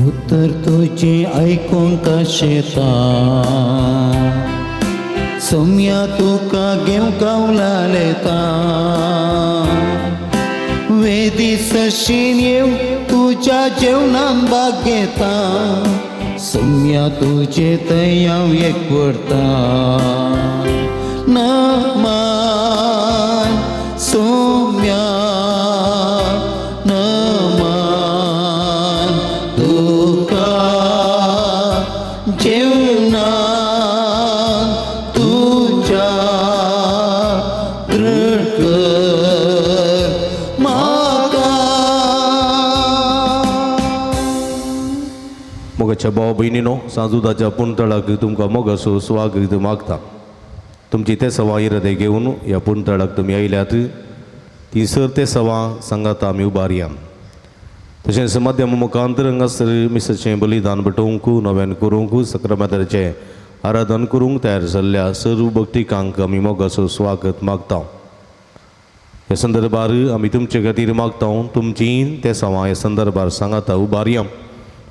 उत्तर तुझे ऐकून कशेता सौम्या तुका घेवंक गावलालेता वेदी सशीन येव तुझ्या जेवणान भाग घेता सौम्या तुझे थंय हांव एकवरता नमान सौम्या जेवना तुझ्या दृढ मागा मोगाच्या भाव भयणीनो सांजुदाच्या पुणतळाक तुमकां मोगाचो स्वागत मागता. तुमची ते सवा हृदय घेवन ह्या पुणतळाक तुमी आयल्यात ती सर ते सवा सांगात आमी उबारया. तशेंच माध्यम मुखांतर हांगासर मिसाचें बलिदान भेटोवंक नव्यान करूंक सक्रामेंताचें आराधन करूंक तयार जाल्ल्या सर्व भक्तिकांक आमी मोगाचो स्वागत मागता. ह्या संदर्भार आमी तुमचे खातीर मागता तुमची ते सवा ह्या संदर्भार सांगाता उबारया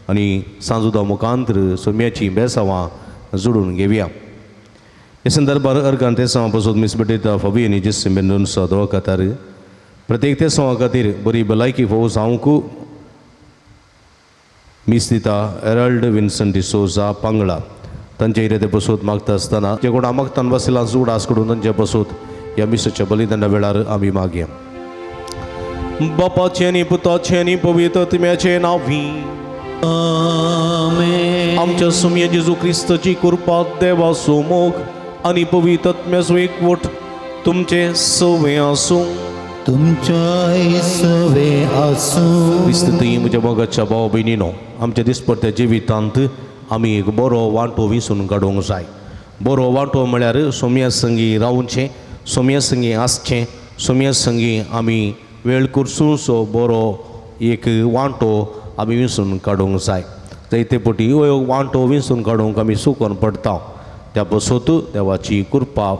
आनी सांजुदा मुखांतर सोम्याची बेसावां जोडून घेवया. ह्या संदर्भार अर्गान ते सवा पासून मिस बेटयता फबी आनी जिस्स बेंदून सदवा खातार प्रत्येक ते सवा खातीर बरी भलायकी फोव जावंक मिस दिता एरल्ड विन्संट डिसोजा पांगळा तांचे इरे ते बसोत मागता आसतना जे कोण मागतान बसला जोड आसकडून तांचे बसोत ह्या मिसाच्या बलिदाना वेळार आमी मागया. बापाचे आनी पुताचे आनी पवित्र आत्म्याचे नांवी आमेन. आमच्या सोम्या जेजू क्रिस्ताची कृपा देवाचो मोग आनी पवित्र आत्म्याचो एकवट तुमचे सवे आसूं तुमच्या सवे आसूं. क्रिस्तुय म्हज्या मोगाच्या भाव भयणीनो आमच्या दिसपट्ट्या जिवितांत आमी एक बरो वांटो विसरून काडूंक जाय. बरो वांटो म्हळ्यार सोम्या संगी रावचें, सोम्या संगी आसचें, सोम्या संगी आमी वेळ करचो बरो एक वांटो आमी विसरून काडूंक जाय. जायते पटी हो वांटो विसरून काडूंक आमी सुकोन पडटा. त्या बसोत देवाची कृपा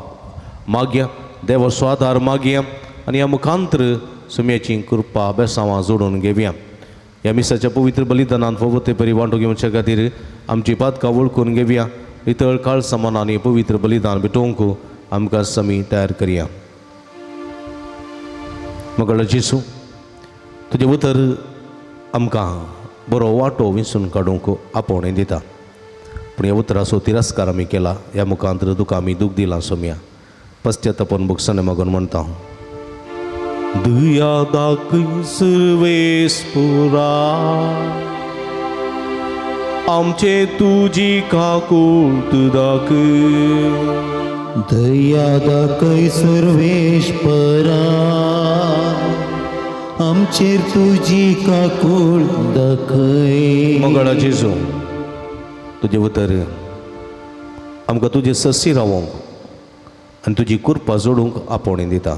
मागया, देवाचो आदार मागया आनी ह्या मुखांतर सोम्याची कृपा बेसावां जोडून घेवया. ह्या मिसाच्या पवित्र बलिदानांत फवते परी वांटो घेवचे खातीर आमची पातकां वळखून घेवया. नितळ काळ समान आनी पवित्र बलिदान भेटोवंक आमकां आमी तयार करया. मोगाळ जेजू तुजें उतर आमकां बरो वांटो विसरून काडूंक आपोवणें दिता. पूण ह्या उतराचो तिरस्कार आमी केला. ह्या मुखांतर तुका आमी दूख दिलां सोम्या. पश्चातापन भुगसणे मागून म्हणटा दया दाखय सर्वेस्परा आमचे तुजी काकूट दाखय. दया दाखय सर्वेश्वरा आमचेर तुजी काकूळ दाखय. मोगाळ जेजू तुजे उतर आमकां तुजे ससी रावोंक आनी तुजी कृपा जोडूंक आपोवणें दिता.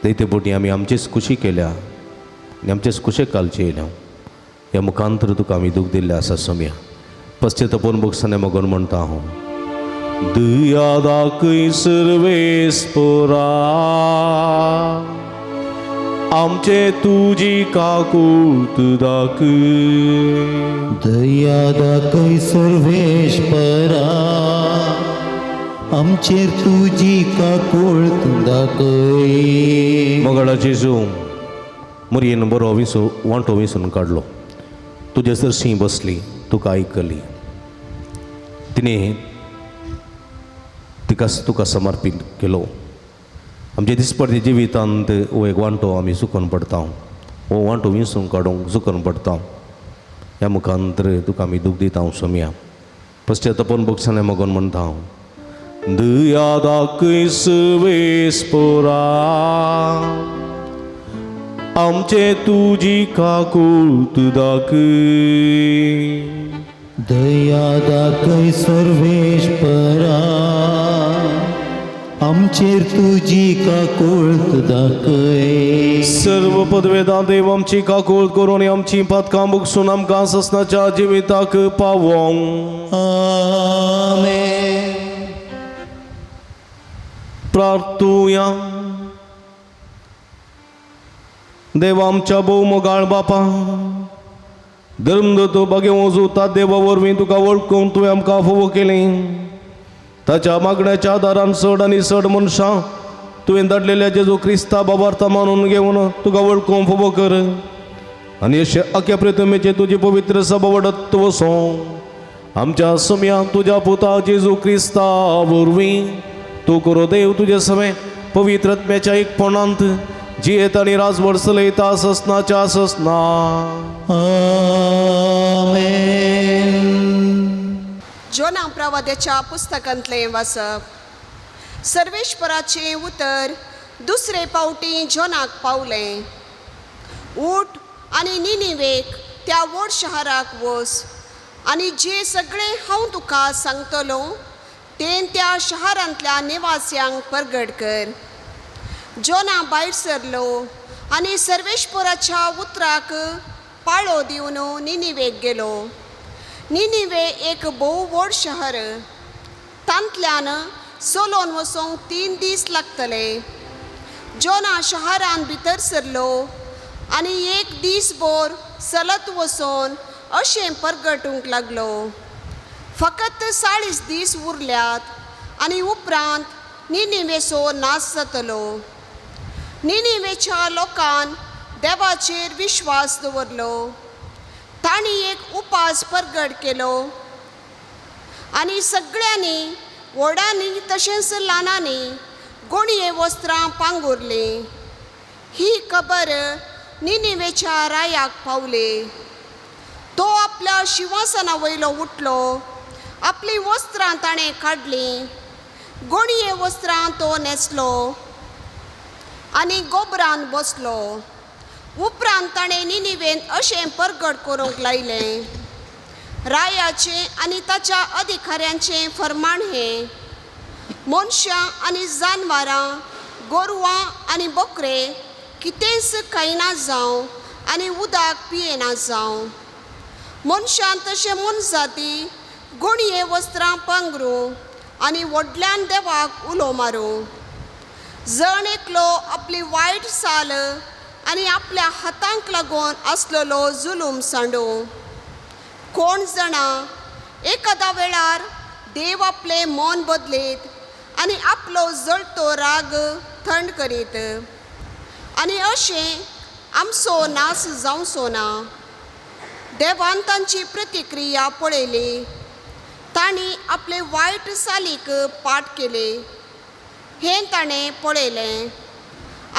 जायते पोटी आमी आमचीच खुशी केल्या आनी आमचेच कुशे कालचे येयल्या. ह्या मुखांतर तुका आमी दूख दिल्लें आसा सोम्या. पश्चातापन भुगसणे मागून म्हणटा हांव दया दाखय सर्वेस्परा आमचे तुजी काकूट दाखय. दया दाखय सर्वेश्वरा आमचेर तुजी काकूळ दाखय. मोगाळ जेजू मुरयेन बरो वांटो विसरून काडलो. तुजे सरशी बसली, तुका आयकली, तिणें तुका समर्पीत केलो. आमचे दिसपट्टे जिवितांत हो एक वांटो आमी चुकोवन पडटा. हो वांटो विसरून काडूंक चुकोवन पडटा. ह्या मुखांतर तुका आमी दूख दिता सोम्या. पश्चातापन भुगसणे मागून म्हणटा हांव दया दाखय सर्वेस्परा आमचे तुजी काकूट दाखय. दया दाखय सर्वेश्वरा आमचेर तुजी काकूळत दाखय. सर्व पदवेदां देव आमची काकूळ करून आमची पातकां बुकसून आमकां ससनाच्या जिविताक पावोंक. आमेन. प्रार्थुया. देवा आमच्या भोव मोगाळ बापा, धर्मदत्तो बागे वचू ता देवा वरवीं तुका वळखून तुवें आमकां फोव केलें. ताच्या मागण्याच्या आदारान चड आनी चड मनशां तुवें धाडलेल्या जेजू क्रिस्ता बाबार्थ मानून घेवन तुका वळखून फोव कर. आनी अशें आख्या प्रथमेचे तुजी पवित्र सभा वाडत वसो आमच्या सुम्या तुज्या पुता जेजू क्रिस्ता वरवीं तूं करो देव तुजे समें पवित्र आत्म्याच्या एकपणांत जियेत आनी राजवड चलयता ससनाच्या ससना. आमेन. जोना प्रवाद्याच्या पुस्तकांतले वाचप. सर्वेश्वराचे उतर दुसरे पावटी जोनाक पावलें. उठ आनी निनिवेक त्या व्हड शहराक वच आनी जे सगळे हांव तुका सांगतलो तें त्या शहरांतल्या निवास्यांक परगट कर. जोना भायर सरलो आनी सर्वेश्वराच्या उतराक पाळो दिवन निनिवेक गेलो. निनिवे एक भोव व्हड शहर. तांतल्यान चलोन वचोंक 3 दीस लागतले. जोना शहरान भितर सरलो आनी 1 दीसभर चलत वचोन अशें परगटूंक लागलो. फकत 40 दीस उरल्यात आनी उपरांत निनिवेचो नाश जातलो. निनिवेच्या लोकान देवाचेर विश्वास दवरलो. तांणी एक उपास परगट केलो आनी सगळ्यांनी व्हडांनी तशेंच ल्हानांनी गोणये वस्त्रां पांगुरलीं. ही खबर निनिवेच्या रायाक पावली. तो आपल्या शिंवासना वयलो उठलो. आपली वस्त्रां ताणें काडलीं. गोणये वस्त्रां तो न्हेसलो आनी गोबरान बसलो. उपरांत ताणें निनिवेन अशें परगट करूंक लायलें. रायाचें आनी ताच्या अधिकाऱ्यांचें फर्माण हें: मनशां आनी जानवरां, गोरवां आनी बकरे कितेंच खायना जावं आनी उदक पियेना जावं. मनशां तशें मनजाती गोणये वस्त्रां पांगरूं आनी व्हडल्यान देवाक उलो मारूं. जण एकलो आपली वायट साल आनी आपल्या हातांक लागून आसलेलो जुलूम सांडूं. कोण जाणा एकादा वेळार देव आपलें मन बदलीत आनी आपलो जळटो राग थंड करीत. आनी अशें आमचो नाश जावचो ना. देवान तांची प्रतिक्रिया पळयली. तांणी आपले वायट सालीक पाट केले हें ताणें पळयलें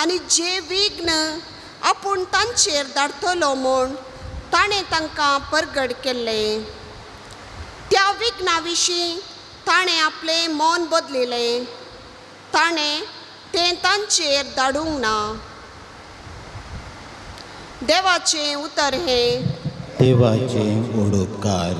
आनी जे विघ्न आपूण तांचेर धाडटलो म्हूण ताणें तांकां परगट केल्लें. त्या विघ्ना विशीं ताणें आपलें मन बदलिलें. ताणें तें तांचेर धाडूंक ना. देवाचें उतर हें. देवाचें ओडोपकार.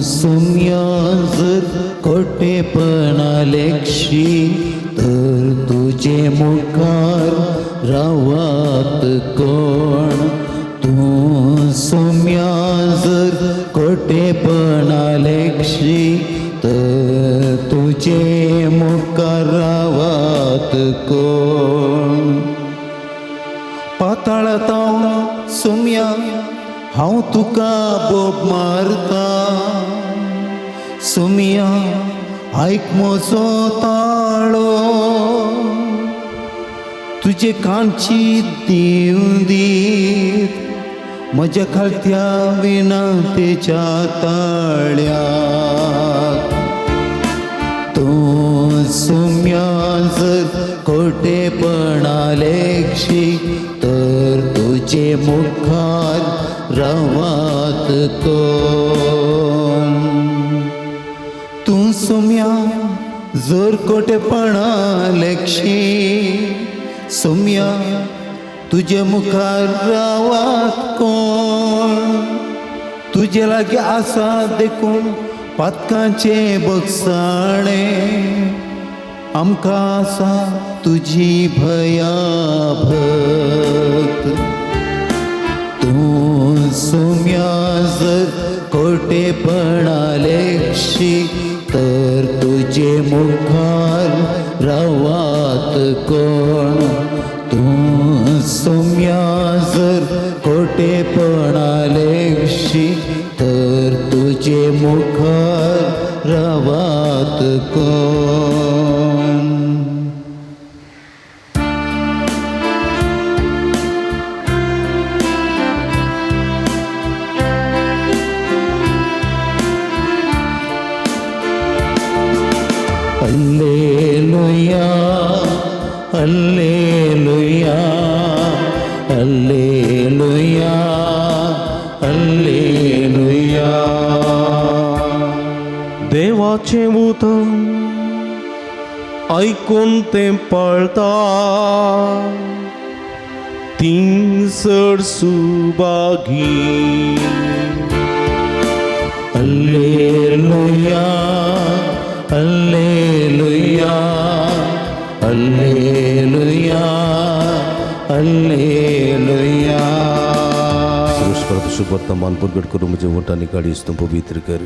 सुम्या जर खोटेपणा लेखशी तर तुझे मुखार रावात कोण. तू सुम्या जर खोटेपणा लेखशी तर तुझे मुखार रावात कोण. पाताळांत सुम्या हांव तुका बोब मारता. सुमिया आयक म्हजो ताळो. तुजे कांची दिवं दीत म्हज्या खालत्या विनंतेच्या ताळ्याक. तूं सुम्या जर खोटेपणा लेखशी तर तुजे मुखार रावात कोण. तूं सुम्या जर खोटेपणा लेखशी सौम्या तुझे मुखार रावात कोण तुझे लागी आसा देखून पातकांचे बगसाणे आमकां आसा तुजी भया भक्त तूं सौम्या जर खोटेपणा लेखशी तर तुझे मुखार रावात कोण तूं सौम्या जर खोटेपणा लेखशी तर तुझे मुखार रावात कोण Alleluia, Alleluia, Alleluia, Alleluia. देवाचे भूत ऐकून ते पळता ती चड Subhagi Alleluia, Alleluia, Alleluia, Alleluia. सर्वस्पर्ध शुभ वर्तमान प्रगट करू मुझे वोटाने काढी तुम पवित्र कर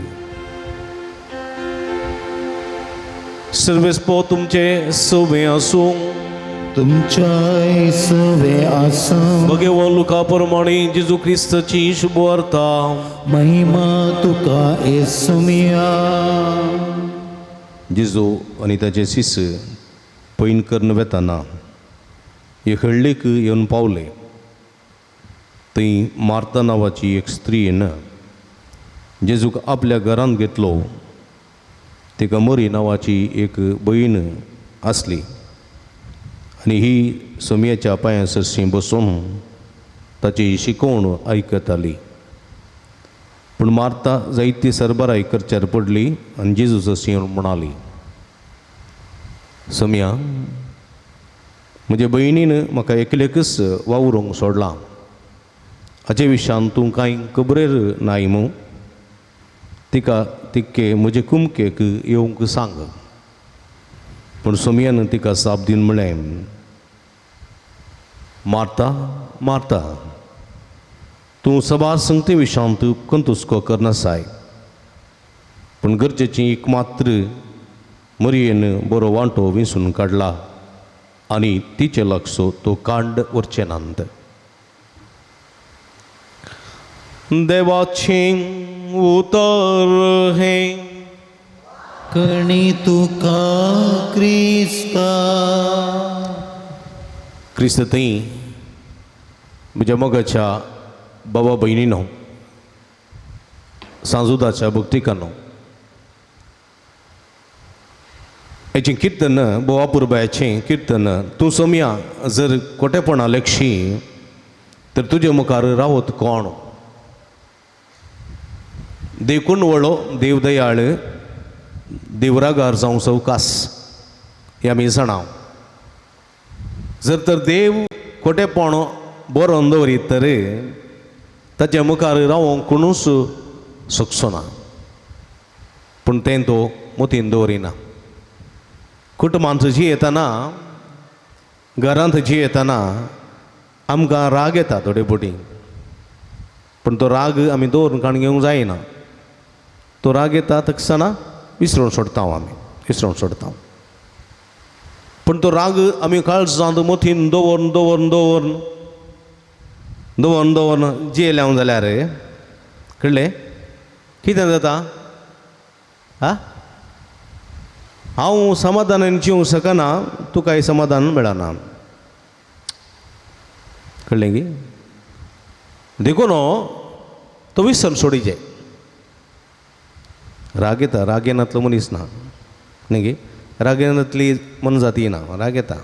सर्वेस पो तुमचे सवे असो तुमच्या सवे आसां भगवान लुका प्रमाणे जेजू ख्रिस्ताची शुभ वार्ता महिमा तुका येसुमिया. जेजू आनी ताचे शिष्य पैन करून वेताना एक हळ्ळेक येवन पावले. थंय मार्ता नांवाची एक स्त्रीन जेजूक आपल्या घरांत घेतलो. तिका मरी नांवाची एक भयण आसली आनी ही सोमयाच्या पांयां सरशीं बसून ताची शिकवण आयकताली. पूण मार्ता जायती सरबराय करच्यार पडली आनी जेजू सरशीं म्हणाली, सोम्या म्हजे भयणीन म्हाका एकलेकच वावरूंक सोडलां. हाचे विशयान तूं कांय खबरेर नाय मू. तिका तिके म्हजे कुमकेक येवंक सांग. पूण सोमयान तिका साप दिवन म्हळें, मार्ता मार्ता तूं सभा संगते विशांत कंतुस्को करनासाय. पूण गरजेची एक मात्र मरयेन बरो वांटो विंसून काडला आनी तिचे लक्ष तो कांड वरचे नांद. देवाचें उतर हे कणी तुका क्रिस्ता. क्रिस्त थंय म्हज्या मोगाच्या बाबा भयणीनो सांजुदाच्या भक्तिकानो हेचें किर्तन बोवा पुरबायाचें किर्तन तूं सोम्या जर खोटेपणा लेखशी तर तुजे मुखार रावत कोण. देखून वळो देव दयाळ देवरागार जावं सवकास हें आमी जाणाव. जर तर देव खोटेपण बरो दवरीत तर ताच्या मुखार रावोंक कोणूच शकचो ना. पूण तें तो मतीन दवरिना. कुटुंबांत जी येतना घरांत जी येतना आमकां राग येता थोडे पटी. पूण तो राग आमी दवरून काण घेवंक जायना. तो राग येता तक्षना विसरून सोडटा आमी विसरून सोडटा. पूण तो राग आमी काळजांत मतीन दवरून दवरून दवरून दवरून दवरून जियेल्या जाल्यार कळ्ळें कितें जाता. हांव समाधानान जिवंक शकना तुकाय समाधान मेळना. कळ्ळें गी. देखून तो विसरून सोडिचे. राग येता राग येनातलो मनीस ना न्ही गे. राग येनातली मनजाती ना. राग येता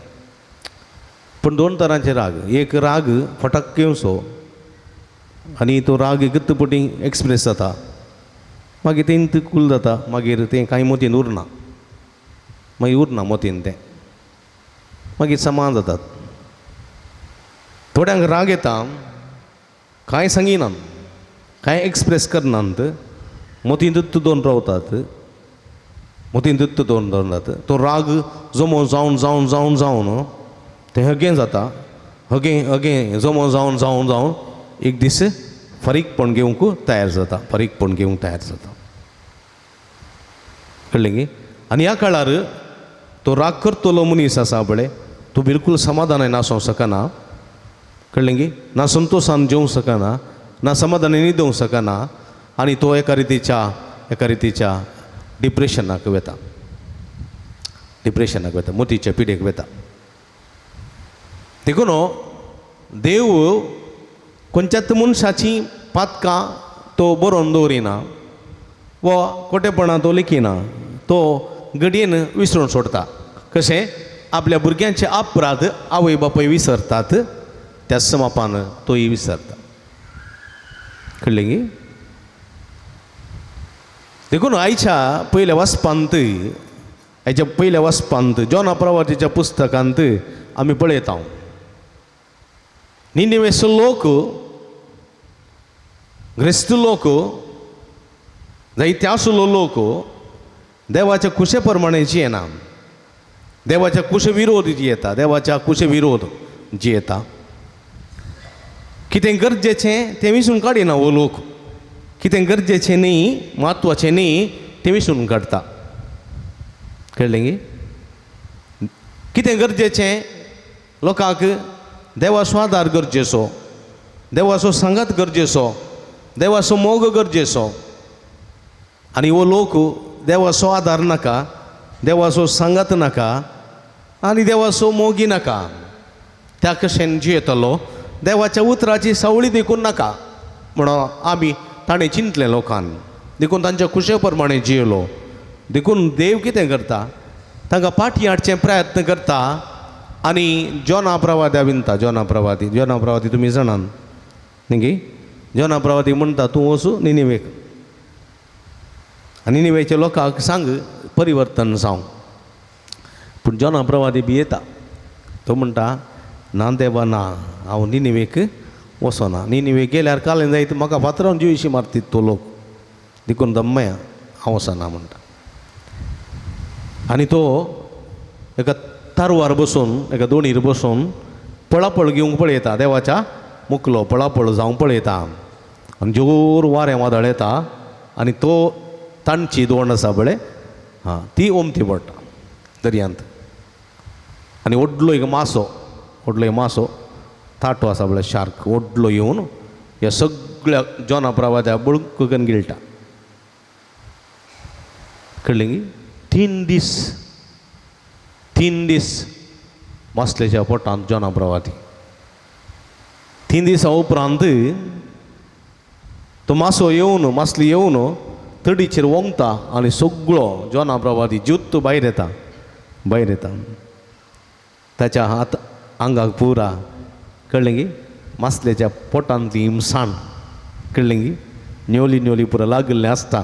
पूण दोन तरांचे राग. एक राग फटक येवचो आनी तो राग गत्तपटी एक्सप्रेस जाता मागीर तें कूल जाता. मागीर तें कांय मतीन उरना. मागीर उरना मतीन तें मागीर समान जातात. थोड्यांक राग येता, कांय सांगिनात, कांय एक्सप्रेस करनात, मोतींतूच दोन रावतात, मोतींतूच दोन रावतात. तो राग जमो जावन जावन जावन जावन तें अगेन जाता, अगेन जमो जावन जावन जावन एक दीस फारीकपण घेवंक तयार जाता, फारीकपण घेवंक तयार जाता. कळ्ळें गे? आनी ह्या काळार तो राग करतलो मनीस आसा पळय, तो बिलकूल समाधानान आसूंक शकना. कळ्ळें गे? ना संतोशान जेवंक शकना, ना समाधानान न्हिदूंक शकना, आनी तो एका रितीच्या डिप्रेशनाक वता, मोतीच्या पिडेक वता. देखून देव खंयच्याच मनशाची पातकां तो बरोवन दवरिना वा खोटेपणां तो लेखिना, तो घडयेन विसरून सोडता. कशें? आपल्या भुरग्यांचे अपराध आवय बापूय विसरतात, त्या समापान तोय विसरता. कळ्ळें गे? देखून आयच्या पयल्या वचपांत जॉना प्रवादीच्या पुस्तकांत आमी पळयता, निनेवेचो लोक, ग्रेस्त लोक, जायते आसलो लोक देवाच्या कुशे प्रमाणे जियेना, देवाच्या कुशे विरोध जियेता, देवाच्या कुशे विरोध जियेता. कितें गरजेचें तें विसरून काडिना हो लोक, कितें गरजेचें न्ही, म्हत्वाचें न्ही तें विसरून काडटा. कळ्ळें गे? कितें गरजेचें? लोकांक देवाचो आदार गरजेचो, देवाचो सांगात गरजेचो, देवाचो मोग गरजेचो. आनी हो लोक देवाचो आदार नाका, देवाचो सांगात नाका, आनी देवाचो मोगी नाका, त्या कशेन जियेतलो, देवाच्या उतराची सावळी देखून नाका म्हणून आमी ताणें चिंतलें लोकांनी. देखून तांच्या कुशे प्रमाणे जियेलो. देखून देव कितें करता? तांकां फाटीं हाडचें प्रयत्न करता. आनी जॉना प्रवाद्या विनता, जॉना प्रवादी तुमी जाणात न्ही गे? जॉना प्रवादी म्हणटा, तूं वचूं निनेवेक आनी निनेवेच्या लोकांक सांग परिवर्तन जावंक. पूण जॉना प्रवादी भियेता. तो म्हणटा, ना देवा ना, हांव निनेवेक वचना. निनेवेक गेल्यार कालें जायत म्हाका फातरावन जिवीशी मारतीत तो लोक. देखून दम्मया हांव वचना म्हणटा. आनी तो एका तारवार बसून, एका दोणीर बसून पळापळ घेवंक पळयता, देवाच्या मुखलो पळापळ जावंक पळयता. आनी जोर वारें वादळ येता आनी तो तांची दोण आसा पळय, ती ओमती पडटा दर्यांत. आनी व्हडलो एक मासो ताटो आसा पळय, शार्क, व्हडलो येवन ह्या सगळ्या जॉना प्रवाद्या बळूक करून गिळटा. कळ्ळें गे? 3 दीस मासलेच्या पोटांत जॉना प्रवादी. 3 दिसा उपरांत तो मासली येवन तडीचेर वोंगता आनी सगळो जॉना प्रवादी ज्युत्त भायर येता. ताच्या आंगाक पुरा, कळ्ळें गे? मासलेच्या पोटांतली इमसाण, कळ्ळें गे? न्योली पुरा लागलें आसता.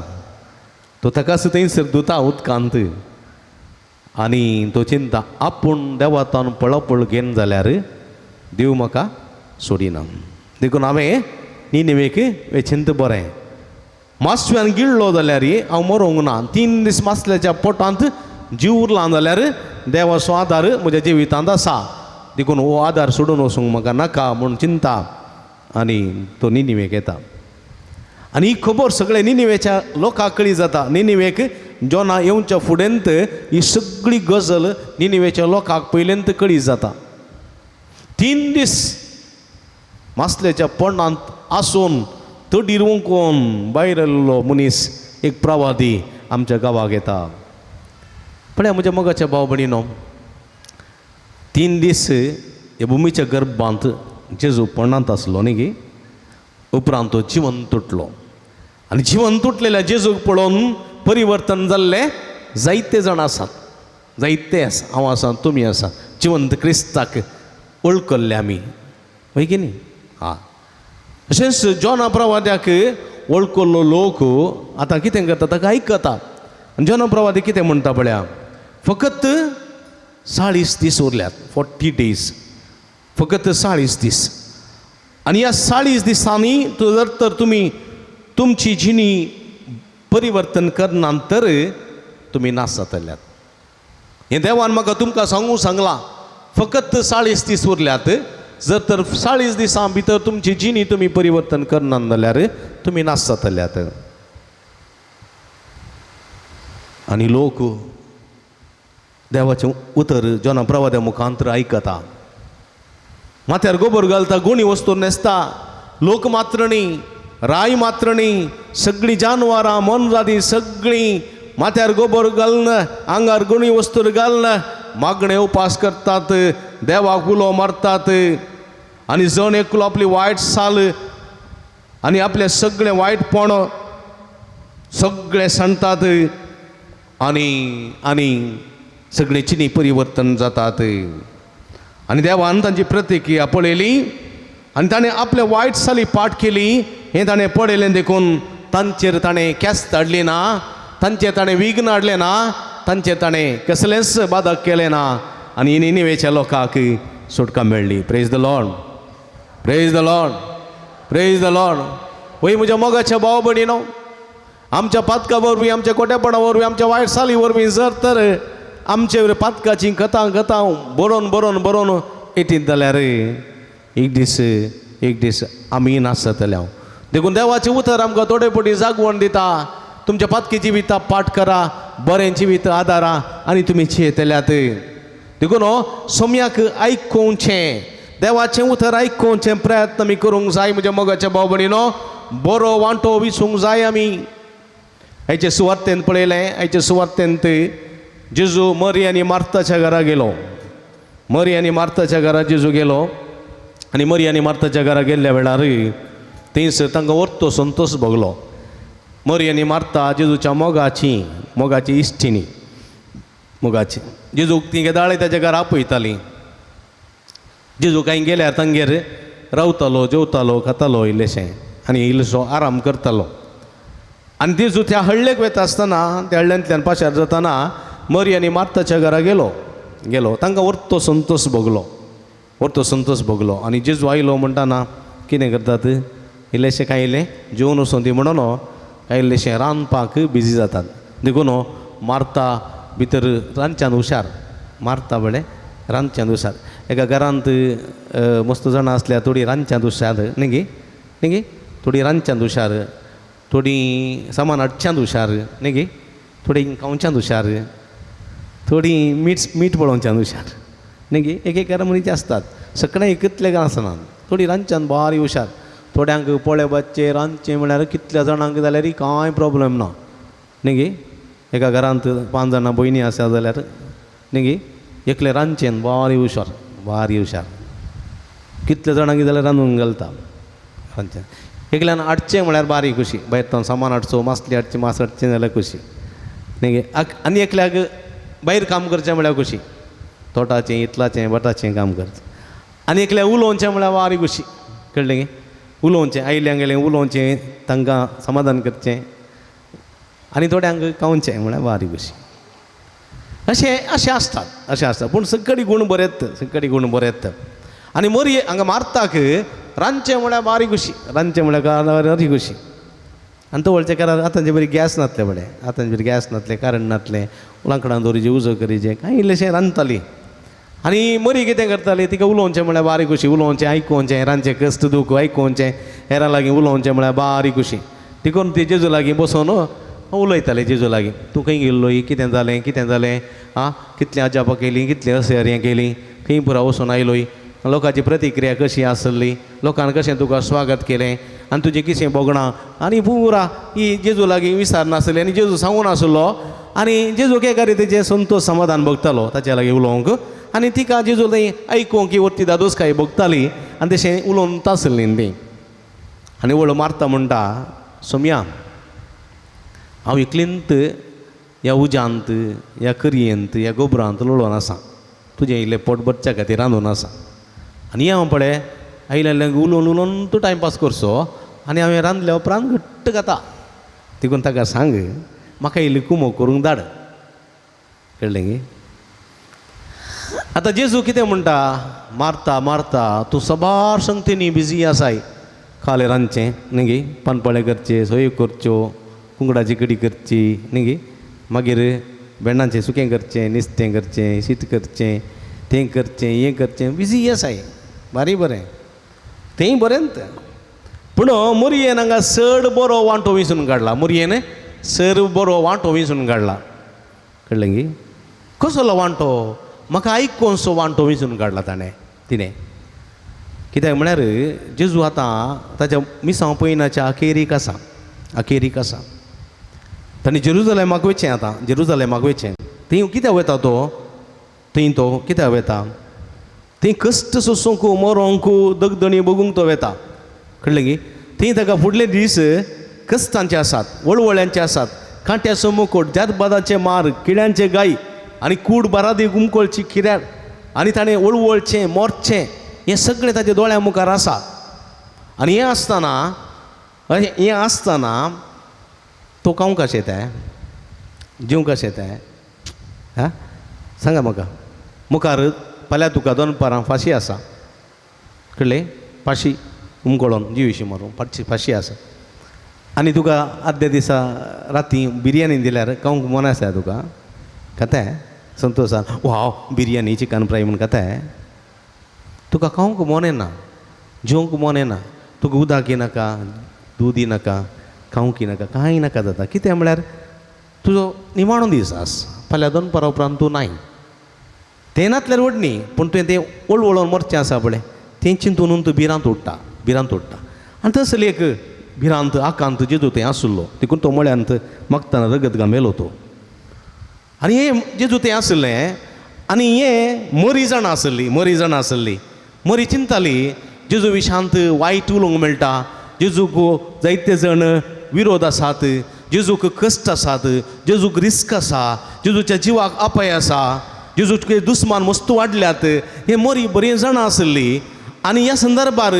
तो ताकाच थंयसर धुता उदकांत. आनी तो चिंता, आपूण देवातान पळापळ घेन जाल्यार देव म्हाका सोडिना. देखून हांवें निनेवेक वेचिंत बरें. मासव्यान गिळ्ळो जाल्यार हांव मरोंक ना. 3 दीस मासल्याच्या पोटांत जीव उरला जाल्यार देवाचो आदार म्हज्या जिवितांत आसा. देखून हो आदार सोडून वचूंक म्हाका नाका म्हूण चिंता. आनी तो निनेवेक येता. आनी ही खबर सगळे निनेवेच्या लोकांक कळी जाता. निनेवेक जॉना येवच्या फुडेंत ही सगळी गजल निनेवेच्या लोकांक पयलेंत कळी जाता. 3 दीस मासल्याच्या पोटांत आसून तडीर वोंकून भायर आयिल्लो मनीस, एक प्रवादी आमच्या गांवाक येता. पळय म्हज्या मोगाच्या भाव भयणीनो, 3 दीस ह्या भुमीच्या गर्भांत जेजू पोटांत आसलो न्ही गे. उपरांत तो जिवन तुटलो. आनी जिवन तुटलेल्या जेजूक पळोवन परिवर्तन जाल्ले जायते जाण आसात. जायते आसा, हांव आसा, तुमी आसा. जिवंत क्रिस्ताक वळखल्ले आमी, वय की न्ही? अशेंच जॉना प्रवाद्याक वळखलो लोक आतां कितें करता? ताका आयकता. आनी जॉना प्रवादी कितें म्हणटा पळया, फकत 40 दीस उरल्यात, 40 days, फकत 40 दीस. आणि या 40 दिसांनी जर तर तुम्ही तुमची जिणी परिवर्तन करनांतर तुम्ही नाश जातल्यात. हे देवान म्हाका तुमकां सांगला फकत 40 दीस उरल्यात. जर तर 40 दिसां भितर तुमची जिणी तुम्ही परिवर्तन करना जाल्यार तुम्ही नाश जातल्यात. आणि लोक देवाचें उतर जोना प्रवाद्या मुखांतर आयकता. माथ्यार गोबर घालता, गुणी वस्तू न्हेसता, लोक मात्र न्ही, राय मात्र न्ही, सगळीं जानवरां मनजादी सगळीं माथ्यार गोबर घालन, आंगार गुणी वस्तू घालन मागणे उपास करतात, देवाक उलो मारतात. आणि जण एकलो आपली वायट साल आणि आपले सगळे वायटपण सगळे सांडटात आणि सगळे चिनी परिवर्तन जातात. आणि देवान तांची प्रतिक्रिया पळयली आणि ताणें आपले वायट साली पाठ केली. हें ताणें पळयलें देखून तांचेर ताणें केस्त हाडली ना, तांचेर ताणें विघ्न हाडलें ना, तांचेर ताणें कसलेंच बाधक केलें ना. आणि निनिवेच्या लोकांक सुटका मेळ्ळी. Praise the Lord, praise the Lord, praise the Lord. वय म्हज्या मोगाच्या भाव भयणीनो, आमच्या पातका वरवीं, आमच्या कोट्यापणा वरवीं, आमच्या वायट साली वरवीं जर तर आमचे पातकाची कथा बरोवन येतीत जाल्यार एक दीस आमी नाश जातले. देखून देवाचें उतर आमकां थोडे पटी जागवण दिता. तुमच्या पातकी जिविता पाठ करा, बरें जिवीत आदारा आनी तुमी चेतल्यात. देखून सोम्याक आयकुचें, देवाचें उतर आयकुचें प्रयत्न आमी करूंक जाय. म्हज्या मोगाच्या भाव भयणीनो, बरो वांटो विसूंक जाय आमी. हेचे सुवातेंत पळयलें, हेचे सुवातेंत जेजू मरी आनी मार्ताच्या घरा गेलो. मरी आनी मार्ताच्या घरा जेजू गेलो. आनी मरी आनी मार्ताच्या घरा गेल्ल्या वेळार थंयसर तांकां वर्तो संतोश भोगलो. मरी आनी मार्ता जेजूच्या मोगाची इश्टिणी मोगाची. जेजूक ती गेदाळे ताच्या घरा आपयताली. जेजू कांय गेल्यार तांगेर रावतालो, जेवतालो, खातालो इल्लेशें आनी इल्लोसो आराम करतालो. आनी जेजू त्या हळ्ळेक वता आसतना, त्या हळ्ळ्यांतल्यान पाशार जाताना मरी आनी मार्ताच्या घरा गेलो. तांकां वर्तो संतोश भोगलो. आनी जेजू आयलो म्हणटाना कितें करतात, इल्लेशें कांय इल्लें जेवन वचून ती म्हणून कांय इल्लेशें रांदपाक बिजी जातात. देखून मार्ता भितर रांदच्यान हुशार, मार्ता बळे रांदच्यान हुशार. एका घरांत मस्त जाणां आसल्यार थोडी रांदच्यान हुशार न्ही गे, थोडी रांदच्यान हुशार, थोडी सामान हाडच्यान हुशार न्ही गे, थोडी खावच्यान हुशार, थोडी मीठ पळोवच्यान हुशार न्ही गे. एक मनीस आसतात, सगळें एकतले आसना. थोडी रांदच्यान बारी हुशार. थोड्यांक पोळे बच्चे रांदचें म्हळ्यार कितल्या जाणांक जाल्यार कांय प्रॉब्लेम ना न्ही गे. एका घरांत 5 जाणां भयणी आसा जाल्यार न्ही गे, एकले रांदचें बारी हुशार. कितल्या जाणांक जाल्यार रांदूंक घालता रांदचें. एकल्यान हाडचें म्हळ्यार बारी खुशी, भायर सामान हाडचो, मासली हाडची, मास हाडचें जाल्यार खुशी न्ही गे. आनी एकल्याक भायर काम करचें म्हळ्यार खुशी, तोटाचें, इतलाचें, बटाचें काम करचें. आनी एकल्याक उलोवचें म्हळ्यार बारी खुशी, कळ्ळें गे. उलोवचें, आयल्यांक गेलें उलोवचें, तांकां समाधान करचें. आनी थोड्यांक खावचें म्हळ्यार बारी खुशी. अशें आसतात. पूण सगळी गूण बरेत. आनी मरी हांगा मार्ताक रांदचें म्हळ्यार बारी खुशी, रांदचें म्हळ्यार बरी खुशी. आनी तो वळचे कारण आतांचे बरी गॅस नासले बडे, आतांचे बरी गॅस नासले, कारण नासलें, लांकडां दवरिचें, उजो करीचें, कांय इल्लेशें रांदताली. आनी मरी कितें करताली, तिका उलोवचें म्हळ्यार बारी खुशी. उलोवचें, आयकुचें, हेरांचें कश्ट दूख आयकुचें, हेरां लागीं उलोवचें म्हळ्यार बारी खुशी. देखून ती जेजू लागीं बसून उलयतालें. जेजू लागीं, तूं खंय गेल्लो, कितें जालें कितलें अजापां केलीं, कितलें असेर्यां केलीं, खंय पुरा वचून आयलोय, लोकांची प्रतिक्रिया कशी आसली, लोकांनी कशें तुका स्वागत केलें आनी तुजें कितें बोगणां. आनी पुरा ही जेजू लागीं विचारनासली आनी जेजू सांगून नासलो. आनी जेजू के करी तेजें संतोश समाधान भोगतालो ताच्या लागीं उलोवंक. आनी तिका जेजू थंय आयकूंक की वरती दादोसकाय भोगताली आनी तशें उलोवन तासली न्ही. आनी वळ मारता म्हणटा, सोम्या, हांव एकलींत ह्या उज्यांत, ह्या करयेंत, ह्या गोबरांत लोळोन आसा, तुजें इल्लें पोट भरच्या खातीर रांदून आसा. आनी हांव पळय आयल्यांक उलोवन तूं टायमपास करचो आनी हांवें रांदल्या उपरांत घट्ट खाता. देखून ताका सांग, म्हाका इल्ली कुमो करूंक धाड, कळ्ळें गे. आता जेजू कितें म्हणटा मारता मारता तूं सबार संगतीनी बिजी आसाय खाले रांदचें न्ही गे पानपळे करचे सोयो करच्यो कुंकडाची कडी करची न्ही गे मागीर भेंडांचें सुकें करचें नुस्तें करचें शीत करचें तें करचें हें करचें बिजी आसाय भारी बरें तेंय बरेंत पूण मोरयेन हांगा चड बरो वांटो विंचून काडला मोरयेन चड बरो वांटो विंचून काडला कळ्ळें गे कसलो वांटो म्हाका आयकोनसो वांटो विंचून काडला तिणें कित्याक म्हळ्यार जेजू आतां ताच्या मिसांव पयनाच्या अखेरीक आसा ताणें जेरुजलेमाक वयचें आतां जेरुजलेमाक वयचें थंय कित्याक वयता तो कित्याक वयता थंय कश्ट सोंसूंक मरोंक दगदणी बगूंक तो वयता कळ्ळें गे थंय ताका फुडले दीस कश्टांचे आसात वळवळ्यांचे आसात कांट्याचो मुकोट जातबादाचे मार किड्यांचे गाय आनी कूड बारादी गुमकोळची किऱ्यार आनी ताणें वळवळचें मोरचें हें सगळें ताच्या दोळ्या मुखार आसा आनी हें आसतना तो खावंक कशें येता जेवंक कशें येता हां सांगा म्हाका मुखार फाल्यां तुका दनपारां फाशी आसा कळ्ळें फाशी उमकोळोन जिवीशी मारूं फाशी आसा आनी तुका आदल्या दिसा राती बिरयानी दिल्यार खावंक मन आसा तुका खाताय संतोशान वाव बिरयानी चिकन फ्राय म्हूण खाताय तुका खावंक मन येना जेवंक मन येना तुका उदक नाका दूद नाका खावंक नाका कांय नाका जाता कितें म्हळ्यार तुजो निमाणो दीस आस फाल्यां दनपारा उपरांत तूं नाय तें नातल्यार व्हडनी पूण तुवें तें वळवळोन मरचें आसा पळय तें चिंतून तूं भिरांत उडटा आनी तसले एक भिरांत आकांत जेजू थंय आसलो देखून तो म्हळ्यांत मागतना रगत गामेलो तो आनी हें जेजू थंय आसलें आनी हें मरी जाणां आसली मरी चिंताली जेजू विशांत वायट उलोवंक मेळटा जेजूक जायते जण विरोध आसात जेजूक कश्ट आसात जेजूक रिस्क आसा जेजूच्या जिवाक अपाय आसा जेजूचे दुस्मान मस्त वाडल्यात हे मोरी बरीं जाणां आसलीं आनी ह्या संदर्भार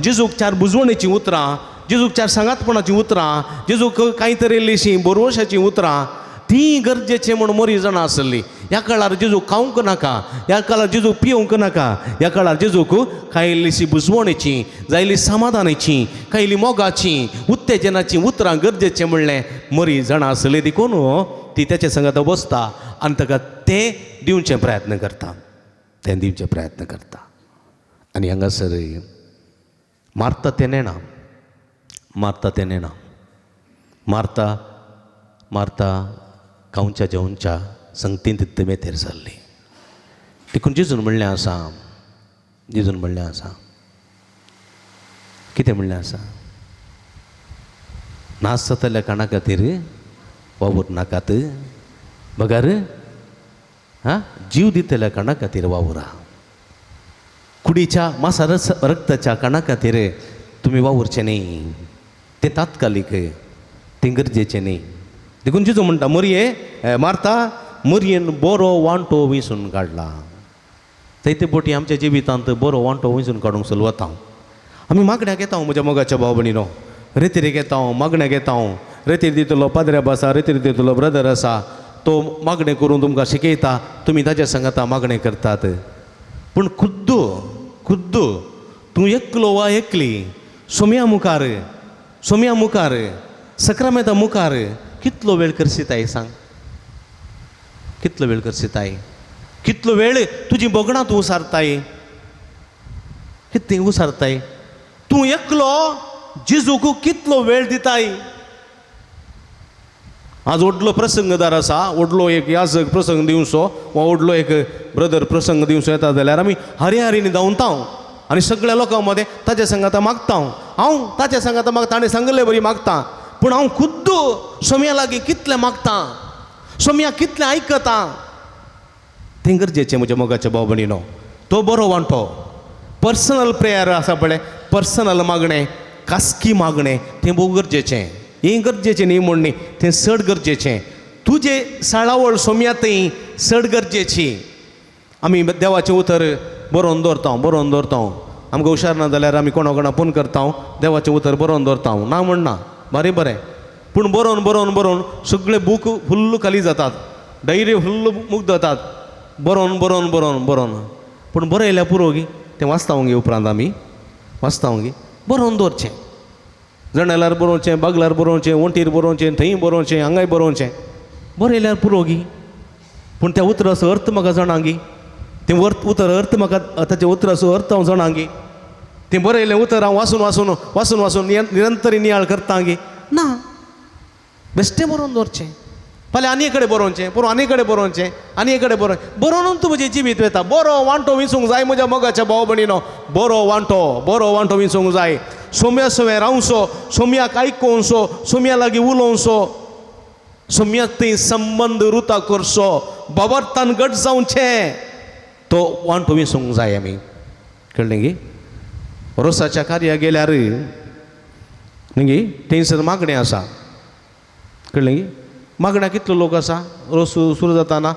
जेजूक चार बुजवणेचीं उतरां जेजूक चार सांगातपणाचीं उतरां जेजूक कांय तरेलीं बरोवशाचीं उतरां ती गरजेचें म्हूण मोरी जाणां आसलीं ह्या काळार जेजूक खावंक नाका ह्या काळार जेजूक पिवंक नाका ह्या काळार जेजूक कांय इल्लीशीं बुजवणेचीं जायलीं समाधानाचीं कांय इल्लीं मोगाचीं उत्तेजनाचीं उतरां गरजेचें म्हणलें मोरी जाणां आसलीं देखून ती तेच्या संगत बसता आनी ताका तें दिवचे प्रयत्न करता आनी हांगासर मारता तें नेणा मारता खावच्या जेवच्या संगतीन तित्त मेथेर जाल्ली देखून जेजून म्हणलें आसा कितें म्हणलें आसा नास जातल्या काणा खातीर वावूर नाकात बगार जीव दितल्या काणा खातीर वावुरा कुडीच्या मासा रक्ताच्या काणा खातीर तुमी वावुरचें न्ही तें तात्कालीक तें गरजेचें न्ही देखून जेजू म्हणटा मोरयेन बरो वांटो विंचून काडला जायते पोटी आमच्या जिवितांत बरो वांटो विंचून काडूंक सुरवात आमी मागण्याक येता म्हज्या मोगाच्या भाव भयणीनो रेतीरेक येता मागण्याक येता रेतीर दितलो पाद्र्याब आसा रेतीर दितलो ब्रदर आसा तो मागणें करून तुमकां शिकयता तुमी ताच्या संगता मागणें करतात पूण खुद्द तूं एकलो वा एकली सोम्या मुखार सक्रामेता मुखार कितलो वेळ करसिताय सांग कितलो वेळ तुजी बोगणां तूं उसारताय कितें उसारताय तूं एकलो जेजूक कितलो वेळ दिताय आज व्हडलो प्रसंगदार आसा व्हडलो एक याजक प्रसंग दिवचो वा व्हडलो एक ब्रदर प्रसंग दिवचो येता जाल्यार आमी हरिहरीनी धांवता आनी सगळ्या लोकां मदें ताच्या संगता मागता हांव ताच्या संगता मागता आनी सांगले बरी मागता पूण हांव खुद्द सोम्या लागीं कितलें मागता सोम्या कितलें आयकता तें गरजेचें म्हज्या मोगाच्या भाव भयणीनो तो बरो वांटो पर्सनल प्रेयर आसा पळय पर्सनल मागणें खासगी मागणें तें भोव गरजेचें हें गरजेचें न्ही म्हण न्ही तें चड गरजेचें तुजें साळावळ सोम्या थंय चड गरजेची आमी देवाचें उतर बरोवन दवरता आमकां हुशार ना जाल्यार आमी कोणा फोन करता देवाचें उतर बरोवन दवरता ना म्हणना बरें पूण बरोवन सगळे बूक फुल्ल खाली जातात डायरी फुल्ल मूक जातात बरोवन पूण बरयल्या पुरो गी तें वाचतावंगी उपरांत आमी वाचतावंगी बरोवन दवरचें जनेलार बरोवचें बागलार बरोवचें वणटीर बरोवचें थंय बरोवचें हांगाय बरोवचें बरयल्यार पुरो गी पूण त्या उतराचो अर्थ म्हाका जाणांगी तें उतर अर्थ म्हाका ताच्या उतराचो अर्थ हांव जाणांगी तें बरयलें उतर हांव वाचून निरंतर नियाळ करता गी ना बेश्टें बरोवन दवरचें फाल्यां आनी कडेन बरोवचें परवा आनी कडेन बरोवचें आनी कडेन बरोवन तूं म्हजें जिवीत वता बरो वांटो विंसूंक जाय म्हज्या मोगाच्या भाव भयणीनो बरो वांटो विंसूंक जाय सोम्या सवें रावसो सोम्याक आयकोवसो सोम्या लागीं उलोवसो सोम्याक थंय संबंद रुता करसो बाबर्तान घट जावचें तो वांटो विंसूंक जाय आमी कळ्ळें गी रोसाच्या कार्याक गेल्यार न्ही थंयसर मागणें आसा कळ्ळें गी मागण्याक कितलो लोक आसा रोस सुरू जाताना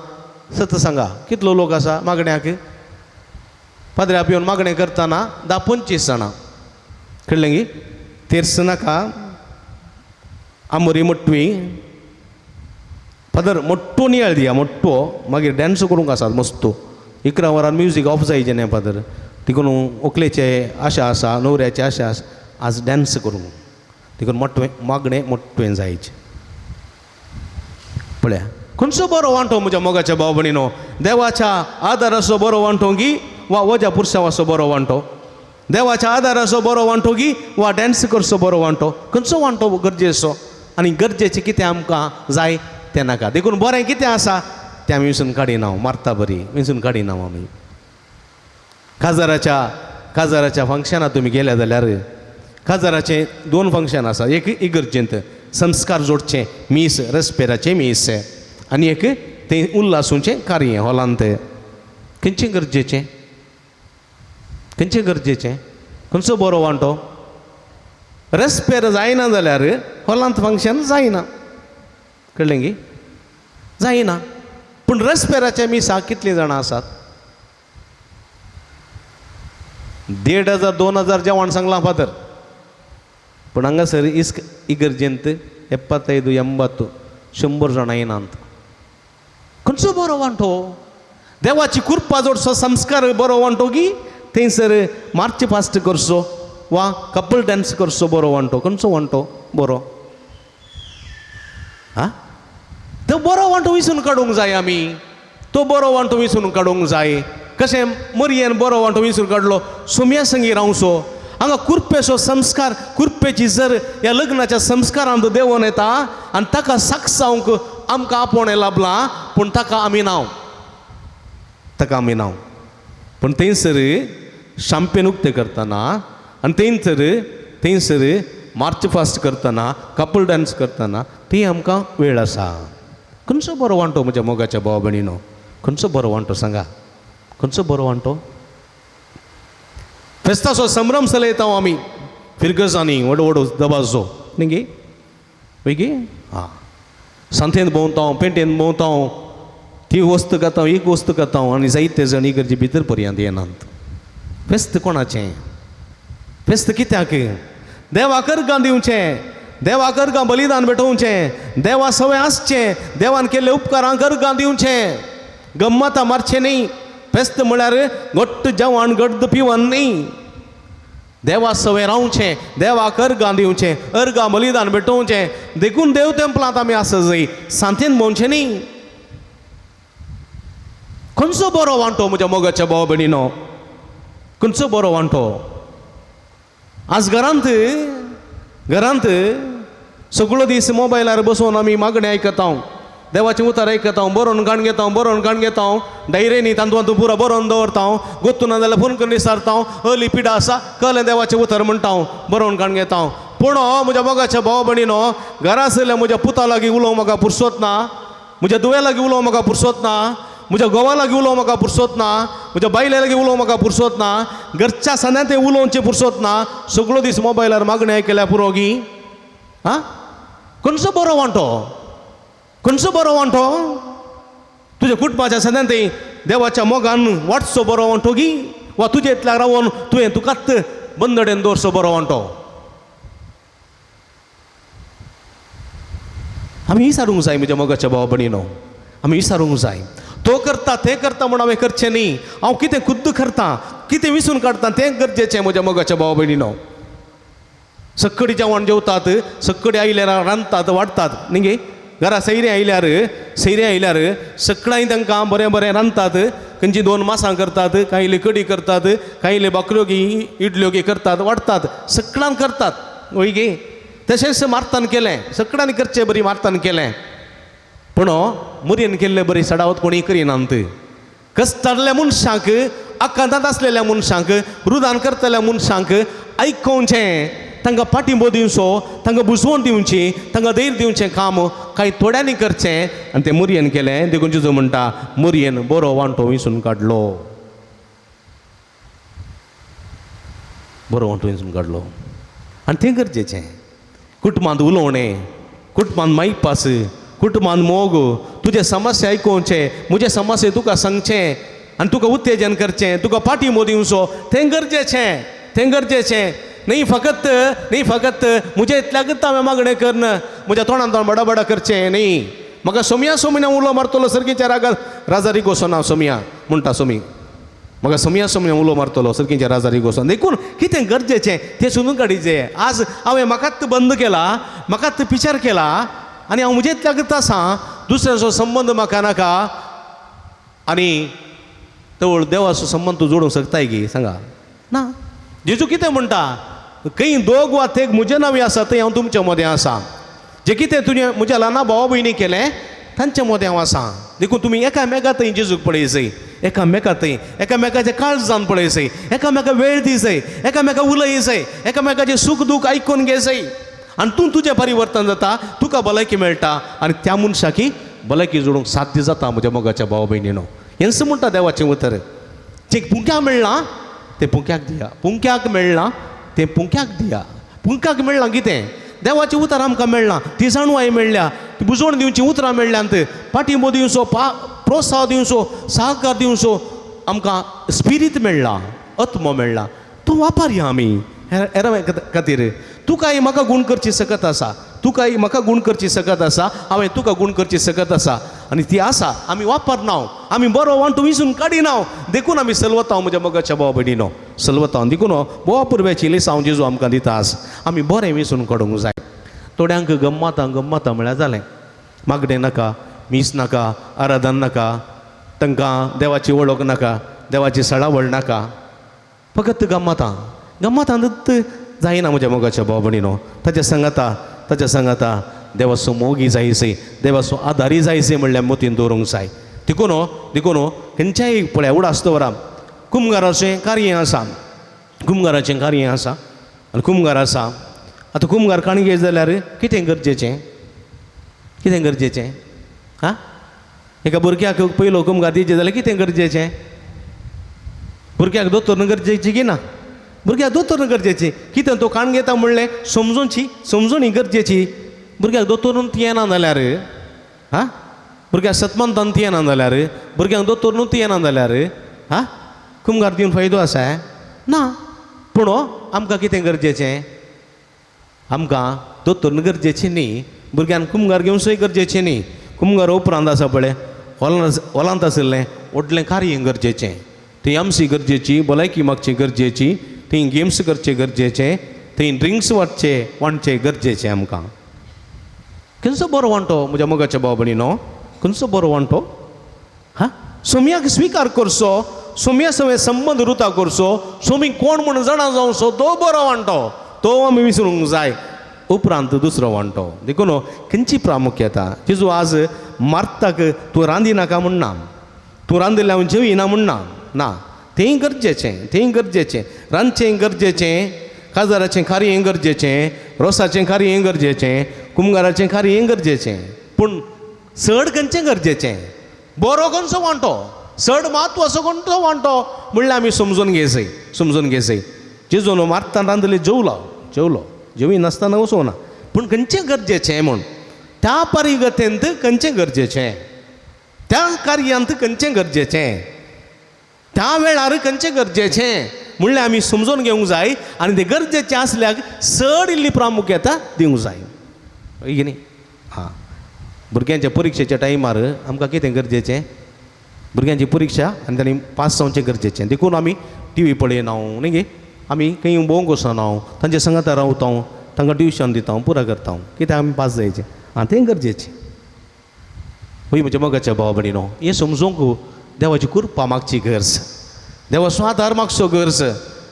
सत सांगा कितलो लोक आसा मागण्याक पाद्र्याप येवन मागणें करतना 10-25 जाणां कळ्ळें गी तेर्स नाका आमोरी मोट्टवी फादर मोट्टो नियाळ दिया मोट्टो मागीर डॅन्स करूंक आसात मस्तो 11 वरां म्युजीक ऑफ जायचें न्ही फादर देखून व्हंकलेचे आशा आसा न्हवऱ्याची आशा आसा आज डॅन्स करूंक देखून मोट्टवें मागणें मोट्टवें जायचें पळया खंयचो बरो वांटो म्हज्या मोगाच्या भाव भयणीनो देवाच्या आदाराचो बरो वांटो गी वा वजा पुरसावाचो बरो वांटो देवाच्या आदाराचो बरो वांटो गी वा डॅन्स करचो बरो वांटो खंयचो वांटो गरजेचो आनी गरजेचें कितें आमकां जाय तें नाका देखून बरें कितें आसा तें आमी विंसून काडिना मारता बरी विंसून काडिना आमी काजाराच्या फंक्शनाक तुमी गेले जाल्यार काजाराचे 2 फंक्शन आसा एक इगर्जेंत संस्कार जोडचें मीस रेस्पेराचें मीस आनी एक तें उल्हासूचें कार्य हॉलांत खंयचें गरजेचें खंयचो बरो वांटो रेस्पेर जायना जाल्यार हॉलांत फंक्शन जायना कळ्ळें गी जायना पूण रेस्पेराच्या मिसाक कितलीं जाणां आसात 1,500-2,000 जेवण सांगलां फादर पूण हांगासर इगर्जेंत 75-80 100 जाणां येनात खंयचो बरो वांटो देवाची कृपा जोडसो संस्कार बरो वांटो गी थंयसर मार्च फास्ट करचो वा कपल डॅन्स करचो बरो वांटो खंयचो वांटो बरो तो बरो वांटो विंसून काडूंक जाय आमी तो बरो वांटो विंसून काडूंक जाय कशें मरयेन बरो वांटो विंसून काडलो सोम्या संगी रावसो हांगा कुर्पेचो संस्कार कुर्पेची जर ह्या लग्नाच्या संस्कारांत देंवन येता आनी ताका साक्षावंक आमकां आपोवणें लाभलां पूण ताका आमी नांव पूण थंयसर शांपेन उक्तें करतना आनी थंयसर मार्च फास्ट करतना कपल डान्स करतना ती आमकां वेळ आसा खंयचो बरो वांटो म्हज्या मोगाच्या भाव भयणीनो खंयचो बरो वांटो सांगा खंयचो बरो वांटो फेस्ताचो संभ्रम चलयता आमी फिरगजांनी व्हडो दबाजो न्ही गे पळय गे सांतेन भोंवता पेटेन भोंवता ती वस्त खाता एक वस्त खाता आनी जायते जण इगर्जे भितर पर्यंत येनात फेस्त कोणाचें फेस्त कित्याक देवाक अर्गां दिवचें देवाक अर्गां बलिदान भेटोवचें देवा सवय आसचें देवान केल्ले उपकारांक अर्गां दिवचें गम्मतां मारचें न्ही फेस्त म्हळ्यार घट्ट जेवण गड्ड पिवन न्ही देवा सवय रावचें देवाक अर्गां दिवचें अर्गां बलिदान भेटोवचें देखून देव तेंपलांत आमी आसा जंय सांतेन भोंवचें न्ही खंयचो बरो वांटो म्हज्या मोगाच्या भाव भयणीनो खंयचो बरो वांटो आज घरांत सगळो दीस मोबायलार बसून आमी मागणें आयकता देवाचें उतर आयकता बरोवन काण घेता डायरेनी तांदूळ पुरो बरोवन दवरता गोत्तू ना जाल्यार फोन करून विचारता हली पिडा आसा कळ्ळें देवाचें उतर म्हणटा बरोवन काण घेता पूण म्हज्या मोगाच्या भाव भयणीनो घरा आसलेल्या म्हज्या पुता लागीं उलोवंक म्हाका पुरसोत ना म्हज्या दुवे लागीं उलोवंक म्हाका पुरसोत ना म्हज्या घोवा लागीं उलोवंक म्हाका पुरसोत ना म्हज्या बायले लागीं उलोवंक म्हाका पुरसोत ना घरच्या सदां तें उलोवचें पुरसोत ना सगळो दीस मोबायलार मागणें आयकल्या पुरो गी खंयचो बरो वांटो तुज्या कुटुंबाच्या सदां तें देवाच्या मोगान वाटचो बरो वांटो गी वा तुजे इतल्या रावून तुवें तुकाच बंदडेन दवरचो बरो वांटो आमी विचारूंक जाय म्हज्या मोगाच्या भाव भयणीनो आमी विचारूंक जाय तो करता तें करता म्हणून हांवें करचें न्ही. हांव कितें खुद्द करता, कितें विसरून काडटा तें गरजेचें म्हज्या मोगाच्या भावा भयणीनो. सक्कडी जेवण जेवतात, सक्कडी आयल्यार रांदतात वाडटात न्ही गे. घरा सैरी आयल्यार सकाळीं तांकां बरें बरें रांदतात, खंयची 2 मासां करतात, कांयले कडी करतात, कांयले बकऱ्यो गी इडल्यो गी करतात वाडटात, सकाळान करतात वय गे. तशेंच मार्तान केलें, सकाळान करचें बरी मार्तान केलें. पूण मुरयेन केल्लें बरी सडावत कोणी करिनात. कस्तारल्या मनशांक, आकांतांत आसलेल्या मनशांक, रुदान करतल्या मनशांक आयकोवचें, तांकां पाठिंबो दिवचो, तांकां बुजवण दिवची, तांकां धैर्य दिवचें काम कांय थोड्यांनी करचें. आनी तें मुरयेन केलें. देखून जेजू म्हणटा मुरयेन बरो वांटो विंचून काडलो, बरो वांटो विंचून काडलो. आनी तें गरजेचें. कुटुंबांत उलोवणें, कुटुंबांत मायक पास, कुटुंबांत मोग, तुजे समस्या आयकोवचे, म्हजे समस्या तुका सांगचें आनी तुका उत्तेजन करचें, तुका पाठिंबो दिवचो, तें गरजेचें. तें गरजेचें. नाही फकत म्हज्या इतल्याकच हांवें मागणें करन, म्हज्या तोंडान तोंड बडा करचें न्ही. म्हाका सोमया उलो मारतलो सर्गीच्या राजारी गोसोन हांव सोमया म्हणटा सोमी. म्हाका सोमया उलो मारतलो सर्गीच्या राजारी गोसोन. देखून कितें गरजेचें तें सोदून काडीचें. आज हांवें म्हाकाच बंद केला, म्हाकाच पिचार केला आनी हांव म्हज्या इतल्याकच आसां, दुसऱ्याचो संबंद म्हाका नाका. आनी तवळ देवाचो संबंद तूं जोडूंक शकताय गी सांगा ना. जेजू कितें म्हणटा, खंय 2 वा 3 म्हजें नांव आसा थंय हांव तुमच्या मदें आसां. जें कितें तुजें म्हज्या ल्हाना भावा भयणी केलें तांच्या मदें हांव आसां. देखून तुमी एकामेका थंय जेजूक पळयसय, एकामेका थंय एकामेकाचें काळज जावन पळयसय, एकामेका वेळ दिसय, एकामेका उलयसय, एकामेकाचें सूख दूख आयकून घेसय. आनी तूं तुजें परिवर्तन जाता, तुका भलायकी मेळटा आनी त्या मनशाकी भलायकी जोडूंक साध्य जाता म्हज्या मोगाच्या भावा भयणीनो. हेंच म्हणटा देवाचें उतर. जें पुंक्याक मेळना तें पुंक्याक दिया, पुंक्याक मेळना तें पुंक्याक दिया. पुंक्याक मेळना कितें, देवाचें उतर आमकां मेळना, ती जाणवाय मेळ्ळ्या, ती बुजवण दिवची उतरां मेळ्ळ्यांत, पाठिंबो दिवचो, प्रोत्साह दिवचो, सहकार दिवचो, आमकां स्पिरीट मेळ्ळा, आत्मो मेळ्ळा. तो वापरया आमी हेरा खातीर. तुकाय म्हाका गूण करची सकत आसा, तुकाय म्हाका गूण करची सकत आसा, हांवें तुका गूण करची सकत आसा. आनी ती आसा आमी वापरनाव, आमी बरो वांटो विसरून काडिनाव. देखून आमी सलवतांव म्हज्या मोगाच्या भावा भयणीनो, सलवतांव. देखून बोवा पुरव्याची लिसांव जेजू आमकां दिता आस, आमी बरें विसरून काडूंक जाय. थोड्यांक गम्मतां म्हळ्यार जालें. मागणें नाका, मीस नाका, आराधन नाका, तांकां देवाची वळख नाका, देवाची सडावळ नाका, फकत गम्मतांत जायना म्हज्या मोगाच्या भावा भयणीनो. ताच्या सांगाता देवाचो मोगी जायसै, देवाचो आदारी जायसै म्हणल्यार मतीन दवरूंक जाय. देखून खंयच्याय पळय उडास्तवरां कुंभाराचें कार्य आसा, कुंभाराचें कार्य आसा आनी कुंभार आसा. आतां कुंभार काणगे जाल्यार कितें गरजेचें हां. एका भुरग्याक पयलो कुंभार दिवचे जाल्यार कितें गरजेचें. भुरग्याक दोतोर गरजेची की ना, भुरग्याक दोतोर गरजेची. कितें तो काण घेता म्हणलें समजून गरजेची. भुरग्याक दोतोरूच येना जाल्यार हां, भुरग्याक सतमंतान येना जाल्यार, भुरग्यांक दोतोरूच येना जाल्यार हां, कुंभार दिवन फायदो आसा ना. पूण आमकां कितें गरजेचें, आमकां दोतोर गरजेचें न्ही, भुरग्यांक कुंभार घेवनूय गरजेचें न्ही. कुंभार उपरांत आसा पळय हॉलांत आशिल्लें व्हडलें कार्य गरजेचें. थंय एमसी गरजेची, भलायकी मागची गरजेची, थंय गेम्स करचे गरजेचें, थंय ड्रिंक्स वांटचे गरजेचें. आमकां खंयचो बरो वांटो म्हज्या मोगाच्या भावा भयणीनो, खंयचो बरो वांटो हां. सोमयाक स्विकार करचो, सोमया सवय संबंद रुता करचो, सोमी कोण म्हूण जाणा जावचो, तो बरो वांटो, तो आमी विसरूंक जाय. उपरांत दुसरो वांटो. देखून खंयची प्रामुख्यता. जेजू आज मार्ताक तूं रांदी नाका म्हणना, तूं रांदिल्लें हांव जेविना म्हणना ना. तेंय गरजेचें, रांदचें गरजेचें, काजाराचें कार्य गरजेचें, रोसाचें कार्य गरजेचें, कुंभाराचें कार्य गरजेचें. पूण चड खंयचें गरजेचें, बरो खंयचो वांटो, चड म्हत्वाचो खंयचो वांटो म्हणल्यार आमी समजून घेसय. जेजून मार्तान रांदलें जेवलो, जेवी नासतना वचोना. पूण खंयचें गरजेचें म्हूण त्या परिगतेंत खंयचें गरजेचें, त्या कार्यांत खंयचें गरजेचें, त्या वेळार खंयचें गरजेचें म्हणल्यार आमी समजून घेवंक जाय. आनी तें गरजेचें आसल्याक चड इल्ली प्रामुख्यता दिवंक जाय. की न्ही हां. भुरग्यांच्या परिक्षेच्या टायमार आमकां कितें गरजेचें भुरग्यांची परीक्षा आनी तांणी पास जावचें गरजेचें देखून आमी टी व्ही पळयना न्ही गे आमी खंय भोवंक वचना तांचे सांगात रावता तांकां ट्युशन दिता पुरा करता कित्याक आमी पास जायचें तें गरजेचें वय म्हज्या मोगाच्या भाव भयणीनो हें समजूंक देवाची कृपा मागची गरज देवा स्वादार मागचो गरज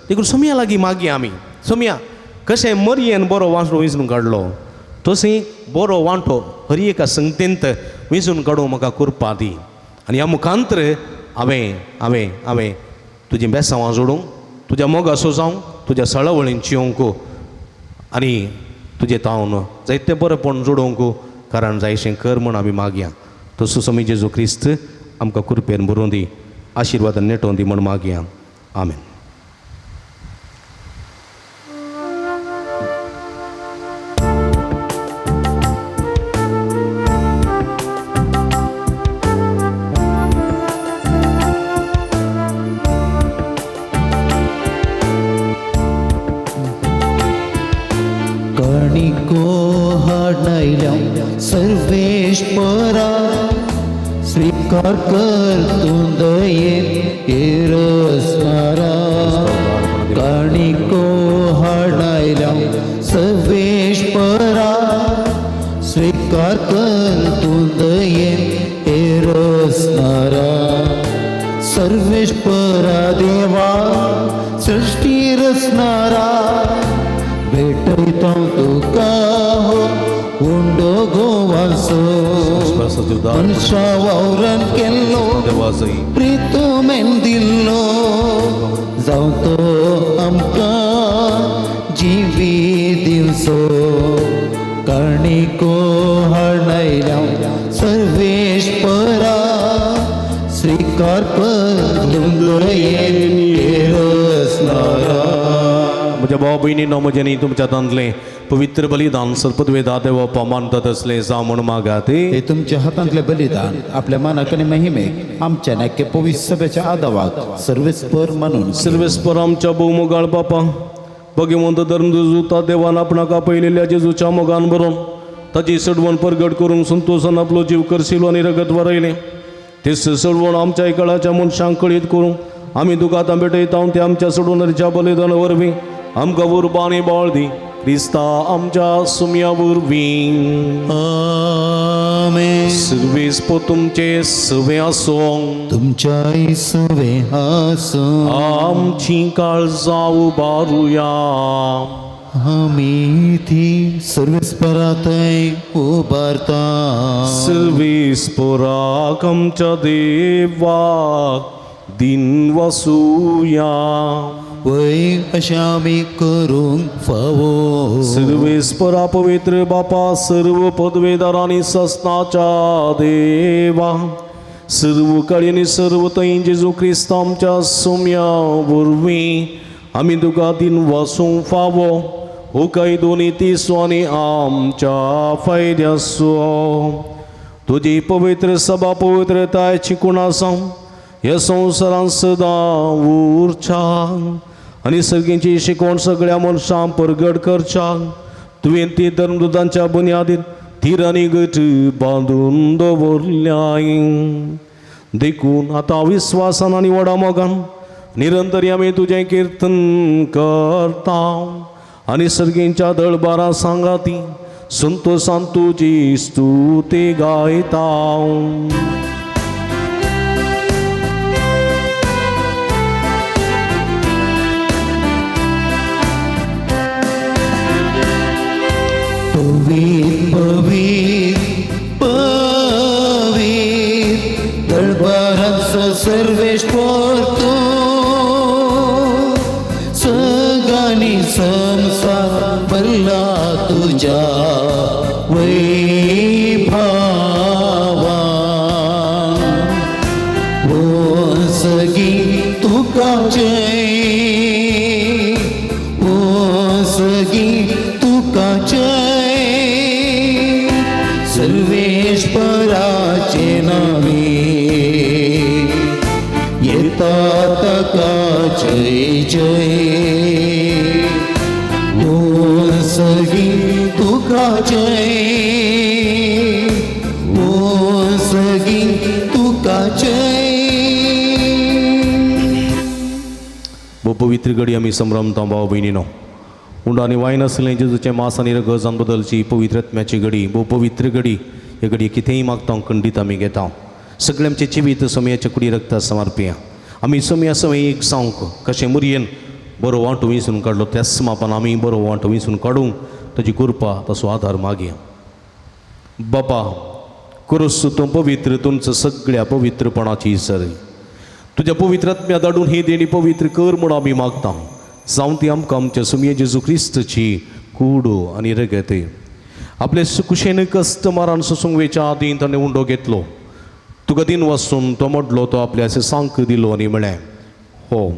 देखून सोम्या लागीं मागी आमी सोम्या कशें मरयेन बरो वांटो विंचून काडलो तसोय बरो वांटो हर एका संगतेंत विंचून काडूंक म्हाका कृपा दी आनी ह्या मुखांतर हांवें तुजीं बेसांवां जोडूंक तुज्या मोगाचो जावं तुज्या सळवळींत जियोंक आनी तुजें तावन जायतें बरेंपण जोडोवंक कारण जायशें कर म्हूण आमी मागया तसो समी जेजू क्रिस्त आमकां कृपेन बरोवन दी आशिर्वाद नेटोवन दी म्हूण मागया आमेन. कणिको हाडलां सर्वेश्वरा स्वीकार कर तूं दयेन येरसणारा कणिको हाडलां सर्वेश्वरा स्वीकार कर तूं दयेन येरसणारा सर्वेश्वरा देवा सृष्टी रचणारा भेटयता तुका हो उंडो गोवासो मनशा वावरान केल्लो प्रितुमेन दिल्लो जावं तो आमकां जिवी दिवचो कणिको हाडलां सर्वेश्वरा स्वीकार कर तुंदयेन येरसणारा. म्हज्या भाव भयणीनो म्हजें तुमच्या तांतलें पवित्र बलिदान सत्पदवेदा देवा मानतात असलें जावं म्हूण मागात हे तुमच्या हातांतले बलिदान आपल्या मनाक आनी महिमेक आमच्या नाक्य पवित्र सभेच्या आदावाक सर्वेस्पर म्हणून सर्वेस्पर आमच्या भोवमोगाळ बापा भगवंत धर्मदूता देवान आपणाक आपयलेल्या जेजूच्या मोगान बरोवन ताची सडवण परगट करूंक संतोशान आपलो जीव करशिलो आनी रगत वरयलें ते सडवण आमच्या काळाच्या मनशांक कळीत करूं आमी तुका आतां भेटयता ते आमच्या सडवणाच्या बलिदाना वरवीं आमकां उर्बा आनी बळ दी क्रिस्ता आमच्या सुम्या वरवीं आमेन. सर्वेस्पर तुमचे सवे आसूं तुमच्या सवे आसूं आमची काळजां उबारुया आमी ती सर्वेस्परांतय उबारता सर्वेस्पराक आमच्या देवाक दिन वासुया वय अशें आमी करूंक फावो सर्वेस्परा पवित्र बापा सर्व पदवेदारांनी सस्नाच्या देवा सर्व काळी आनी सर्व थंय जेजू क्रिस्त आमच्या सोम्या वरवीं आमी तुका दिन वासूंक फावो हो काय दोनी तिसो आनी आमच्या फायद्याचो तुजी पवित्र सभा पवित्रताय चिकूण आसा ह्या संवसारांत सदां उरच्या आनी सगळींची शिकवण सगळ्या मनशांक परगट करच्या तुवें ती धर्मदुतांच्या बुन्यादीर थीर आनी गट बांदून दवरल्याय देखून आतां विस्वासान आनी व्हडा मोगान निरंतरी आमी तुजें किर्तन करता आनी सर्गींच्या दळबारां सांगाती संतोशान तुजी स्तुती गायता. पवित्र दरबारांचो सर्वेश्वर तूं सगळ्यांनी संसार भरला तुज्या वैभवान ओ सगळी तुका जय ओ सगळी तुका जय सर्वेश्वराचे नावे येता ताका जय जय ओ सगळी तुका जय ओ सगळी तुका जय वो पवित्र घडी आमी संभ्रमता भाव भयणीनो उंड आनी वायन आसलें जेजूचें मांस आनी रगत जावन बदलची पवित्र आत्म्याची घडी वो पवित्र घडी हे घडी कितेंय मागता खंडीत आमी घेता सगळे आमचे जिवीत सोमयाच्या कुडी रक्ता समर्पिया आमी सोमया सवय एक सांग कशें मुरयेन बरो वांटो विंसून काडलो त्याच मापान आमी बरो वांटो विंसून काडूंक ताची कृपा तसो आधार मागया बापा करूस तूं पवित्र तुमचं सगळ्या पवित्रपणाची सर तुझ्या पवित्र आत्म्या धाडून ही देणी पवित्र कर म्हूण आमी मागता जावं ती आमकां आमच्या सुमये जेजू क्रिस्तची कूड आनी रगत आपले कुशेन कश्ट मारान सोसूंक वेच्या आदीं ताणें उंडो घेतलो तुका दिन वचून तो मोडलो तो आपल्या अशें सांक दिलो आनी म्हळें हो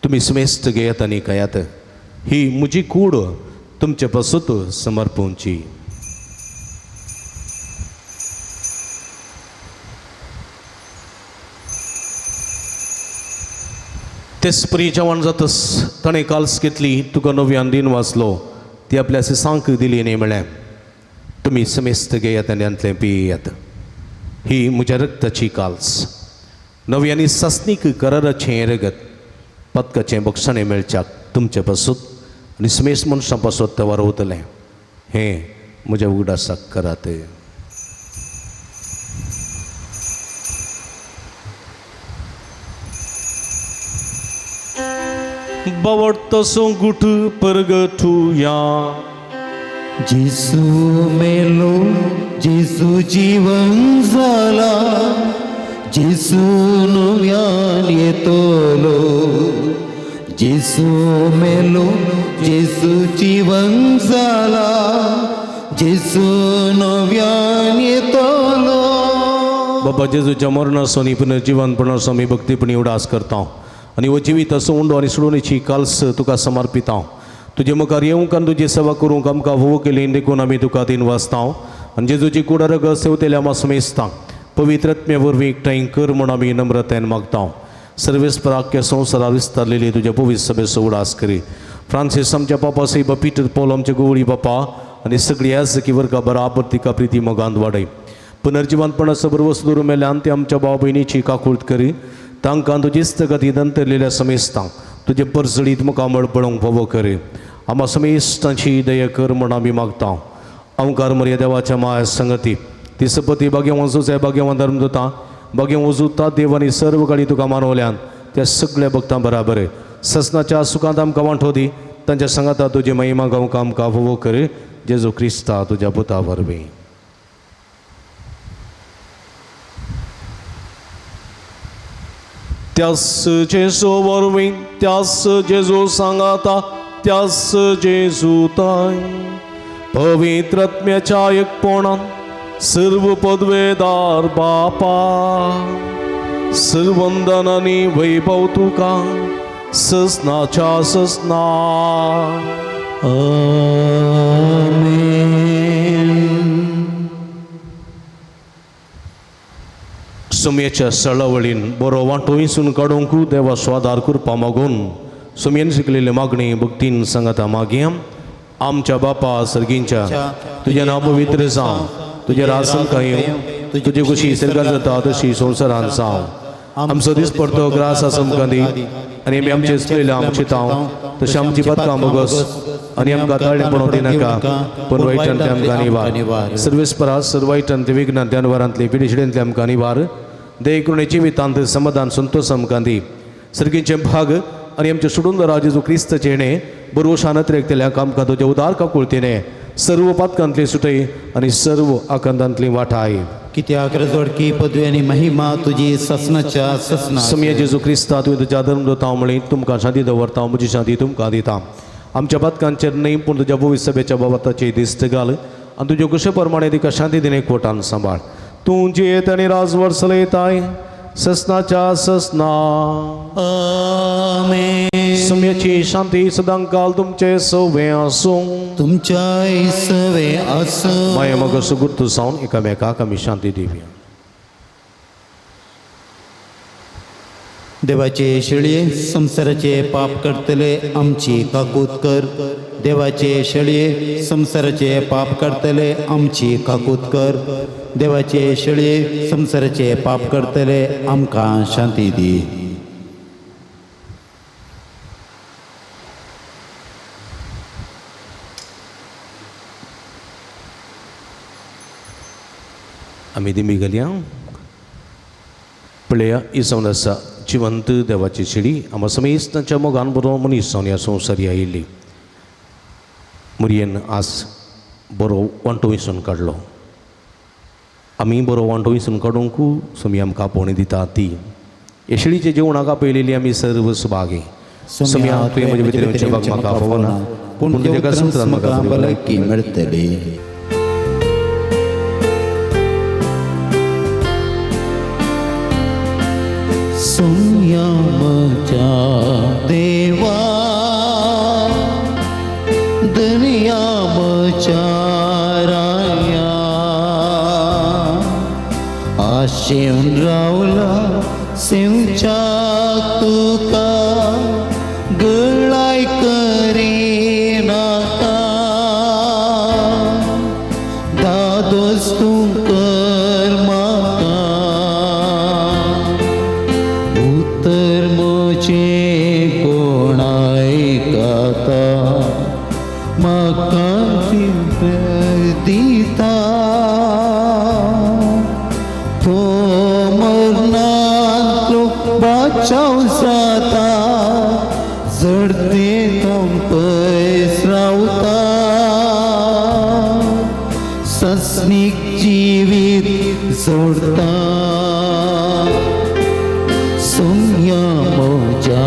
तुमी सुमेस्त घेयात आनी खायात ही म्हजी कूड तुमचे पासूत समर्पूंची तेच परी जेवण जातस ताणें काल्स घेतली तुका नव्यान दिन वाचलो ती आपल्या अशें सांक दिली न्ही म्हळें तुमी समेस्त घेयात आनी अंतलें पियेयात ही म्हज्या रक्ताची काल्स नव्यानी सस्नीक कराराचें रगत पदकाचें बक्षणें मेळच्याक तुमचे पासूत आनी समेस्त मनशां पासूत ते वारवतलें हें म्हज्या उगडासाक करात बावडतो सोंगूट परगटुया जिसू मेलो जिसू जीवन जाला जिसू नव्यान येतलो जिसू मेलो जिसू जीवन जाला जिसू नव्यान येतलो बाबा जेजूच्या मरणासो आनी पुनर्जीवनपणासो आमी भक्तीपणी उडास करता आनी हो जिवीत असो उंडो आनी सोडुणेची काल्स तुका समर्पिता तुजे मुखार येवंक आनी तुजी सेवा करूंक आमकां वो केली देखून आमी तुका दिन वाचता आनी जेजूची कुडा रगत सेवतेल्या आमी सुमेस्ता पवित्र आत्मे वरवीं एकठांय कर म्हूण आमी नम्रतेन मागता सर्वेस्पराख्य संवसारार विस्तारलेली तुज्या पवित्र सभेचो उडास करी फ्रांसीस आमच्या पापा सैब पिटर पॉल आमचे गोवळी बापा आनी सगळी याजकी वर्गा बराबर तिका प्रिती मोगांत वाडय पुनर्जीवनपणाचो बरो वस्तू दवरूं मेल्यान ते आमच्या भाव भयणीची काकूळट करी तांकां तुजी इस्तगतींत अंतरलेल्या समेस्तांक तुजे परसडीत मुखामळ पळोवंक फावो कर आम्हा समेस्तांची दया कर म्हूण आमी मागता ओंकार मर्या देवाच्या माया संगती ती सपती भाग्यवान वचूचे भाग्यवान धर्मदूता भाग्यवान वचूता देवानी सर्व काळी तुका मानवल्यान त्या सगळ्या भक्तां बराबर ससनाच्या सुखांत आमकां वांटो दी तांच्या सांगाता तुजी महिमा गावंक आमकां फावो कर जेजू क्रिस्ता तुज्या पुता वरवीं त्यास जेजू वरवीं त्यास जेजू सांगाता त्यास जेजू ताय पवित्र आत्म्याच्या एकपणान सर्व पदवेदार बापा सर्वंदन आनी वैभव तुका ससनाच्या ससना सुमयेच्या सळावळीन बरो वांटो विंसून काडूंक देवा स्वादार कृपा मागून सुमयेन शिकलेली मागणी भक्तीन सांगता मागया आमच्या बापा सर्गींच्या तुझें नांव पवित्र जावं तुजें राज आमकां येवं तुजी खुशी सर्गार जाता तशी संवसारांत जावं आमचो दीस पडतो ग्रास आमकां दी आनी आमी आमचे चलयल्या आमची तांव तशें आमची पदकां बोगस आनी आमकां ताळें पडोवंक दिनाका पूण वायटान ते आमकां निवार सर्वेस्परा सर्व वायटान ते विघ्नांतल्यान वरांतली पिडिशिडेंतले आमकां निवार दे करुणेची जिवितांत समाधान संतोष आमकां दी सर्गींचे भाग आनी आमचे सोडून राजेजू क्रिस्तचे येणे बरो शानत रेखतल्याक आमकां तुजे उदार काकुळतीने सर्व पातकांतली सुटय आनी सर्व आकांतांतली वाटाय कित्याक रजोडकी पदवी आनी महिमा तुजी ससनाच्या ससना समये जेजू क्रिस्ता तुवें तुज्या धर्मदूता म्हणली तुमकां शांती दवरता म्हजी शांती तुमकां दिता आमच्या पातकांचेर न्हय पूण तुज्या भविश्य सभेच्या बाबताची दिस्त घाल आनी तुज्या कुशे प्रमाणे तिका शांती दिणे कोटान सांबाळ तूं जेत आनी राजवर चलयताय ससनाच्या ससना आमेन समयाची शांती सदांकाल तुमचे सवे आसूं तुमच्या सवे आसूं माया मग सुगुर्त जावन एकामेकाक आमी शांती दिवया देवाचे शेळये संसाराचे पाप करतले आमची काकूत कर देवाचे शेळये संसाराचे पाप करतले आमची काकूत कर देवाचे शेळये संसाराचे पाप करतले आमकां शांती दी आमी दिमी गेल्या पळया इसवन आसा जिवंत देवाची शिडी आम्हा समेस्तांच्या मोगान बरो मनीस जावन ह्या संवसारी आयिल्ली मुरयेन आज बरो वांटो विसून काडलो आमी बरो वांटो विसून काडूंकू समी आमकां आपोवणी दिता ती हे शिडीचे जेवणाक आपयलेली आमी सर्व सुभागी समी तुवें म्हजे भितर येवचें म्हाका आपोवना पूण तुज्या सुत्रान म्हाका भलायकी मेळटली संयमच्या देवा दुनियामच्या राया आशेन रावला सिंच्या तुका गळाय करी नाका दादोस तूं कर म्हाका उतर म्हजें कोण आयकता म्हाका दिता तो मरणांतलो बाचाव जाता जडते तम पयस रावता सस्नीक जिवीत जोडता संयमच्या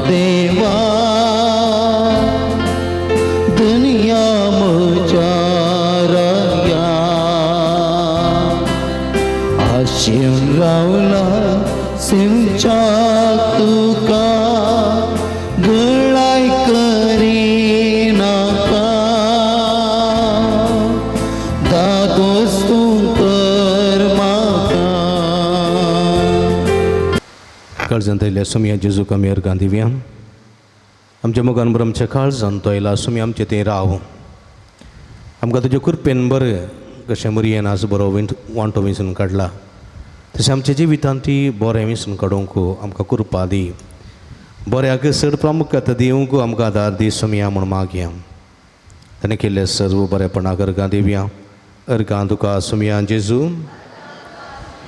देवा दुनिया म्हज्या राया आशेन रावला सिंच्या तुका गळाय करी नाका दादोस तूं कर म्हाका काळजांत आयिल्ल्या सुमया जेजूक आमी अर्गां दिवया आमच्या मोगान बरो आमच्या काळजांत तो आयला सुमी आमचें तें राव आमकां तुजे कृपेन बरें कशें मरयेन आज बरो वांटो विसून काडला तशें आमच्या जिवितांत ती बरें विसून काडूंक आमकां कृपा दी बऱ्याक चड प्रामुख्यता दिवंक आमकां आदार दी सुमया म्हूण मागया ताणें केल्ले सर्व बरेपणाक अर्गां दिवया अर्गां तुका सुमया जेजू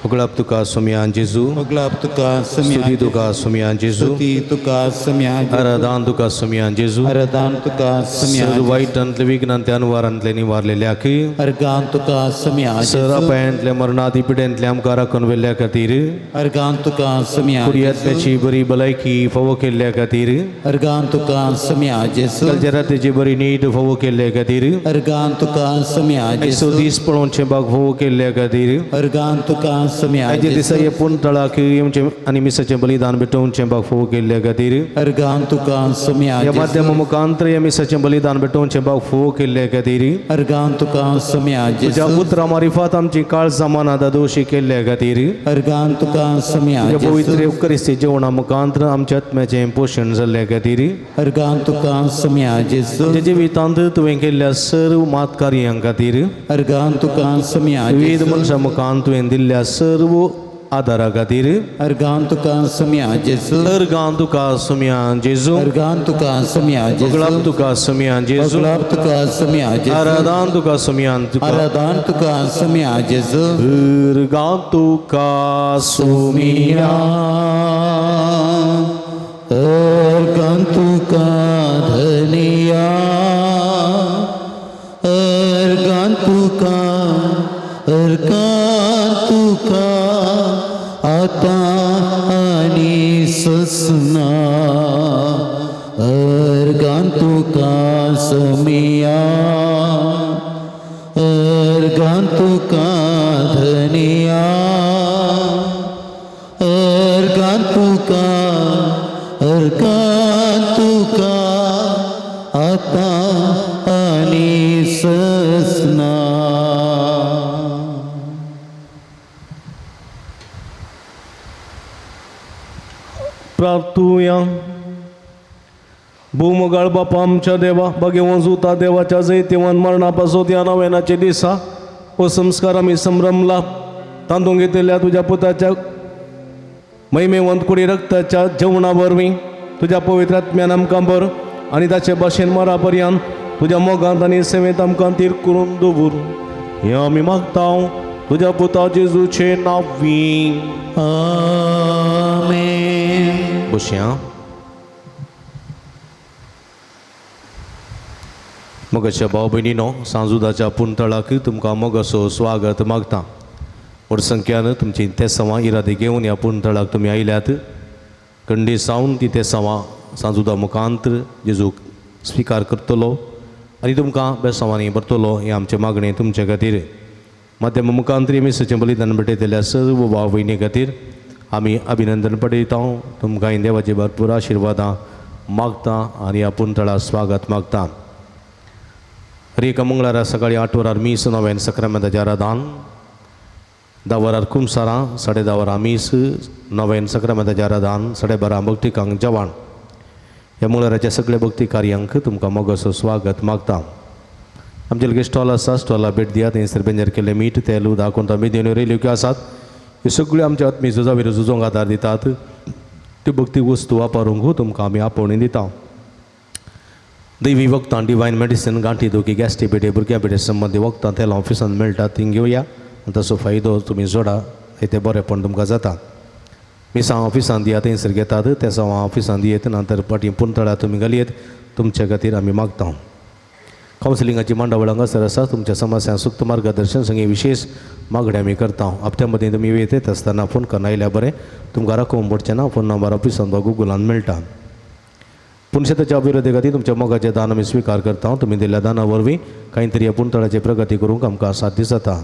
उगडाप तुका सुमया जेजू मोगलाप तुका स्तुती सम्या तुका सुमया जेजू स्तुती तुका सम्या आराधन तुका सुमया जेजू आराधन तुका सम्या सर्व वाईटांतले विघ्नांतल्या अनुवारांतले निवारलेल्याक अर्गान तुका सम्या सर पायांतले मरणादी पिड्यांतले आमकां राखून व्हेल्ल्या खातीर अर्गान तुका सम्या कुडयांतल्याची बरी भलायकी फोव केल्ल्या खातीर अर्गान तुका सम्या जेसू कलजरातेची बरी नीट फोव केल्ल्या खातीर अर्गान तुका सम्या आयचो जेसू दीस पळोवचे बाग फोव केल्ल्या खातीर अर्गान तुका सम्या आयचे दिसा हे पूण तळाक येवचे आनी मिसाचें बलिदान भेटोवचें बाग फोव केल्ल्या खातीर अर्गान तुका सम्या ह्या माध्यमा मुखांतर ह्या मिसाचें बलिदान भेटोवचें बाग फोव केल्ल्या खातीर अर्गान तुका सम्या तुज्या जेसू उतरां मारिफात आमची काळ जमानात दोशी केल्ल्या खातीर अर्गान तुका सम्या तुज्या जेसू पवित्र युक्करिस्ती जेवणा मुखांतर आमच्या आत्म्याचें पोशण जाल्ल्या खातीर अर्गान तुका सम्या जेसू तुज्या जिवितांत तुवें केल्ल्या सर्व मात कार्यां खातीर अर्गान तुका सम्या विविध मनशां मुखांत तुवें दिल्ल्या सर्व आदारा खातीर अर्गान तुका सम्या जेसू अर्गां तुका सुमया जेजू अर्गान तुका सम्या जेसू उगडाप तुका सुमया जेजू अगलाप तुका सम्या जेसू आराधन तुका सुमया आराधन तुका सम्या जेसू अर्गां तुका सुमया अर्गान तुका धनिया अर्गान तुका आता आणि ससना अर्गान तुका सम्या अर्गान तुका धनिया अर्गान तुका आता आणि ससना प्रार्थुया भूमगाळ बापा आमच्या देवा भगवान जुता देवाच्या जैतिवान मरणापासून या नव्यानाचे दिसा व संस्कार आम्ही संभ्रमला तांदून घेतलेल्या तुझ्या पुताच्या महिमेवंत कुडी रक्ताच्या जेवणावरवी तुझ्या पवित्र आत्म्यान आमकां बर आनी ताचे भाशेन मरापर्यंत तुझ्या मोगांत आनी सेवेंत आमकां तीर करून दवर हें आमी मागता तुझ्या पुता जेजूचे नावी. आमेन. बसया. मग अशा भाव भयणीनो, सांजुदाच्या पुंतळाक तुमकां मोग असो स्वागत मागता. व्हडसंख्यान तुमची ते सवां इरादे घेवन ह्या पुंतळाक तुमी आयल्यात. खंडी सावन ती ते सवां सांजुदा मुखांत जेजूक स्विकार करतलो आनी तुमकां बेसवांनी भरतलो हें आमचें मागणें तुमचे खातीर. माध्यम मुखांतरी मिसाचें बलिदान भेटयतल्या सर्व भाव भयणी खातीर आमी अभिनंदन पळयता. तुमकां देवाची भरपूर आशिर्वादां मागता आनी ह्या पुंतळाक स्वागत मागता. हर एका मंगळारा सकाळी 8 वरार मीस, 9 सक्रामेंताचें आराधन, 10 वरार कुमसारां, 10:30 वरां मीस, 9 सक्रामेंताचें आराधन, 12:30 भक्तिकांक जेवण. ह्या मंगळाराच्या सगळ्या भक्ती कार्यांक तुमकां मोगसो स्वागत मागता. आमचे लगे स्टॉल आसा, स्टॉला भेट दियात. थंयसर बेंजार केल्ले मीठ, तेल, उदक, कोणता मेदयो रेल्यो आसात ह्यो सगळ्यो आमच्या आत्मी झुजावेर झुजोवंक आदार दितात. त्यो भक्ती वस्तू वापरूंक तुमकां आमी आपोवणी दिता. दैवी वखदां, डिवायन मेडिसीन, गांठी दुखी, गॅस्ट्री पेटे, भुरग्यां पेटे संबंदी वखदां तेला ऑफिसान मेळटात, तीं घेवया. ताचो फायदो तुमी जोडा, ते बरेंपण तुमकां जाता. मिसां ऑफिसान दियात, थंयसर घेतात. ते सवां ऑफिसान दियेत, नंतर पाटी पुंतळा तुमी घालयेत. तुमचे खातीर आमी मागता. कावन्सिलिंगाची मांडावळ हांगासर आसा. तुमच्या समस्या सुक्त मार्गदर्शन संगे विशेष मागणी आमी करता. हप्त्या मदीं तुमी येत आसतना फोन करून आयल्या बरें. तुमकां राखूंक पडचें ना. फोन नंबर ऑफिसान वा गुगलान मेळटा. पुणशेताच्या अभिवृद्धी खातीर तुमच्या मोगाचें दान आमी स्विकार करता. तुमी दिल्ल्या दाना वरवीं कांय तरी ह्या पुंतळाची प्रगती करूंक आमकां साध्य जाता.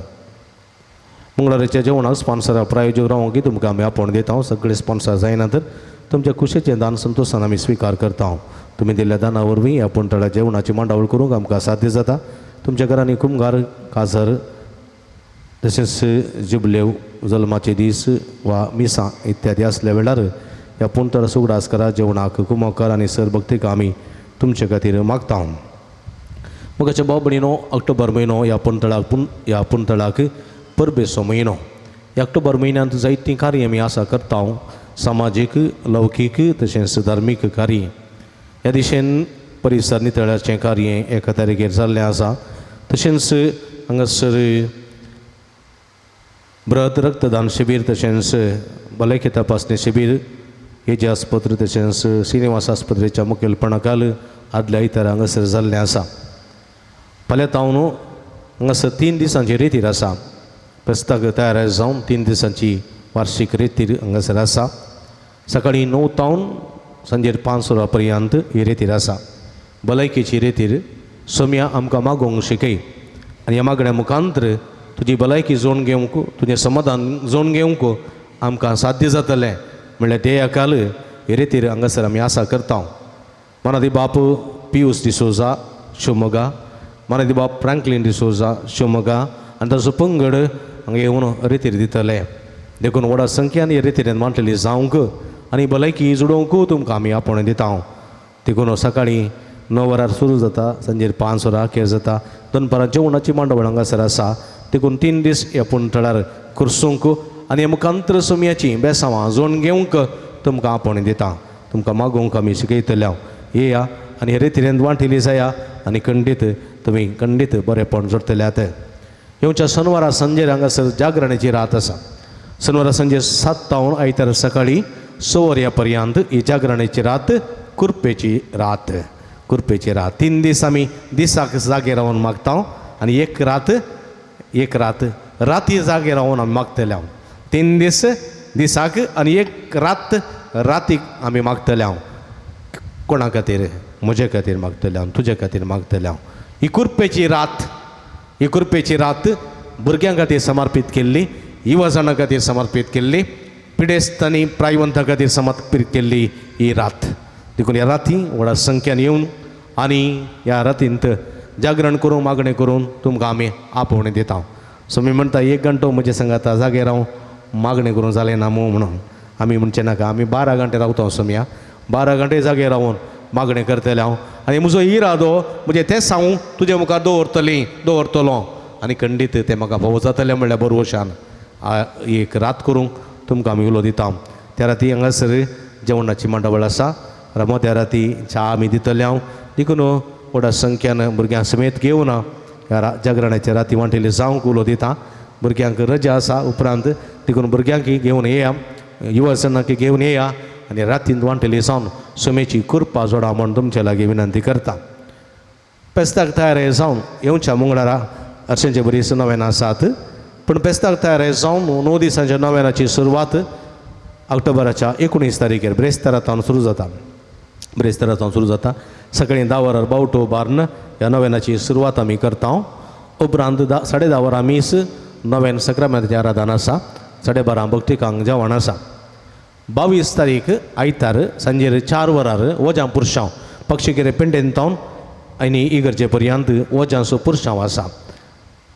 मंगळाराच्या जेवणाक स्पॉन्सर प्रायोजक रावंक तुमकां आमी आपोवण दिता. सगळे स्पॉन्सर जायना तर तुमच्या खुशेचें दान संतोशान आमी स्विकार करता. तुमी दिल्ल्या दाना वरवीं ह्या पुंतळा जेवणाची मांडावळ करूंक आमकां साध्य जाता. तुमच्या घरांनी कुंभार, काजर, तशेंच जुबलेव, जल्माचे दीस वा मिसां इत्यादी आसल्या वेळार ह्या पुंतळ सुगडासकरा जेवणाक कुमोकार आनी सरभक्तीक आमी तुमचे खातीर मागता. मग अशें भाव भयणीनो, ऑक्टोबर म्हयनो ह्या पुंतळाक परबेचो म्हयनो. ह्या ऑक्टोबर म्हयन्यांत जायतीं कार्य आमी आसा करता. सामाजीक, लौकीक तशेंच धार्मीक कार्य. ह्या दिशेन परिसर नितळाचें कार्य 1 तारखेर जाल्लें आसा. तशेंच हांगासर बृहत रक्तदान शिबीर, तशेंच भलायकी तपासणी शिबीर, हेजे आस्पत्री, तशेंच श्रीनिवास आस्पत्रेच्या मुखेलपणाखाल आदल्या आयतारा हांगासर जाल्लें आसा. फाल्यां तावन हांगासर 3 दिसांची रेतीर आसा. प्रस्ताक तयार जावन 3 दिसांची वार्षिक रेतीर हांगासर आसा. सकाळीं 9 तावन सांजेर 5 वरां पर्यंत ही रेतीर आसा. भलायकेची रेतीर. सोम्या आमकां मागोवंक शिकय आनी ह्या मागण्या मुखांतर तुजी भलायकी जोडून घेवंक, तुजें समाधान जोडून घेवंक आमकां साध्य जातलें म्हणल्यार ते हेकाल हे रेतीर हांगासर आमी आसा करता. मानादी बाप पियूस डिसोजा, शिवमोगा, मानादी बाप फ्रँकलिन डिसोजा, शिवमोगा आनी ताचो पंगड हांगा येवन रेतीर दितले. देखून व्हडा संख्यान हे रेतीरेन मांडलेली जावंक आनी भलायकी जोडोवंक तुमकां आमी आपोवण दिता. देखून सकाळीं 9 वरार सुरू जाता, सांजेर 5 वरां अखेर जाता. दनपारां जेवणाची मांडावळ हांगासर आसा. देखून 3 दीस ह्या पुंतळार कुरसूंक आनी मुखांतर सोम्याची बेसांवां जोडून घेवंक तुमकां आपोवणी दिता. तुमकां मागोवंक आमी शिकयतल्या. येया आनी हे रेतीरेन वांटिली जाया आनी तुमी खंडीत बरेपण जोडतल्यात. येवच्या शेनवारा संजेर हांगासर जागरणाची रात आसा. शेनवारा संजेर 7 तावन आयतार सकाळीं 6 वऱ्यां पर्यंत ही जागरणाची रात, कुरपेची रात. 3 दीस आमी दिसाक जागे रावन मागता आनी एक रात राती जागे रावन आमी मागतल्या. 3 दीस दिसाक आनी एक रात रातीक आमी मागतल्या. कोणा खातीर? म्हजे खातीर मागतल्या, तुजे खातीर मागतल्या. ही कुरपेची रात भुरग्यां खातीर समर्पीत केल्ली, युवजनां खातीर समर्पीत केल्ली, पिडेस्तांनी प्रायवंतां खातीर समर्पीत केल्ली ही रात. देखून ह्या राती व्हडा संख्यान येवन आनी ह्या रातींत जागरण करून मागणें करून तुमकां आमी आपोवणी दिता. सो मी म्हणटा 1 घंटो म्हजे सांगाता जागे रावन मागणें करून जालें ना म्हणून आमी म्हणचें नाका. आमी 12 घंटे रावता सोम्या. 12 घंटे जागे रावन मागणें करतले हांव. आनी म्हजो इरादो म्हणजे तें सांगूं तुजे मुखार दवरतलो आनी खंडीत तें म्हाका फावो जातलें म्हणल्यार बरोवशान एक रात करूंक तुमकां आमी उलो दिता. त्या राती हांगासर जेवणाची मांडावळ आसा. मध्या राती च्या आमी दितले हांव. देखून व्हडा संख्यान भुरग्यां समेत घेवन ह्या जागरणाच्या राती वांटेली जावंक उलो दिता. भुरग्यांक रजा आसा उपरांत देखून भुरग्यांक घेवन येया युवजनांक घेवन येया आनी रातीन वांटेली सावन सुमेची कृपा जोडा म्हूण तुमचे लागीं विनंती करता. पेस्ताक तयार जावन येवच्या मंगळारा हरशेंचे बरीच नव्यान आसात पूण पेस्ताक तयार जावन 9 दिसांच्या नव्यानाची सुरवात ऑक्टोबराच्या 19 तारखेर ब्रेस्तारांतल्यान सुरू जाता. सकाळीं 10 वरांर बावटो बार्न ह्या नव्यानाची सुरवात आमी करता. उपरांत 10:30 वरां मीस नव्यान सक्रामेंताचें आराधन आसा. 12:30 भक्तिकांक जेवण आसा. 22 तारीख आयतार सांजेर 4 वरार वजां पुरशांव पक्षिकेरे पेंडेंतावन आनी इगर्जे पर्यंत वजांचो पुरशांव आसा.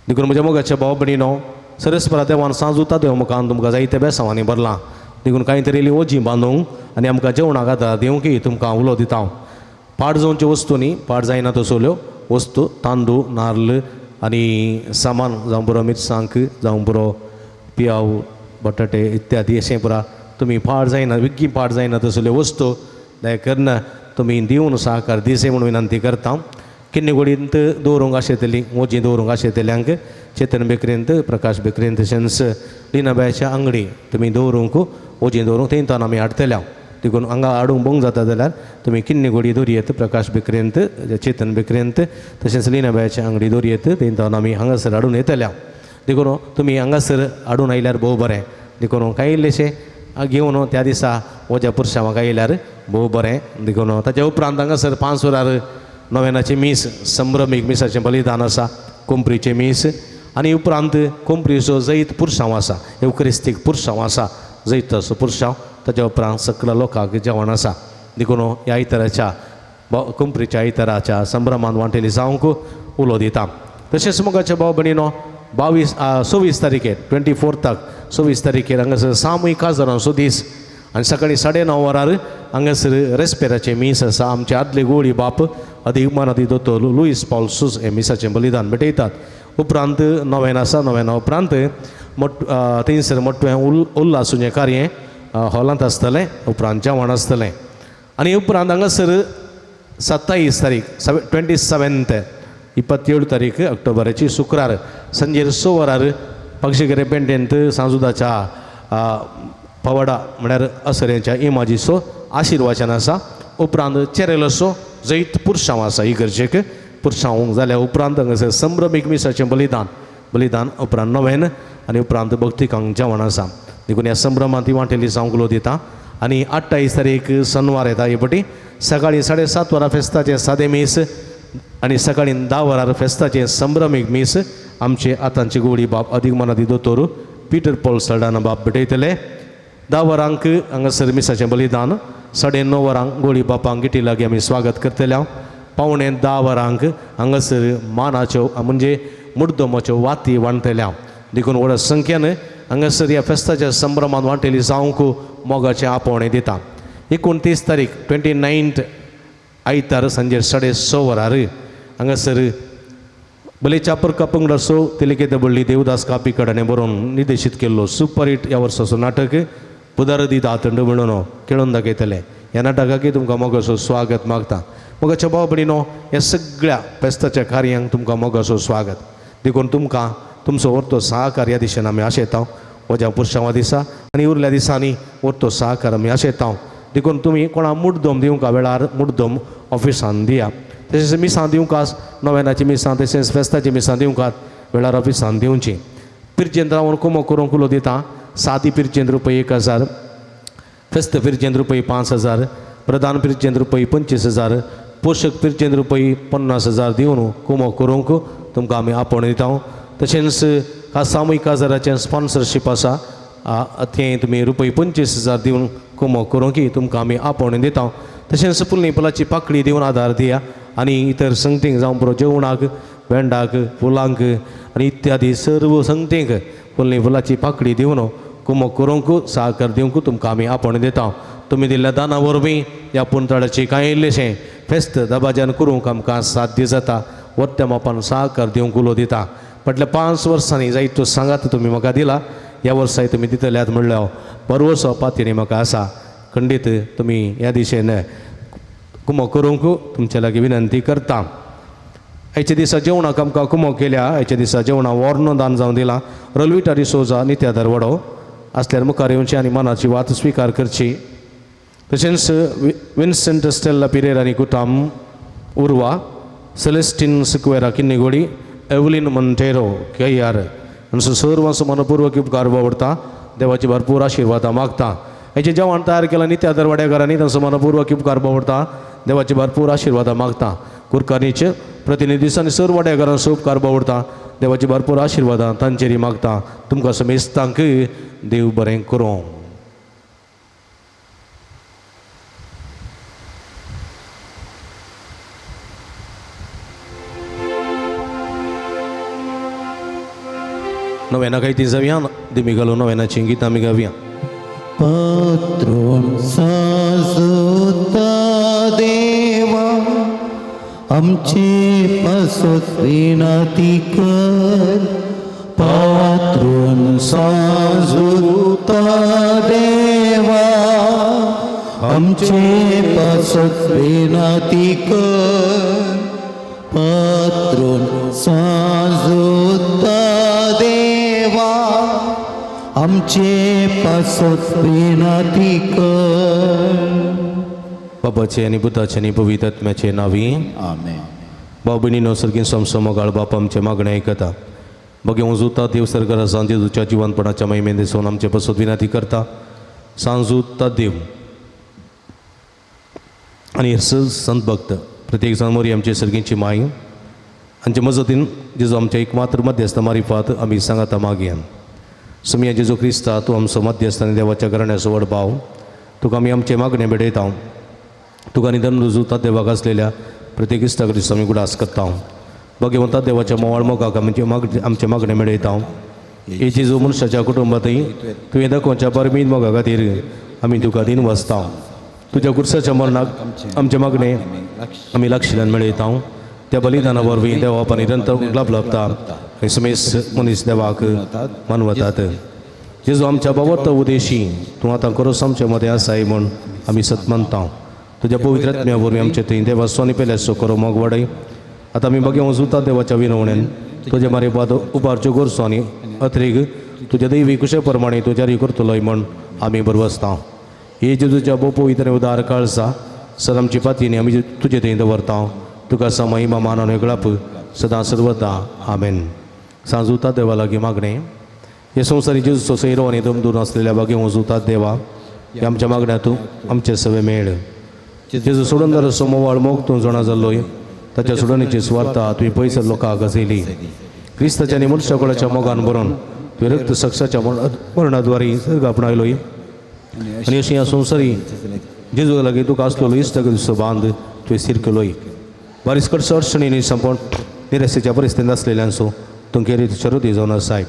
देखून म्हज्या मोगाच्या भाव भयणीनो सरस्परा देवान सांजुता देव मुखान तुमकां जायते बेसांवांनी भरलां. देखून कांय तरेली ओजी बांदूंक आनी आमकां जेवणाक आदार दिवंकय तुमकां उलो दिता. पाड जावच्यो वस्तू न्ही पाड जायना तसल्यो वस्तू तांदूळ नाल्ल आनी सामान जावं बरो मिरसांग जावं बरो पियाव बटाटे इत्यादी अशें पुरा तुमी पाड जायना विग्गी पाड जायना तसल्यो वस्तू दया करना तुमी दिवन सहकार दिसे म्हणून विनंती करता. किन्नेगोडींत दवरूंक आशेतली ओजी दवरूंक आशेतल्यांक चेतन बेकरेंत प्रकाश बेकरेंत तशेंच लिनाबायच्या आंगडी तुमी दवरूंक ओजी दवरूंक थंयतान आमी हाडटल्या. देखून हांगा हाडूंक बंग जाता जाल्यार तुमी किन्नेगोडी दवरयेत प्रकाश बेकरेंत चेतन बेकरेंत तशेंच लिनाबायच्या आंगडी दवरयेत थंयतान आमी हांगासर हाडून येतल्या. देखून तुमी हांगासर हाडून आयल्यार भोव बरें. देखून कांय इल्लेशें घेवन त्या दिसा वजा पुरशांवाक आयल्यार भोव बरें. देखून ताच्या उपरांत हांगासर 5 वरार नव्यानाचे मीस संभ्रमीक मिसाचें बलिदान आसा. कोंपरीचें मीस आनी उपरांत कोंपरीचो जैत पुरशांव आसा. एवकरिस्तीक पुरशांव आसा जैताचो पुरशांव. ताच्या उपरांत सकल लोकांक जेवण आसा. देखून ह्या आयताराच्या कोंपरीच्या आयताराच्या संभ्रमान वांटेली जावंक उलो दिता. तशेंच मोगाच्या भाव भयणीनो 26 तारखेर 24 26 तारखेर हांगासर सामुहीक काजरांचो दीस आनी सकाळीं 9:30 वरार हांगासर रेस्पेराचें मीस आसा. आमचे आदले गोळी बाप अधिमानादी दोतोर लुईस पॉल सूज हे मिसाचें बलिदान भेटयतात. उपरांत नव्यान आसा. नव्याना उपरांत थंयसर मोठें उल्हासूचें कार्य हॉलांत आसतलें. उपरांत जेवण आसतलें आनी उपरांत हांगासर 27 तारीख 27 27 तारीख ऑक्टोबराची शुक्रार सांजेर 6 वरार पक्षिकेरे पेंडेंत सांजुदाच्या पवाडा म्हळ्यार असरेच्या इमाजीचो आशिर्वाचन आसा. उपरांत चेरेलोसो जैत पुरशांव आसा. इगर्जेक पुरशांव जाल्या उपरांत हांगासर संभ्रमीक मिसाचें बलिदान उपरांत नवेन आनी उपरांत भक्तिकांक जेवण आसा. देखून ह्या संभ्रमांत वांटेली जावंक उलो दिता. आनी 28 तारीख शेनवार येता हे पटी सकाळीं 7:30 वरां फेस्ताचें सादें मीस आनी सकाळीं 10 वरार फेस्ताचें संभ्रमीक मीस आमचे आतांचे गोळी बाप अधिमानादी दोतोर पिटर पॉल सल्डाना बाप भेटयतले. 10 वरांक हांगासर मिसाचें बलिदान 9:30 वरांक गोळी बापांक गिटी लागीं आमी स्वागत करतल्या. 9:15 वरांक हांगासर मानाच्यो म्हणजे मुड्दोमाच्यो वाती वांटतल्या. देखून व्हड संख्येन हांगासर ह्या फेस्ताच्या संभ्रमांत वांटेली जावंक मोगाचें आपोवणें दिता. 29 तारीख 29 आयतार सांजेर 6:30 वरार हांगासर भले चापरका पंगडाचो तिलिकेत बडली देवदास कापीकडाने बरोवन निर्देशीत केल्लो सुपर हिट ह्या वर्साचो नाटक पुदारदी दातंड म्हणून खेळून दाखयतले. ह्या नाटकाक तुमकां मोगाचो स्वागत मागता. मोगाच्या भाव भयणीनो ह्या सगळ्या फेस्ताच्या कार्यांक तुमकां मोगाचो स्वागत. देखून तुमकां तुमचो व्हरतो सहकार ह्या दिशेन आमी आशेता. वजा पुरशांवा दिसा आनी उरल्या दिसांनी व्हरतो सहकार आमी आशेता. देखून तुमी कोणा मुड्दोम दिवंक वेळार मुड्दोम ऑफिसान दिया. तशेंच मिसां दिवंकास नव्यानाची मिसां तशेंच फेस्ताची मिसां दिवंकात वेळार ऑफिसान दिवची. पिरचेंत रावन कुमो करूंक उलो दिता. सादी पिरचेंत रुपये 1,000 फेस्त पिरचेंत रुपये 5,000 प्रधान पिरचेंत रुपये 25,000 पोषक पिरचेंत रुपये 50,000 दिवन कुमो करूंक तुमकां आमी आपोवणें दिता. तशेंच सामुहीक काजाराचें स्पॉन्सरशीप आसा तें तुमी रुपये 25,000 दिवन कुमो करूंकय तुमकां आमी आपोवणें दिता. तशेंच फुलणी फुलाची पाकळी दिवन आदार दिया आनी इतर संगतींक जावं बरो जेवणाक भेंडाक फुलांक आनी इत्यादी सर्व संगतींक फुलणी फुलाची पाकळी दिवन कुमो करूंक सहकार दिवंक तुमकां आमी आपोवणें दिता. तुमी दिल्ल्या दाना वरवीं ह्या पुंतळाची कांय इल्लेशें फेस्त दबाज्यान करूंक आमकां साध्य जाता. वट्ट्या मापान सहकार दिवंक उलो दिता. फाटल्या 5 वर्सांनी जायतो सांगात तुमी म्हाका दिला. ह्या वर्साय तुमी दितल्यात म्हणल्यार परवसो पातीनी म्हाका आसा. खंडीत तुमी ह्या दिशेन कुमो करूंक तुमचे लागीं विनंती करता. आयच्या दिसा जेवणाक आमकां कुमक केल्या आयच्या दिसा जेवणा वर्न दान जावन दिलां रलविटा डिसोजा नित्या दरवडो असल्यार मुखार येवची आनी मनाची वात स्विकार करची तशेंच विन्सेंट स्टेल्ला पिरेर आनी कुटाम उर्वा सेलेस्टीन सिक्वेरा किन्निगोडी एवलिन मोंटेरो कैयार हांचो सर्वांचो मनपूर्वक उपकार बावडटा देवाची भरपूर आशिर्वाद मागता हेजें जेवण तयार केलां नित्या दरवाड्याकारांनी तांचो मनपूर्वक उपकार बावडटा देवाची भरपूर आशिर्वाद मागता कुरकानीचे प्रतिनिधी आनी सर्व वाड्याकारांचो उपकार बावडता देवाची भरपूर आशिर्वादां तांचेरी मागता तुमकां समेस्तांक देव बरें करूं. नव्याना काही ती जावया दिमी घालून नव्यानाची गीत आमी गावया. पात्रोन साजुता देवा आमची पासत विनंती कर पात्रोन साजुता देवा आमची पासत विनंती कर पात्रोन साजुता देवा आमचे पासत विनंती कर. बापाचे आनी पुताचे आनी पवित्र आत्म्याचे नावी आमेन. भाव भयणीनो सर्गीन समसमगाळ बाप आमचे मागणें आयकता बगे उजूता देव सरकारा सांजेजूच्या जिवनपणाच्या महिमेन दिसोवन आमचे पासत विनंती करता सांजूता देव आनी संत भक्त प्रत्येक जाण मोरी आमचे सर्गींची माय हांचे मजतीन जेजो आमचे एकमात्र मध्यस्थ मारिफात आमी सांगाता मागया. सुमिया जेजो क्रिस्ता तूं आमचो मध्यस्थ आनी देवाच्या घराण्याचो व्हड भाव तुका आमी आमचे मागणें भेटयता तुका निधन रुजूता देवाक आसलेल्या प्रत्येक इश्टा कडेन आमी गुडास करता बगे वता देवाच्या मोवाळ मोगाक आमचे मागणें मेळयता. हे जेजो मनशाच्या कुटुंबातय तुवें दाखोवच्या परमीन मोगा खातीर आमी तुका दिन वसता तुज्या कुर्साच्या मरणाक आमचे मागणें आमी लागशिल्ल्यान मेळयता. त्या बलिदाना वरवीं देवा पानी रंत लाभता आनी समेस मनीस देवाक मानवतात. जेजो आमच्या बाबत उदेशी तूं आतां करोस आमचे मदें आसाय म्हूण आमी सत मानता. तुज्या पवित्र आत्म्या वरवीं आमचे थंय देवा सोनी पेल्याचो करो मोग वाडय. आतां आमी बगे वचूता देवाच्या विनवणेन तुजे मारे बाद उबारच्यो गोरसो आनी अत्रेक तुज्या दैवी कुशे प्रमाणे तूं जारी करतलोय म्हूण आमी बरवसता. हे जेजूच्या बो पवित्र उदार काळसा सर आमची फातीनी आमी तुजे थंय दवरता तुका सा महिमा मान आनी गळप सदां सर्वदा आमेन. सांजूता देवा लागीं मागणें हे संवसारी जेजूचो सैरो आनी दमदूर आसलेल्या बागे वचूतात देवा हे आमच्या मागण्या तूं आमचे सवे मेळ. जेजू सोडून जर मोवाळ मोग तूं जाणा जाल्लोय ताच्या सोडणीची स्वार्था तुवें पयसर लोकांक गजयली क्रिस्ताच्या आनी मनशाकुळाच्या मोगान बरोवन तुवें रक्त सक्साच्या मरणाद्वारे सर्ग आपणायलोय आनी अशी ह्या संवसारी जेजू लागीं तुका आसलेलो इश्ट दिसो बांद तुवें स्थिर केलोय. बारीस कडसो अडचणींनी संपोवन निराशेच्या परिस्थितींत आसलेल्यांचो तूं खेरीत शरती जावन आसाय.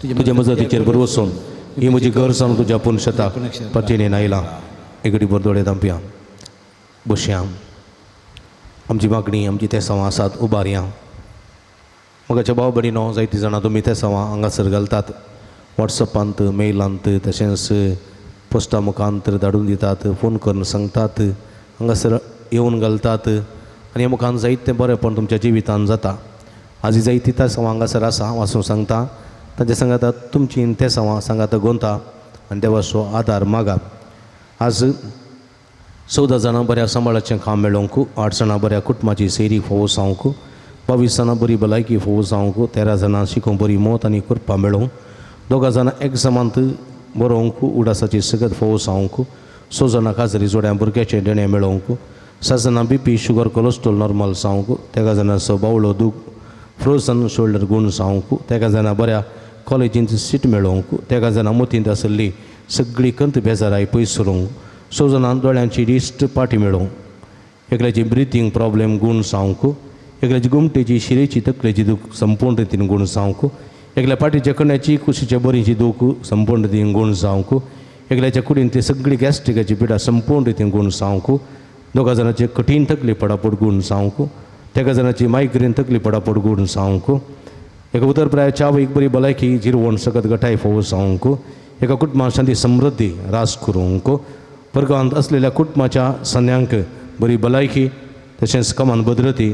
तुज्या मजतीचेर बरो वचून ही म्हजी घर जावन तुज्या पुनशताक पटीने आयलां. एगडी बरदोळे दांपया बसया आमची मागणी आमची ते सवां आसात उबारया. मोगाच्या भाव भयणीनो जायतीं जाणां तुमी ते सवां हांगासर घालतात वॉट्सॅपांत मेलांत तशेंच पोस्टा मुखांतर धाडून दितात फोन करून सांगतात हांगासर येवन घालतात आनी ह्या मुखान जायतें बरेंपण तुमच्या जिवितान जाता. आजी जायतीं त्या सवां हांगासर आसा वाचून सांगता तांचे सांगाता तुमची ते सवां सांगाता गोंता आनी देवाचो आदार मागा. आज 14 जाणां बऱ्या सांबाळाचें काम मेळोवंक 8 जाणां बऱ्या कुटुंबाची सैरी फोव जावंक 22 जाणां बरी भलायकी फोव जावंक 13 जाणां शिकूंक बरी मोत आनी करपा मेळोवंक 2 जाणां एग्जामांत बरोवंक उडासाची सगत फोव जावंक 6 जाणां काजरी जोड्या भुरग्याचे देणे मेळोवंक 6 जाणां BP शुगर कोलेस्ट्रॉल नॉर्मल जावंक 13 जाणांचो बावळो दूख फ्रोजन शोल्डर गूण जावंक 13 जाणां बऱ्या कॉलेजींत सीट मेळोवंक 13 जाणां मतींत आसली सगळी कंत बेजाराय पयस सरूंक 6 जाणां दोळ्यांची रिस्ट पाटी मेळोवंक एकल्याची ब्रिथींग प्रॉब्लेम गूण जावंक एकल्याची गुमटेची शिरेची तकलेची दूख संपूर्ण रितीन गूण जावंक एकल्या पाटीच्या कण्याची कुशीच्या बरीची दूख संपूर्ण रितीन गूण जावंक एकल्याच्या कुडीन ती सगळी गॅस्ट्रिकाची पिडा संपूर्ण रितीन गूण जावंक 2 जाणांचे कठीण तकली पडापड गूण जावंक 13 जाणांची मायग्रेन तकली पडापड गूण जावंक एका उतरप्राय चाव एक बरी भलायकी जिरवण सकत गटाय फोव जावंक एका कुटुंबात शांती समृद्धी रास करूंक परगांत असलेल्या कुटुंबाच्या सन्यांक बरी भलायकी तशेंच कमान बदरती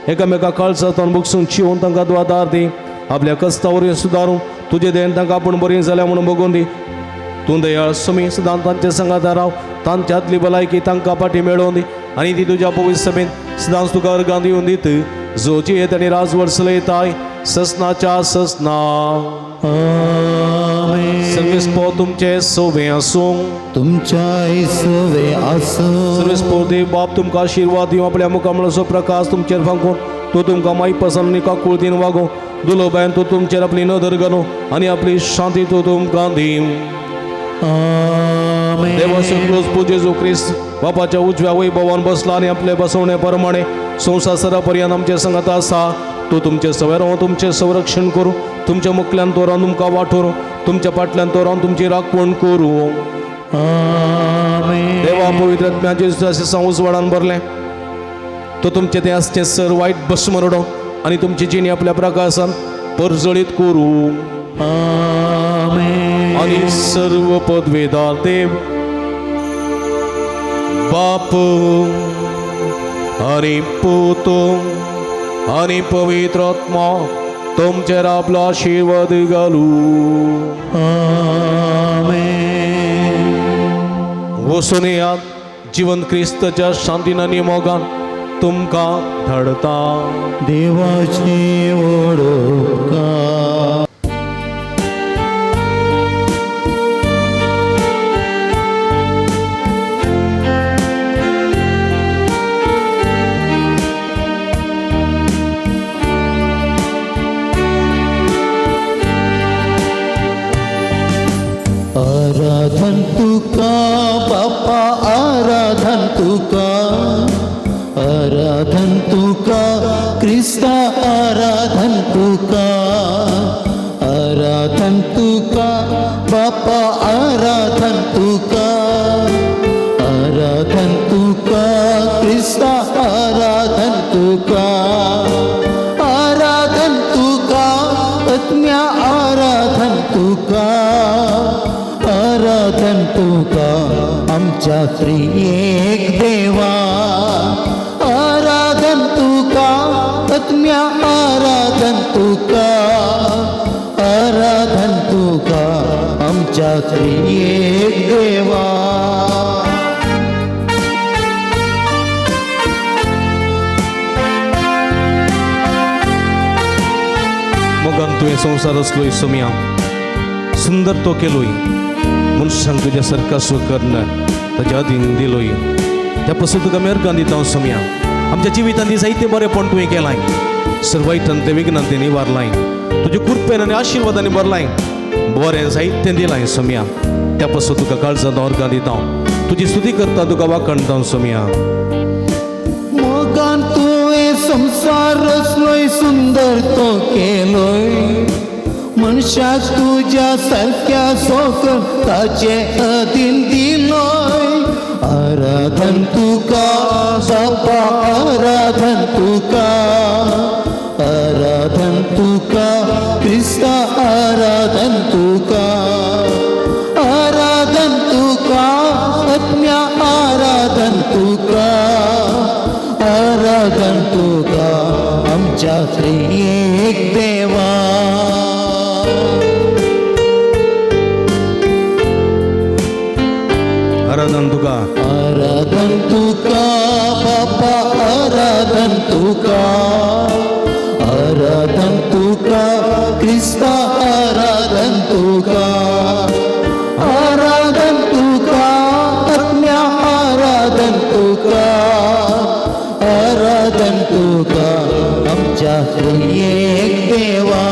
एकामेका काळजांतून बुकसून चिवून तांकां तूं आदार दी. आपल्या कस्तावर सुदारून तुजे देन तांकां आपूण बरी जाल्या म्हणून बगून दी. तूं दयाळ सुमी सदां तांच्या संगात राव. तांच्यातली भलायकी तांकां फाटी मेळोवन दी आनी ती तुज्या पवित्र सभेंत सदांच तुका अर्गां दिवन दीत. जोची येत आनी राजवट चलयताय ससनाच्या ससना. सर्वेस्पो तुमचे सोबे आसूं. तुमच्या सोवे आसूं. सर्वेस्पो देव बाप तुमकां आशिर्वाद दिवं. आपल्या मुखामळाचो प्रकाश तुमचेर फांकून तो तुमकां माई पसंद निका कुळतीन वागो. दुलो बायन तो तुमचेर आपली नदर घालूं आनी आपली शांती तो तुमकां दिवं. देवाचो क्रोज पूजे जो क्रिस्त बापाच्या उजव्या वैभवान बसला आनी आपले बसवणे प्रमाणे संवसारा पर्यंत आमचे संगत आसा. तो तुमचे सवय रावन तुमचे संरक्षण करूं. तुमच्या मुखल्यान तो रावन तुमकां वाठोरूं. तुमच्या फाटल्यान तो रावन तुमची राखण करूं. देवा पवित्र आत्म्याचे संवस वडान भरले. तो तुमचे ते आसचे सर वायट भस्म रडो आनी तुमची जिणी आपल्या प्रकाशान परजळीत करूं. आणि सर्व पदवेदार देव बाप आणि पूत आणि पवित्र आत्मा तुमचेर आपलो आशीर्वाद घालू. वचून येयात जीवन क्रिस्ताच्या शांतीन आनी मोगान तुमकां धाडता. देवाची ओळख. आराधन तुका बापा आराधन तुका. आराधन तुका क्रिस्ता आराधन तुका. आराधन तुका बापा आराधन तुका. आराधन तुका क्रिस्ता आराधन तुका. आराधन तुका आत्म्या आराधन तुका. आराधन तुका आमच्या त्रिएक देवा. आराधन तुका आत्म्या आराधन तुका. आराधन तुका आमच्या त्रिएक देवा. मोगान तुवें संवसार असलोय सोम्या सुंदर तो केलोय. मनशांक तुज्या सारका स्वकर्ण ताच्या हातीन दिलोय. त्या पासून तुका मेरकां दिता हांव सोम्या. आमच्या जिवितांत जायते बरेपण तुवें केलाय. सर्वायतान ते विघ्नान ते निवारलाय. तुजे कृपेन आनी आशिर्वादांनी भरलाय. बरें जायतें दिलाय सोम्या. त्या पासून तुका काळजांत अर्गां दिता हांव. तुजी स्तुती करता तुका वाखणटा हांव सोम्या. मोगान तुवें संसार रचलोय सुंदर तो केलोय. मनशाक तुज्या सारक्या सोकर ताचे अधीन दिलोय. आराधन तुका बापा आराधन तुका. आराधन तुका क्रिस्ता आराधन तुका. आराधन तुका आत्म्या आराधन तुका. आराधन तुका आमच्या त्रिएक देवा. आराधन तुका. आराधन तुका बापा आराधन तुका. आराधन तुका क्रिस्ता आराधन तुका. आराधन तुका आत्म्या आराधन तुका. आराधन तुका आमच्या त्रिएक देवा.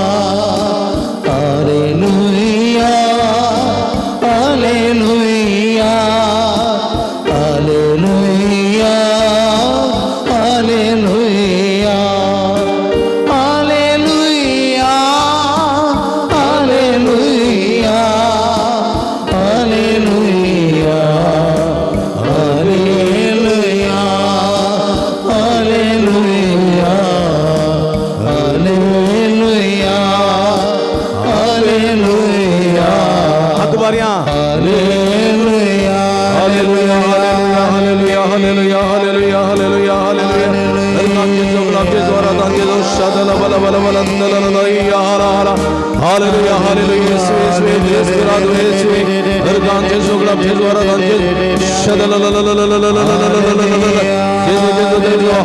हालेलुया hallelujah hallelujah hallelujah hallelujah hallelujah hallelujah hallelujah hallelujah hallelujah हालेलुया. हातबाऱ्या. हालेलुया hallelujah hallelujah hallelujah hallelujah hallelujah hallelujah हालेलुया. आमचे जोरात आमचे जो शदल बल बल बल हालेलुया हालेलुया येशू येशू येशू राधू येशू अर्गांचे जोगलाचे जोरात आमचे शदल ल ल ल ल ल ल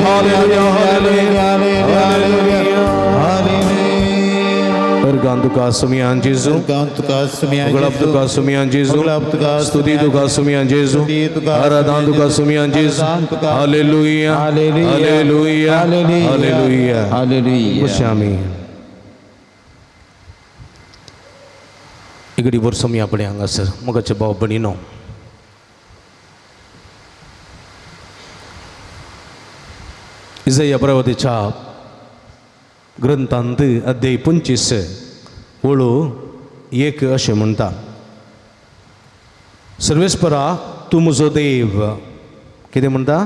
हालेलुया हालेलुया Ergan tuka sumian Jesu, Uglap tuka sumian Jesu, Studi tuka sumian Jesu, Aradan tuka sumian Jesu, Hallelujah, Hallelujah, Hallelujah, Hallelujah. Bersami. Ikut bersami apa yang asal, moga coba benino. Isaiah Pravati Chap. ग्रंथांत अध्याय 25 ओळू 1 असे म्हणता सर्वेस्परा तू म्हजो देव कितें म्हणटा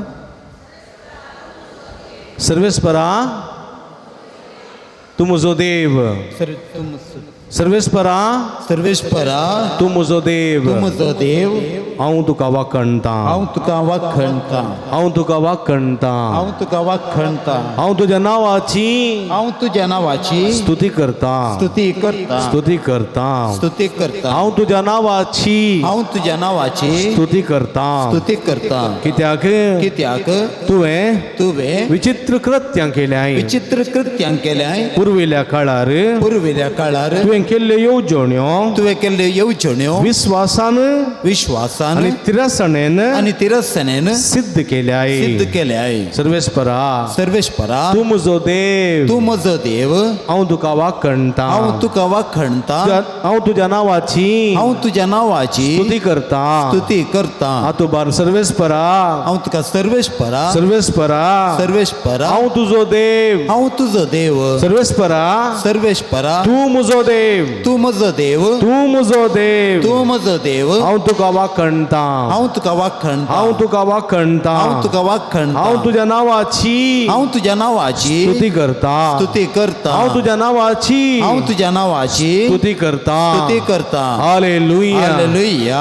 सर्वेस्परा तू म्हजो देव सर्वेस्परा सर्वेस्परा तू म्हजो देव हांव तुका वाखणटा हांव तुका वाखणटा हांव तुका वाखणटा हांव तुका वाखणटा हांव तुज्या नांवाची हांव तुज्या नांवाची स्तुती करता स्तुती करता स्तुती करता स्तुती करता हांव तुज्या नांवाची हांव तुज्या नांवाची स्तुती करता स्तुती करता कित्याक तुवें विचित्र कृत्यां केल्याय विचित्र कृत्यां केल्याय पुर्विल्या काळार तुवें केल्ल्यो येवजण्यो विश्वासान आनी तिरस्सनेन सिद्ध केल्याय सर्वेस्परा तू म्हजो देव हांव तुका वाखणटा हांव तुज्या नांवाची स्तुती करता हातूबार सर्वेस्परा हांव तुका सर्वेस्परा हांव तुजो देव सर्वेस्परा तू म्हजो देव हांव तुका वाखणटा हांव तुज्या नांवाची स्तुती करता हांव तुज्या नांवाची स्तुती करता hallelujah hallelujah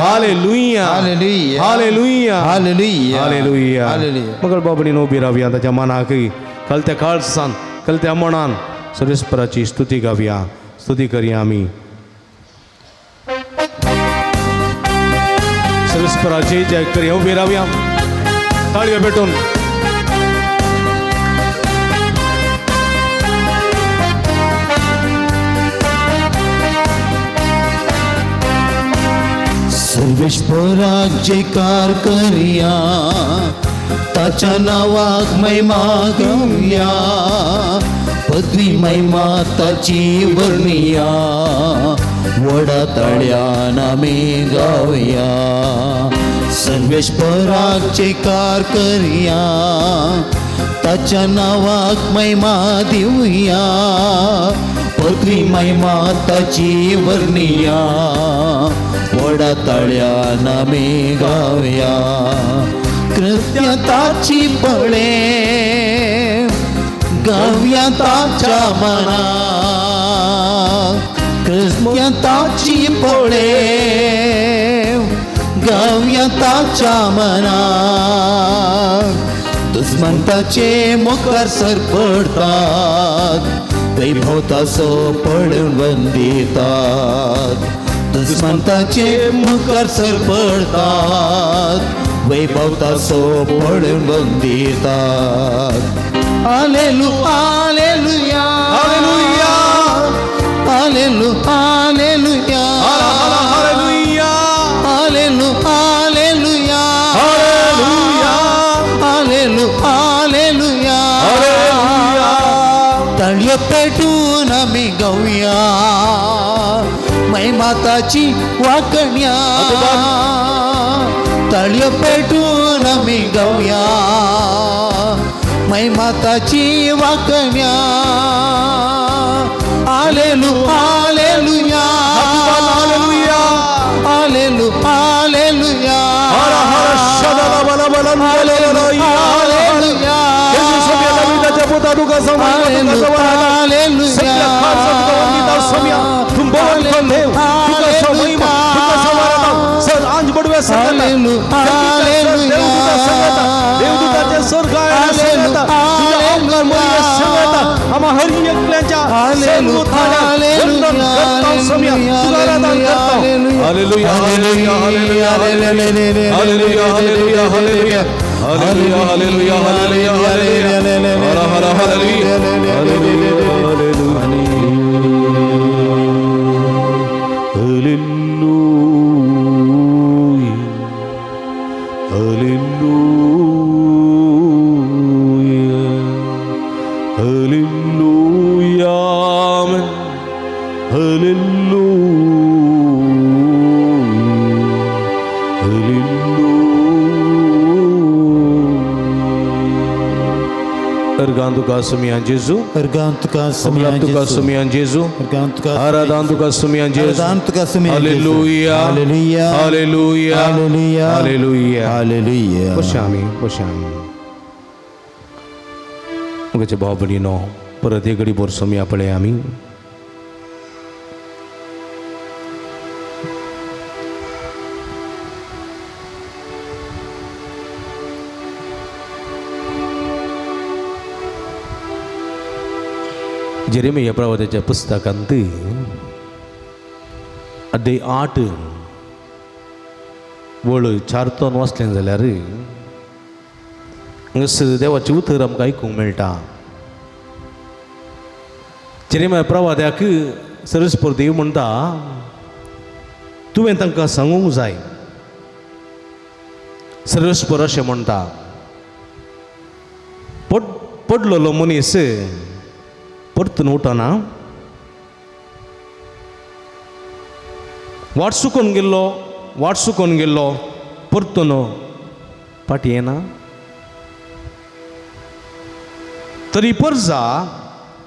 hallelujah hallelujah hallelujah मगर बाबडी उबी रावया ताच्या मनाक कलत्या काळसान कलत्या मनान सर्वेस्पराची स्तुती गावया स्तुती करया आमी सर्वेस्पराची जय करया उबी रावया ताळयो पेटून सर्वेस्पराक जयकार करया ताच्या नावाक महिमा गावया पदवी महिमा ताची वर्णिया वडा तळ्यान आमी गावया सर्वेस्पराक जयकार करया ताच्या नावाक महिमा दिवया पदवी महिमा ताची वर्णिया वडा तळ्यान आमी गावया कृत्यताची पळे गावया ताच्या मना कृत्यताची पळे गावया ताच्या मना दुस्मंताचे मुखार सरपडतात वैभव ताचो पडून वंदितात दुस्मंताचे मुखार सरपडतात वैभव ताचो पडून वंदितात hallelujah hallelujah hallelujah hallelujah hallelujah hallelujah hallelujah hallelujah तळयो पेटून आमी गावया महिमा ताची वाखण्या तळयो पेटून आमी गावया महिमा ताची वाखण्या hallelujah hallelujah hallelujah hallelujah hallelujah hallelujah सर्व थाळ्या वंदन करता सम्या तुला आराधन करता hallelujah hallelujah hallelujah hallelujah hallelujah hallelujah hallelujah hallelujah hallelujah hallelujah हर हर hallelujah hallelujah Ergantuka semian Jesu, Ergantuka semian Ergantuka Jesu, semian Jesu, Ergantuka Aradantuka semian Jesu, Ergantuka semian Hallelujah, Hallelujah, Hallelujah, Hallelujah, Hallelujah. Hallelujah. Bosami. Ugace babalino, परत एक घडी bore समय आपले आम्ही Jeremiah प्रवाद्याच्या पुस्तकांत अध्याय 8 वळ 4 तोन वाचलें जाल्यार देवाचें उतर आमकां आयकूंक मेळटा. जेरेमिया प्रवाद्याक सर्वेस्पर देव म्हणटा तुवें तांकां सांगूंक जाय. सर्वेस्पर अशें म्हणटा पडलेलो मनीस परतून उठना, वाट चुकोवन गेल्लो परतून फाटी येना. तरी परजा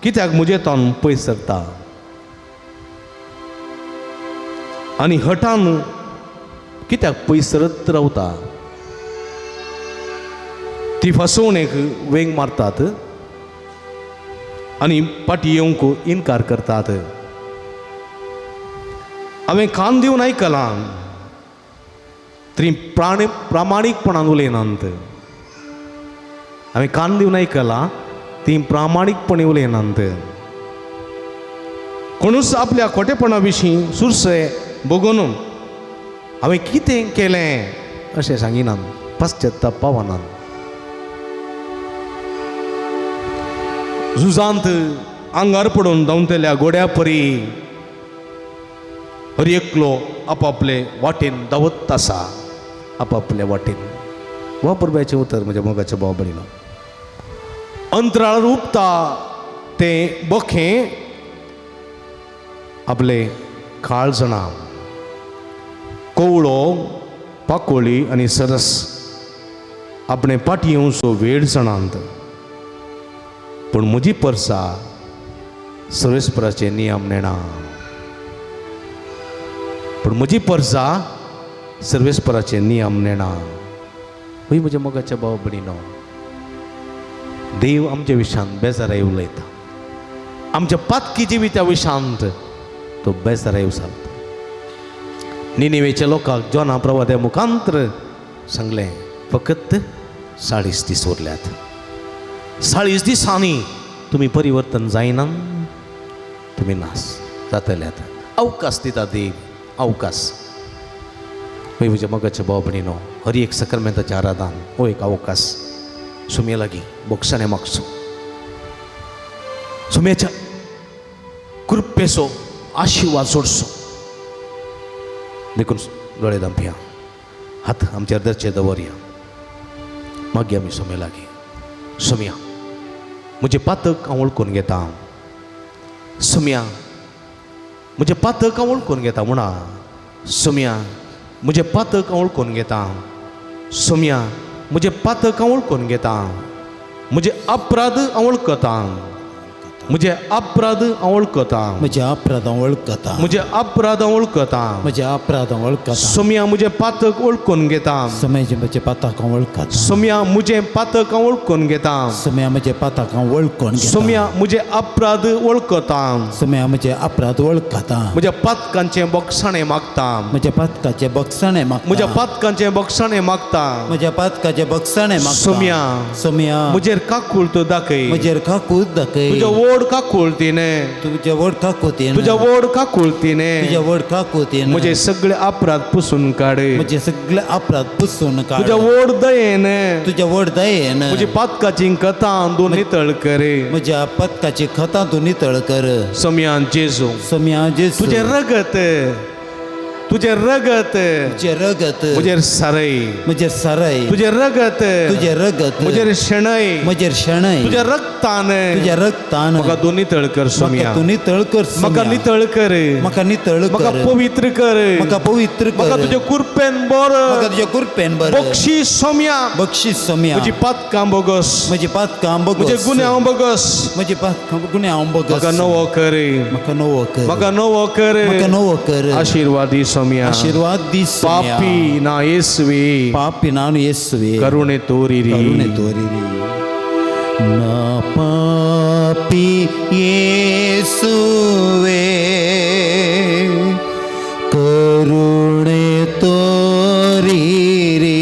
कित्याक म्हजे तोंड पयस सरता आनी हटान कित्याक पयस सरत रावता. ती फसवणेक वेंग मारतात आनी फाटी येवंक इन्कार करतात. हांवें कान दिवन आयकलां तरी प्रामाणीकपणान उलयनात. हांवें कान दिवन आयकलां ती प्रामाणीकपणे उलयनात. कोणूच आपल्या खोटेपणा विशीं सुरसे बगून हांवें कितें केलें अशें सांगिनात, पश्चात्ताप पावनात. झुजांत आंगार पडून धांवतल्या गोड्या परी हर एकलो आपापले वाटेन धांवत आसा, आपापल्या वाटेन. वा परब्याचें उतर म्हज्या मोगाच्या भाव भयणीनो. अंतराळ उपता तें बखें आपले काळजणां, कोवळो, पाकोळी आनी सरस आपणे पाटी येवचो वेळ जाणांत. पूण म्हजी परसा सर्वेस्पराचे नियम नेणा. पूण म्हजी परसा सर्वेस्पराचे नियम नेणा. हय म्हज्या मोगाच्या भाव भयणीनो, देव आमच्या विशांत बेजाराय उलयता. आमच्या पातकी जिविता विशांत तो बेजाराय उसालता. निनिवेच्या लोकांक जोना प्रवाद्या मुखांतर सांगलें फकत 40 दीस उरल्यात. 40 दिसांनी तुमी परिवर्तन जायना, तुमी नास जातल्यात. अवकाश दिता देव, अवकाश. हय म्हज्या मोगाच्या भाव भयणीनो, हर एक सक्रामेंताचें आराधन हो एक अवकाश. सुमये लागीं बोगसाणें मागचो, सुमयेच्या कृपेचो आशिर्वाद सोडचो. देखून दोळे धांपया, हात आमच्या हृदयाचेर दवरया, मागया आमी सुमये लागीं. सुमया, म्हजे पातक हांव वळखून घेता. सुमया, म्हजे पातक हांव वळखून घेता म्हणा. सुमया, म्हजे पातक हांव वळखून घेता. सुमया, म्हजे पातक हांव वळखून घेता. म्हजे अपराध हांव वळखता. म्हजे अपराध हांव वळखता. म्हजे अपराध हांव वळखता. म्हजे अपराध हांव वळखता. म्हजे अपराध हांव वळखता. सुमया, म्हजे पातक वळखून घेता. समयाचे म्हजे पातक हांव वळखता. सुमया, म्हजे पातक हांव वळखून घेता. समया म्हजे पातक हांव वळखून घेता. सुमया, म्हजे अपराध वळखता. समया म्हजे अपराध वळखता. म्हज्या पातकांचें बोगसाणें मागता. म्हज्या पातकाचे बक्षाणें मागता. म्हज्या पातकांचें बोगसाणें मागता. म्हज्या पातकाचे बक्षाणें मागता. सुमया, समया म्हजेर काकूळ तूं दाखय. म्हजेर काकूत दाखय. तुज्या व्हड वडका कोळतीने तुझ्या वडका कोतेन तुझ्या वडका कोळतीने तुझ्या वडका कोतेन म्हजे सगळे अपराध पुसून काढ म्हणजे सगळे अपराध पुसून काढ तुझ्या वड दयेन तुझ्या वड दयेन म्हणजे पातकाची कथा दोन्ही तळ करे म्हज्या पत्काची खतां तूं नितळ कर समयान जेजू सम्या जेसू तुझे रगत तुझे रगत तुझे रगत मुझे सरई म्हजे सराय तुझे रगत तुझे रगत मुझे शणई म्हजे शणय तुझ्या रक्तान तुझ्या रक्तान म्हाका दोन्ही तळ कर सोम्या तूं नितळ कर म्हाका नितळ कर म्हाका नितळ म्हाका कर पवित्र कर म्हाका पवित्र म्हाका कर तुझ्या कुरपेन बर म्हाका तुझ्या कुरपेन बर बक्षी सोम्या बक्षीस सम्या म्हजी पातकां बोगस म्हजी पातकां म्हजे बगस गुन्यांव बोगस म्हजी पातकां गुन्या हांव बगस म्हाका नवो कर म्हाका नवो कर म्हाका नवो कर म्हाका नवो कर आशीर्वादी सोम्या आशीर्वाद दी सम्या पापी ना येसवे पापी ನಾನು ಯೇಸುವೆ ಕರುಣೆ ತೋರಿರಿ ಕರುಣೆ ತೋರಿರಿ ನಾ ಪಾಪಿ ಯೇಸುವೆ ಕರುಣೆ ತೋರಿರಿ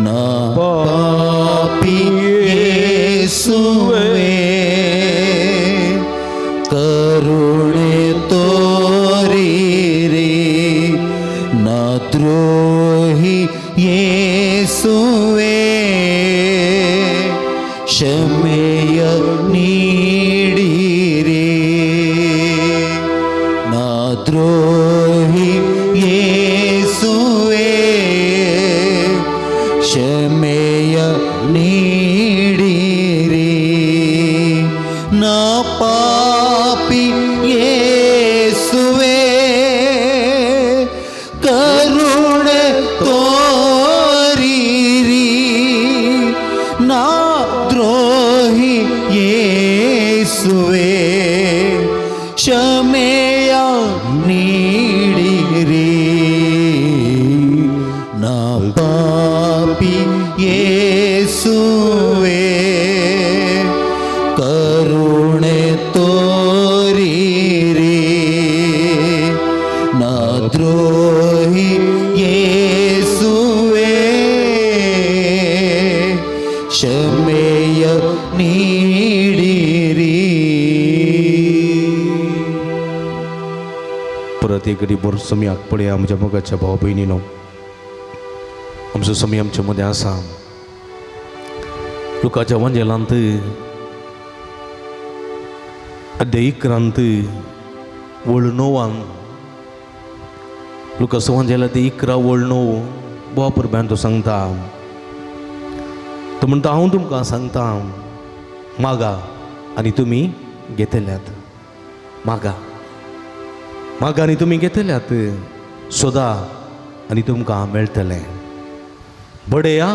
ನಾ ಪಾಪಿ ಯೇಸುವೆ ಕರುಣೆ ತೋರಿರಿ ನಾ ದ್ರೋಹಿ ಯೇಸುವೆ ಕ್ಷಮೆಯ ನೀಡಿರಿ ನಾ ದ್ರೋಹಿ ಯೇಸುವೆ ಕ್ಷಮೆಯ ನೀಡಿರಿ ನಾ ಪಾಪಿ ಯೇಸುವೆ ಕರುಣೆ ತೋರಿರಿ ನಾ ದ್ರೋಹಿ ಯೇಸುವೆ ಕ್ಷಮೆಯ ನೀಡಿರಿ ನಾ ಪಾಪಿ ಯೇಸುವೆ ಕರುಣೆ ತೋರಿರಿ ನಾ ದ್ರೋಹಿ ಯೇಸುವೆ ಕ್ಷಮೆಯ ನೀಡಿರಿ परत एकडी बोर समयाक पळया आमच्या मोगाच्या भाव भयणीनो आमचो समय आमच्या मध्ये आसा लुकाच्या वंजेलांत अध्याय 11 वळणोवान लुकाचो वंजेला ते 11 वळणो बोवापर बेन तो सांगता तो म्हणटा हांव तुमकां सांगता मागा आनी तुमी घेतल्यात मागा मागा आनी तुमी घेतल्यात सोदा आनी तुमकां मेळटलें बडया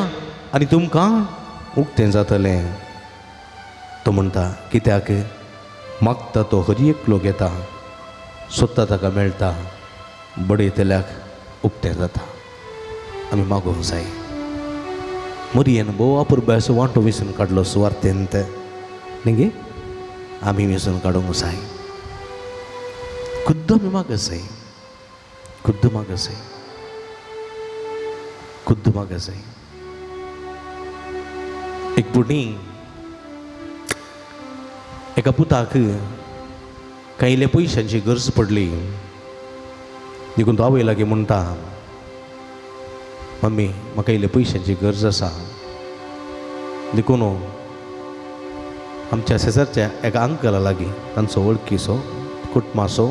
आनी तुमकां उक्तें जातलें तो म्हणटा कित्याक मागता तो हरी एकलो घेता सोदता ताका मेळटा बडयतल्याक उक्तें जाता आमी मागोवंक जाय मरयेन बोवा पुरबाय असो वांटो विसरून काडलो सुवार्थेंत न्ही आमी विसरून काडूंक जाय खुद्द आमी मागत जाय खुद्द मागत जाय खुद्द मागत जाय एक भुरणी एका पुताक कांय इल्ले पयशांची गरज पडली देखून तो आवय लागीं म्हणटा मम्मी म्हाका इल्ले पयशांची गरज आसा देखून आमच्या शेजारच्या एका अंकला लागीं तांचो वळखीचो कुटुंबाचो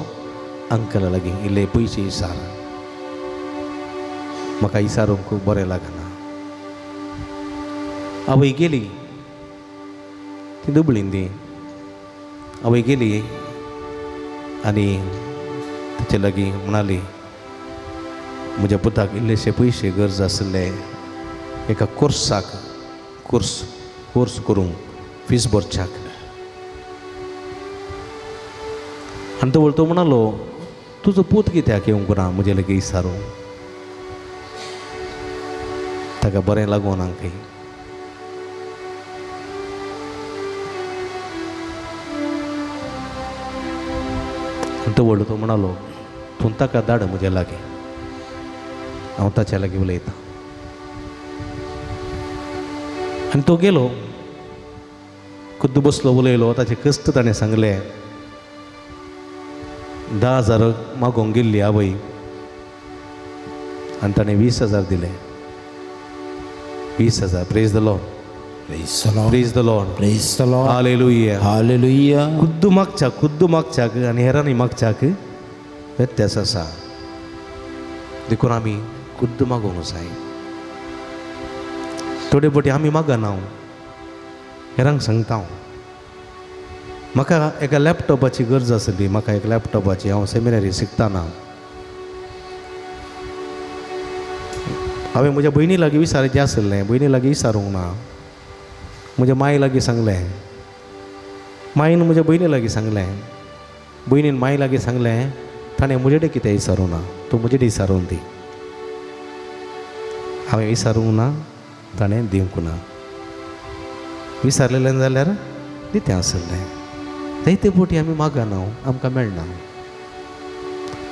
अंकला लागीं इल्ले पयशे इसार म्हाका इसारूंक खूब बरें लागना आवय गेली ती दुबळीन दी आवय गेली आनी तिचे लागीं म्हणाली म्हज्या पुताक इल्लेशे पयशे गरज आसले एका कोर्साक कोर्स करूंक फीस भरच्याक आनी तो वळतो म्हणालो तुजो पूत कित्याक येवंक ना म्हजे लागीं इसारूंक ताका बरें लागून आंकय तो व्हडलो तो म्हणालो तूं ताका धाड म्हज्या लागीं हांव ताच्या लागीं उलयतां आनी तो गेलो खुद्द खुद्द बसलो उलयलो ताचे कश्ट ताणें सांगले. 10,000 मागोंक गेल्ली आवय आनी ताणें 20,000 दिले. 20,000. Praise the Lord. Praise the Lord. Praise the Lord. Praise the Lord. Hallelujah. Hallelujah. खुद्द मागच्याक आनी हेरांनी मागच्याक व्यत्यास आसा. देखून आमी खुद्द मागोंक जाय. थोडे फावटी आमी मागना हांव हेरांक सांगता हांव म्हाका एका लॅपटॉपाची गरज आसली. म्हाका एक लॅपटॉपाची हांव सेमिनरी शिकताना हांवें म्हज्या भयणी लागीं विचारचें आसलें. भयणी लागीं विचारूंक ना. म्हज्या माय लागीं सांगलें. मायन म्हज्या भयणी लागीं सांगलें. भयणीन माय लागीं सांगलें ताणें म्हजे कडेन कितें विचारूं ना. तूं म्हजे कडेन विचारून दी. हांवें विचारूंक ना. ताणें दिवंक ना. विचारलेलें जाल्यार दितें आसलें. जायते फावटी आमी मागना आमकां मेळना.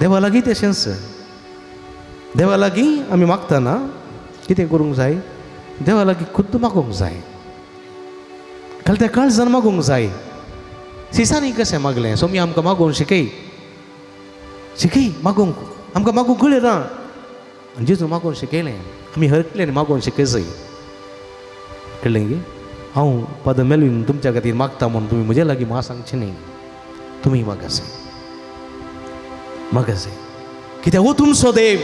देवा लागीं तशेंच. देवा लागीं आमी मागतना कितें करूंक जाय. देवा लागीं खुद्द मागोंक जाय. काल त्या काळजान मागोंक जाय. सिसांनी कशें मागलें. सोमी आमकां मागोवंक शिकय मागोवंक आमकां मागोवंक कळ्ळें ना. जेजू मागोवंक शिकयलें. आमी हरकलें मागोवंक शिकयचय. कळ्ळें गे. हांव पाद मेलवीन तुमच्या खातीर मागता म्हणून तुमी म्हजे लागीं म्हाका सांगचें न्ही. तुमी मागासय मागासय. कित्याक हो तुमचो देव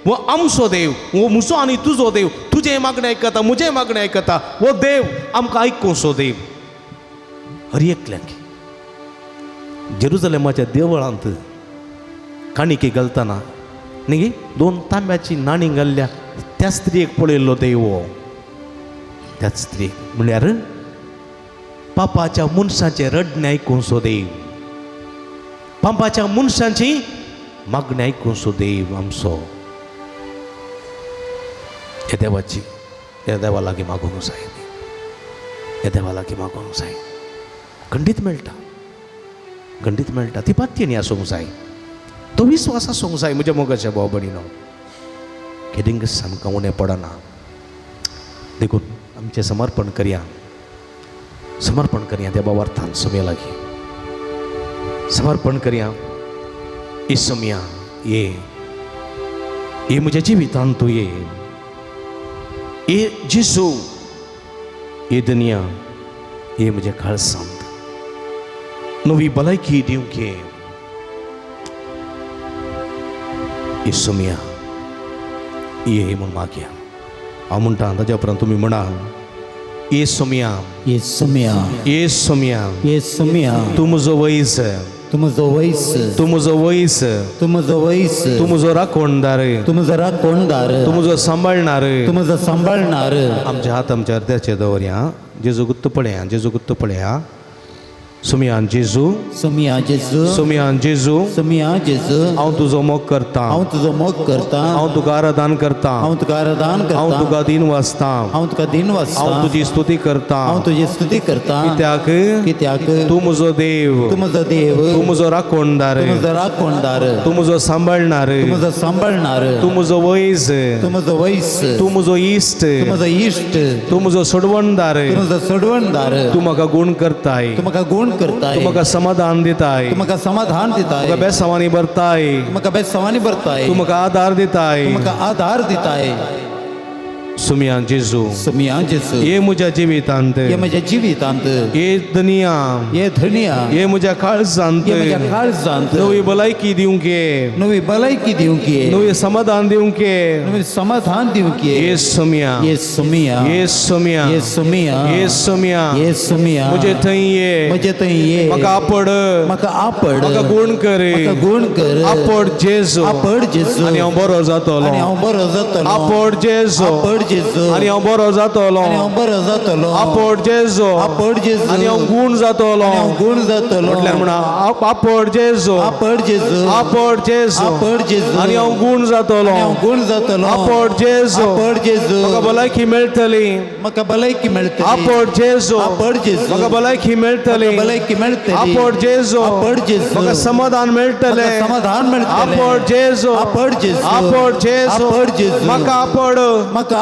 वो आमचो देव वो म्हजो आनी तुजो देव. तुजें मागणें आयकता म्हजें मागणें आयकता. वो देव आमकां आयकुचो देव. हर एकल्याक जेरुजलेमाच्या देवळांत काणिके घालतना न्ही 2 तांब्याची नाणी घाल्ल्या त्या स्त्रियेक पळयल्लो देव हो. त्याच स्त्रियेक म्हळ्यार पापाच्या मनशाचें रडणें आयकुचो देव. पापाच्या मनशांची मागणें आयकुचो देव आमचो. हे देवाची ह्या देवा लागीं मागोवंक जाय. ह्या देवा लागीं मागोवंक जाय. खंडीत मेळटा. खंडीत मेळटा. ती पात्येनी आसूंक जाय. तो विस्वास आसूंक जाय. म्हज्या मोगाच्या भाव भयणीनो केदिंग आमकां उणें पडना. देखून आमचें समर्पण करया. समर्पण करया देवा वार्थान समे लागीं. समर्पण करया. इसम्या ये म्हज्या जिवितांत तूं ये जेजू ये दुनिया ये म्हज्या काळजांत नवी भलायकी दिवंक ये सुम्या ये म्हूण मागया. हांव म्हणटा ताज्या उपरांत तुमी म्हणा ये सुम्या ये सुम्या ये सुम्या ये सुम्या. तूं म्हजो वैस. तू म्हजो वैस. तूं म्हजो वैस. तू म्हजो वैस. तूं म्हजो राखणदार. तू म्हजो राखणदार. तूं म्हजो सांबाळणार. तू म्हजो सांबाळणार. आमचे हात आमच्या हृदयाचेर दवरया. जेजू गुत्त पळया. जेजू गुत्त पळया. सुमयान जेजू. सुम्या जेजू. सुमयान जेजू. सुम्या जेजू. हांव तुजो मोग करता. हांव तुजो मोग करता. हांव तुका आराधन करता. हांव तुका आराधन करता. हांव तुका दिन वाचता. हांव तुका दिन वाचता. हांव तुजी स्तुती करता. हांव तुजी स्तुती करता. कित्याक कित्याक तूं म्हजो देव. तू म्हजो देव. तूं म्हजो राखणदार. तू म्हजो राखणदार. तूं म्हजो सांबाळणार. तू म्हजो सांबाळणार. तू म्हजो वैस. तू म्हजो वैस. तू म्हजो इश्ट. तू म्हजो इश्ट. तू म्हजो सोडवणदार. तू म्हजो सोडवणदार. तू म्हाका गुण करताय. तू म्हाका गुण करताय. तू म्हाका समाधान दिताय. तू म्हाका समाधान दिताय. म्हाका बेसावांनी भरताय. तू म्हाका बेसवानी भरताय. तू म्हाका आदार दिताय. तू म्हाका आधार दिताय. सुमयान जेजू सुम्या जेजू. ये म्हज्या जिवितांत. ये म्हज्या जिवितांत. ये दुनिया. ये दुनिया. ये म्हज्या काळजांत. ये म्हज्या काळजांत. नवी भलायकी दिवंक नवी भलायकी दिवंक ये. नवी समाधान दिवंक नवी समाधान दिवंक ये. ये सुम्या. ये सुम्या. ये सुम्या. ये सुम्या. ये सुम्या. ये सुम्या. म्हजे थंय ये. म्हजे थंय ये. म्हाका आपड. म्हाका आपड. म्हाका गुण कर. म्हाका गुण कर. आपड जेजू. आपड जेजू. आनी हांव बरो जातलो. आनी हांव बरो जातलो. आपड जेजू. आपड जेजू. आनी हांव बरो जातलो. आनी हांव बरो जातलो. आपड जेजू. आपड जेजू. आनी हांव गुण जातलो. आनी हांव गुण जातलो. म्हटल्यार म्हणा आपड जेजू. आपड जेजू. आपड जेजू. आपड जेजू. आनी हांव गुण जातलो. आनी हांव गुण जातलो. आपड जेजू. आपड जेजू. म्हाका भलायकी मेळटली. म्हाका भलायकी मेळटली. आपड जेजू. आपड जेजू. म्हाका भलायकी मेळटली. म्हाका भलायकी मेळटली. आपड जेजू. आपड जेजू. म्हाका समाधान मेळटलें. म्हाका समाधान मेळटलें. आपड जेजू. आपड जेजू. आपड जेजू. आपड जेजू. म्हाका आपड. म्हाका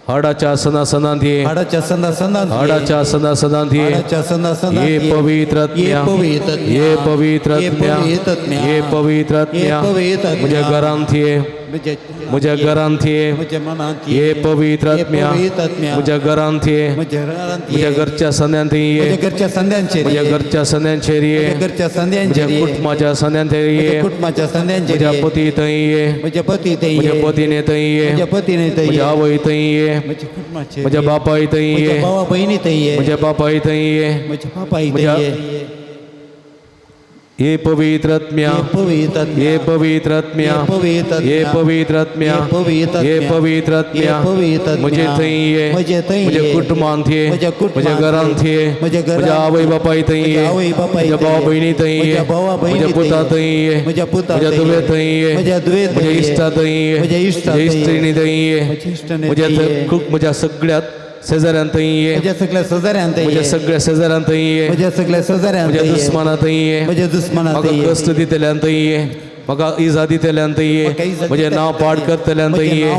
हाडाच्या सणासणांती हाडाच्या सणासणांती हाडाच्या सणासणांती हाडाच्या सणासणांती ये पवित्रत्म्या ये पवित्रत्म्या ये पवित्रत्म्या मुझे घरांती मुझे घरांती ये पवित्रत्म्या मुझे घरांती मुझे घरच्या सणांती घरच्या संध्यांचे मुझे घरच्या सणांचे रे घरच्या मुझे संध्यांचे कुटुंबाच्या सणांचे रे कुटुंबाच्या संध्यांचे मुझे पती तई ये म्हणजे पती ते मुझे पतीने तई ये म्हणजे पतीने ते मुझे आवई तई ये म्हणजे कुटुंबाचे मुझे बापाई तई ये भावा बहिणी ते मुझे बापाई तई ये म्हणजे पापाई मुझे ते ये पवित्रत्म्या ये पवित्रत्म्या ये पवित्रत्म्या ये पवित्रत्म्या मुझे तई ये मुझे कुटुंबांती मुझे घरांती मुझे आवई बापाई तई ये मुझे भावा बहिणी तई ये मुझे पुता तई ये मुझे दुवे तई ये मुझे इष्टा तई ये मुझे इष्टिणी तई ये मुझे सगळ्यात शेजाऱ्यांत ये म्हणजे सगळ्या शेजाऱ्यांत मुझे सगळ्या शेजाऱ्यांत ये म्हणजे सगळ्या शेजाऱ्यांत मुझे दुश्मनात ये म्हणजे दुश्मनात म्हाका कष्ट दितल्यांत ये म्हाका इजा दितल्यांत ये म्हजे नांव पाड करतल्यांत ये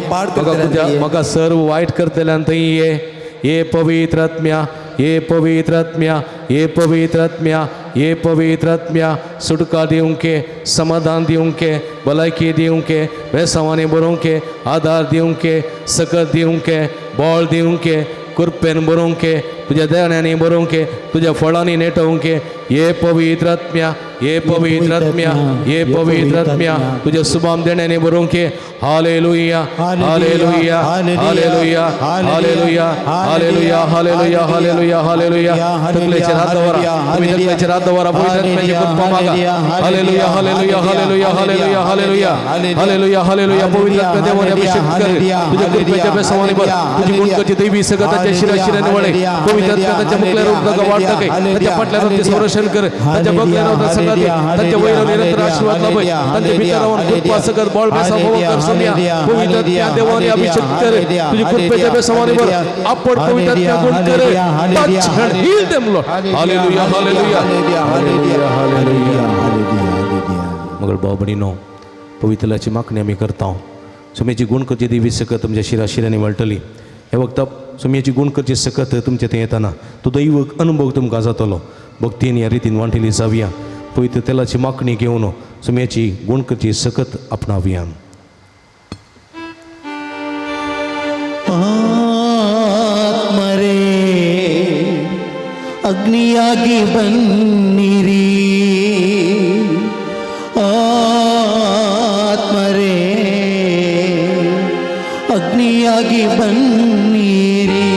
म्हाका सर्व वायट करतल्यांत ये पवित्रत्म्या ये पवित्रत्म्या ये पवित्रत्म्या ये पवित्रत्म्या सुटका दिवंके समाधान दिवंके भलायकी दिवंके बेसवानी बरोवंके आधार दिवंके सकत दिवंके बळ दिवंके कृपेन बरोवंके तुझ्या दयाण्यानी बरोवंके तुझ्या फळांनी नेटवंके ये पवित्रत्म्या ये पवित्रत्म्या ये पवित्रत्म्या तुझ्या सुभाम देण्याने बरोवंके hallelujah hallelujah hallelujah hallelujah hallelujah hallelujah hallelujah hallelujah तकलेचे हात दवरा तुम्ही तकलेचे हात दवरा पवित्रत्म्याची कृपा मागा hallelujah hallelujah hallelujah hallelujah hallelujah hallelujah hallelujah पवित्रत्म्या देवाने अभिषेक कर तुझ्या कृपेच्या बेसवानी बर तुझी गुणकाची दैवी सगताच्या शिराशिराने वळे पवित्रत्म्या त्याच्या मुखल्या रोग वाढता काय त्याच्या पटल्यावर ते संरक्षण कर त्याच्या बगल्यावर सगळं दे त्याच्या वैर निरंतर आशीर्वाद लाभ त्याच्या भितरावर कृपा सगत बळ बेसा भव कर सोनिया पवित्रत्म्या देवाने अभिषेक कर तुझी कृपेच्या बेसवानी बर आपण पवित्रत्म्या गुण कर touch and heal them lord hallelujah hallelujah hallelujah hallelujah मगर बाबणीनो पवित्राची मागणी आम्ही करता सुमेची गुण करची देवी सकत तुमच्या शिराशिराने वळटली हे वक्ता सुमेची गुण करची सकत तुमच्या ते येताना तो दैव अनुभव तुमकां जातलो भक्तीन ह्या रितीन वांटिली जावया पवित्र तेलाची मागणी घेवन सुमेची गुण करची सकत आपणावया ಆತ್ಮರೇ ಅಗ್ನಿಯಾಗಿ ಬನ್ನಿರಿ ಆತ್ಮರೇ ಅಗ್ನಿಯಾಗಿ ಬನ್ನಿರಿ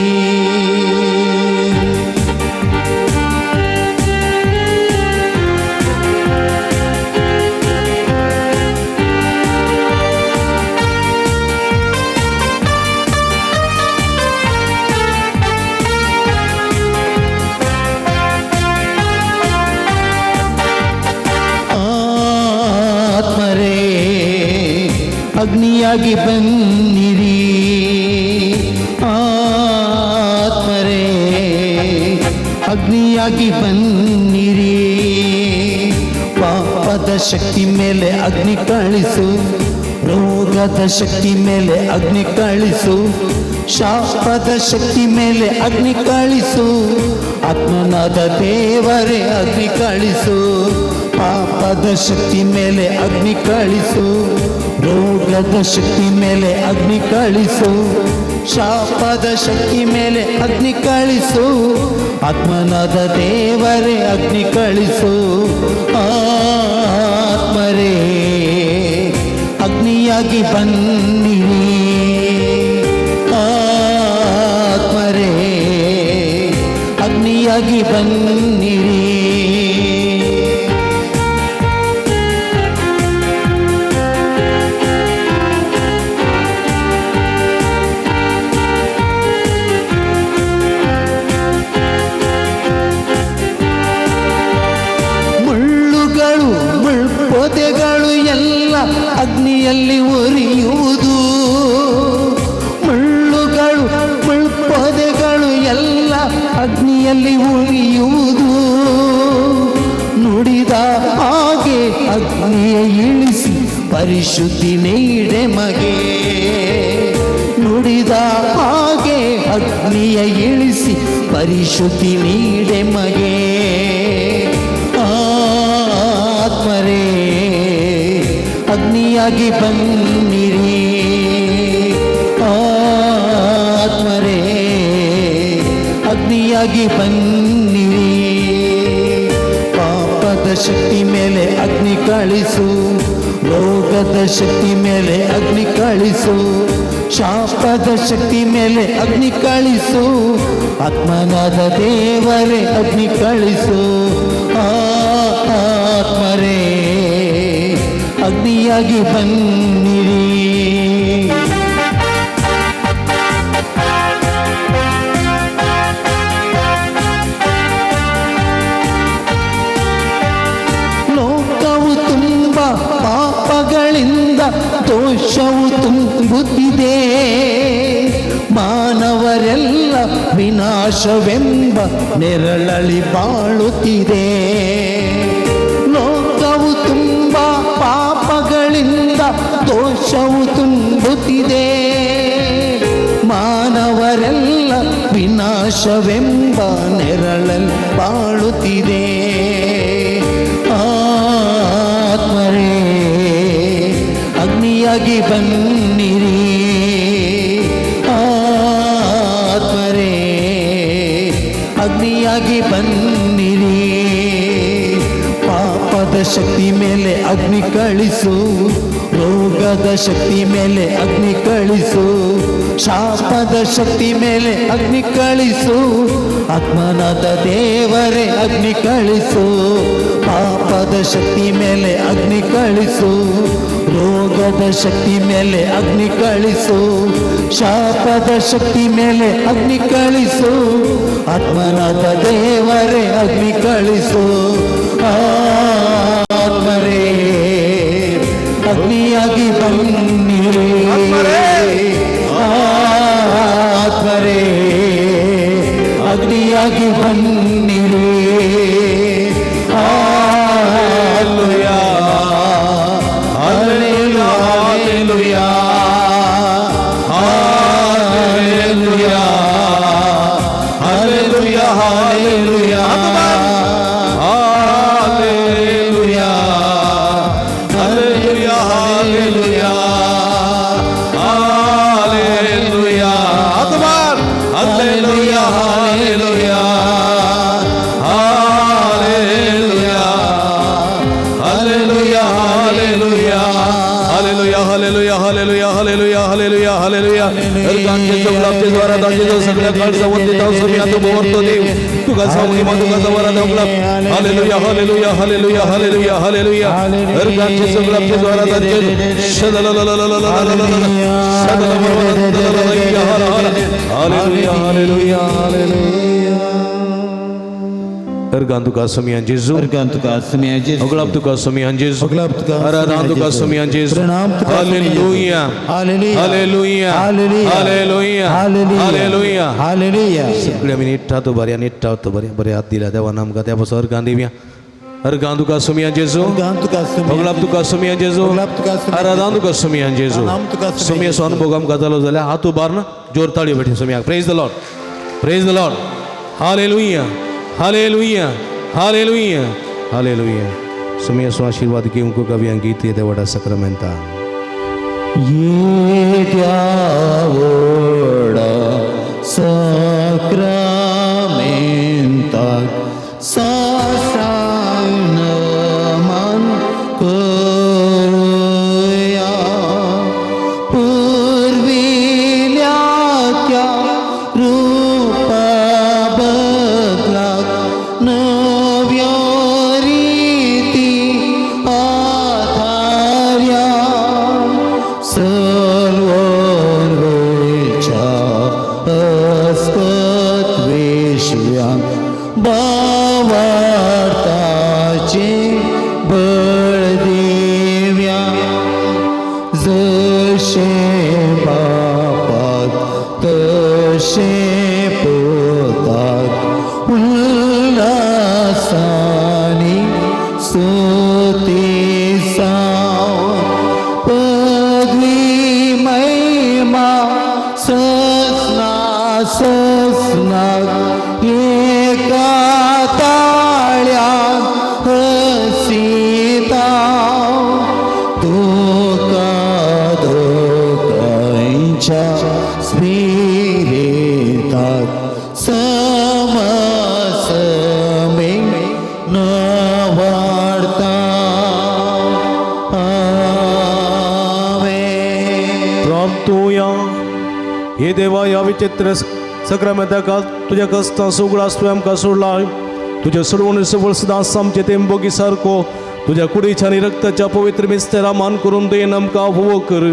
ಅಗ್ನಿಯಾಗಿ ಬನ್ನಿರಿ ಆತ್ಮರೇ ಅಗ್ನಿಯಾಗಿ ಬನ್ನಿರಿ ಪಾಪದ ಶಕ್ತಿ ಮೇಲೆ ಅಗ್ನಿ ಕಳಿಸು ರೋಗದ ಶಕ್ತಿ ಮೇಲೆ ಅಗ್ನಿ ಕಳಿಸು ಶಾಪದ ಶಕ್ತಿ ಮೇಲೆ ಅಗ್ನಿ ಕಳಿಸು ಆತ್ಮನಾದ ದೇವರೇ ಅಗ್ನಿ ಕಳಿಸು ಪಾಪದ ಶಕ್ತಿ ಮೇಲೆ ಅಗ್ನಿ ಕಳಿಸು ರೋಗದ ಶಕ್ತಿ ಮೇಲೆ ಅಗ್ನಿ ಕಳಿಸು ಶಾಪದ ಶಕ್ತಿ ಮೇಲೆ ಅಗ್ನಿ ಕಳಿಸು ಆತ್ಮನಾದ ದೇವರೇ ಅಗ್ನಿ ಕಳಿಸು ಆತ್ಮರೇ ಅಗ್ನಿಯಾಗಿ ಬನ್ನಿರಿ ಆತ್ಮರೇ ಅಗ್ನಿಯಾಗಿ ಬನ್ನಿರಿ ಪೊದೆಗಳು ಎಲ್ಲ ಅಗ್ನಿಯಲ್ಲಿ ಉರಿಯುವುದು ಮುಳ್ಳುಗಳು ಪೊದೆಗಳು ಎಲ್ಲ ಅಗ್ನಿಯಲ್ಲಿ ಉರಿಯುವುದು ನುಡಿದ ಹಾಗೆ ಅಗ್ನಿಯ ಇಳಿಸಿ ಪರಿಶುದ್ಧಿ ನೀಡೆ ಮಗೆ ದುಡಿದ ಹಾಗೆ ಅಗ್ನಿಯ ಇಳಿಸಿ ಪರಿಶುದ್ಧಿ ನೀಡೆ ಮಗೆ. ಆತ್ಮರೇ ಅಗ್ನಿಯಾಗಿ ಬನ್ನಿರಿ, ಆತ್ಮರೇ ಅಗ್ನಿಯಾಗಿ ಬನ್ನಿರಿ. ಪಾಪದ ಶಕ್ತಿ ಮೇಲೆ ಅಗ್ನಿ ಕಳಿಸು, ರೋಗದ ಶಕ್ತಿ ಮೇಲೆ ಅಗ್ನಿ ಕಳಿಸು, ಶಾಪದ ಶಕ್ತಿ ಮೇಲೆ ಅಗ್ನಿ ಕಳಿಸು, ಆತ್ಮನಾದ ದೇವರೇ ಅಗ್ನಿ ಕಳಿಸು. ಆತ್ಮರೇ ಅಗ್ನಿಯಾಗಿ ಬನ್ನಿರಿ. ಲೋಕವು ತುಂಬ ಪಾಪಗಳಿಂದ ದೋಷವು ತುಂಬುತ್ತಿದೆ, ಮಾನವರೆಲ್ಲ ವಿನಾಶವೆಂಬ ನೆರಳಲ್ಲಿ ಬಾಳುತ್ತಿದೆ. ಲೋಕವು ತುಂಬ ಪಾಪಗಳಿಂದ ದೋಷವು ತುಂಬುತ್ತಿದೆ, ಮಾನವರೆಲ್ಲ ವಿನಾಶವೆಂಬ ನೆರಳಲ್ಲಿ ಬಾಳುತ್ತಿದೆ. ಆತ್ಮರೇ ಅಗ್ನಿಯಾಗಿ ಬನ್ನಿರಿ, ಆತ್ಮರೇ ಅಗ್ನಿಯಾಗಿ ಬನ್ನಿರಿ. ಪಾಪದ ಶಕ್ತಿ ಮೇಲೆ ಅಗ್ನಿ ಕಳಿಸು, ರೋಗದ ಶಕ್ತಿ ಮೇಲೆ ಅಗ್ನಿ ಕಳಿಸು, ಶಾಪದ ಶಕ್ತಿ ಮೇಲೆ ಅಗ್ನಿ ಕಳಿಸು, ಆತ್ಮನಾದ ದೇವರೇ ಅಗ್ನಿ ಕಳಿಸು. ಪಾಪದ ಶಕ್ತಿ ಮೇಲೆ ಅಗ್ನಿ ಕಳಿಸು, ರೋಗದ ಶಕ್ತಿ ಮೇಲೆ ಅಗ್ನಿ ಕಳಿಸು, ಶಾಪದ ಶಕ್ತಿ ಮೇಲೆ ಅಗ್ನಿ ಕಳಿಸು, ಆತ್ಮನಾದ ದೇವರೇ ಅಗ್ನಿ ಕಳಿಸು. ಆತ್ಮರೇ ಅಗ್ನಿಯಾಗಿ ಬನ್ನಿರಿ, ಆತ್ಮರೇ ಅಗ್ನಿಯಾಗಿ ಬನ್ನಿರಿ. Hallelujah hallelujah hallelujah hallelujah hallelujah hallelujah hallelujah hallelujah hallelujah Akbar hallelujah hallelujah hallelujah hallelujah hallelujah haleluya haleluya haleluya haleluya haleluya haleluya erkanke soblapte dwara dajedo sagla kalsa wondita sumya tu borto dev tu gasa महिमा tu gasa वरा दवलप haleluya haleluya haleluya haleluya haleluya erkanke soblapte dwara dajedo haleluya haleluya haleluya Ergantu kasamian Yesus, Ergantu kasamian Yesus, Oglaptu kasamian Yesus, Oglaptu kasamian Aradantu kasamian Yesus, Pranamtu kasamian Hallelujah, Hallelujah, Hallelujah, Hallelujah, Hallelujah, Hallelujah, Hallelujah, Hallelujah. सगळे मी निठा तो बऱ्या बरे हात दिला देवा नाम का त्यापासून अर्गांदिव्या Ergantu kasamian Yesus, Ergantu kasamian Oglaptu kasamian Yesus, Oglaptu kasamian Aradantu kasamian Yesus, Pranamtu kasamian Sumya son bogam kazalo झाल्या हात उभारणं जोर ताळी बैठी सुमिया praise the Lord, praise the Lord, Hallelujah, Hallelujah, Hallelujah, Hallelujah. सुमिया सो आशीर्वाद की उनको कभी अंगीत ये देवड़ा सक्रामेंटा ये देवड़ा सक्रामेंटा साशानमान करूया पूर्वील्या त्या रूपा बदला नव्या रीती आधार्या सर्ववेच्या अस्कत्वेशिया भावार्थाचे बळ देव्या जशे बापात तशे पोतात उल्हासानी स्तुती साव पदवी महिमा हे देवा या विचित्र सक्रामेंताका तुझ्या कस्ता सुगडास तुवें आमकां सोडला तुझ्या सोडवण सबळ सदांच आमचे तेंबोगी सारको तुझ्या कुडीच्या आनी रक्ताच्या पवित्र मिस्तेरा मान करून देन आमकां फोव कर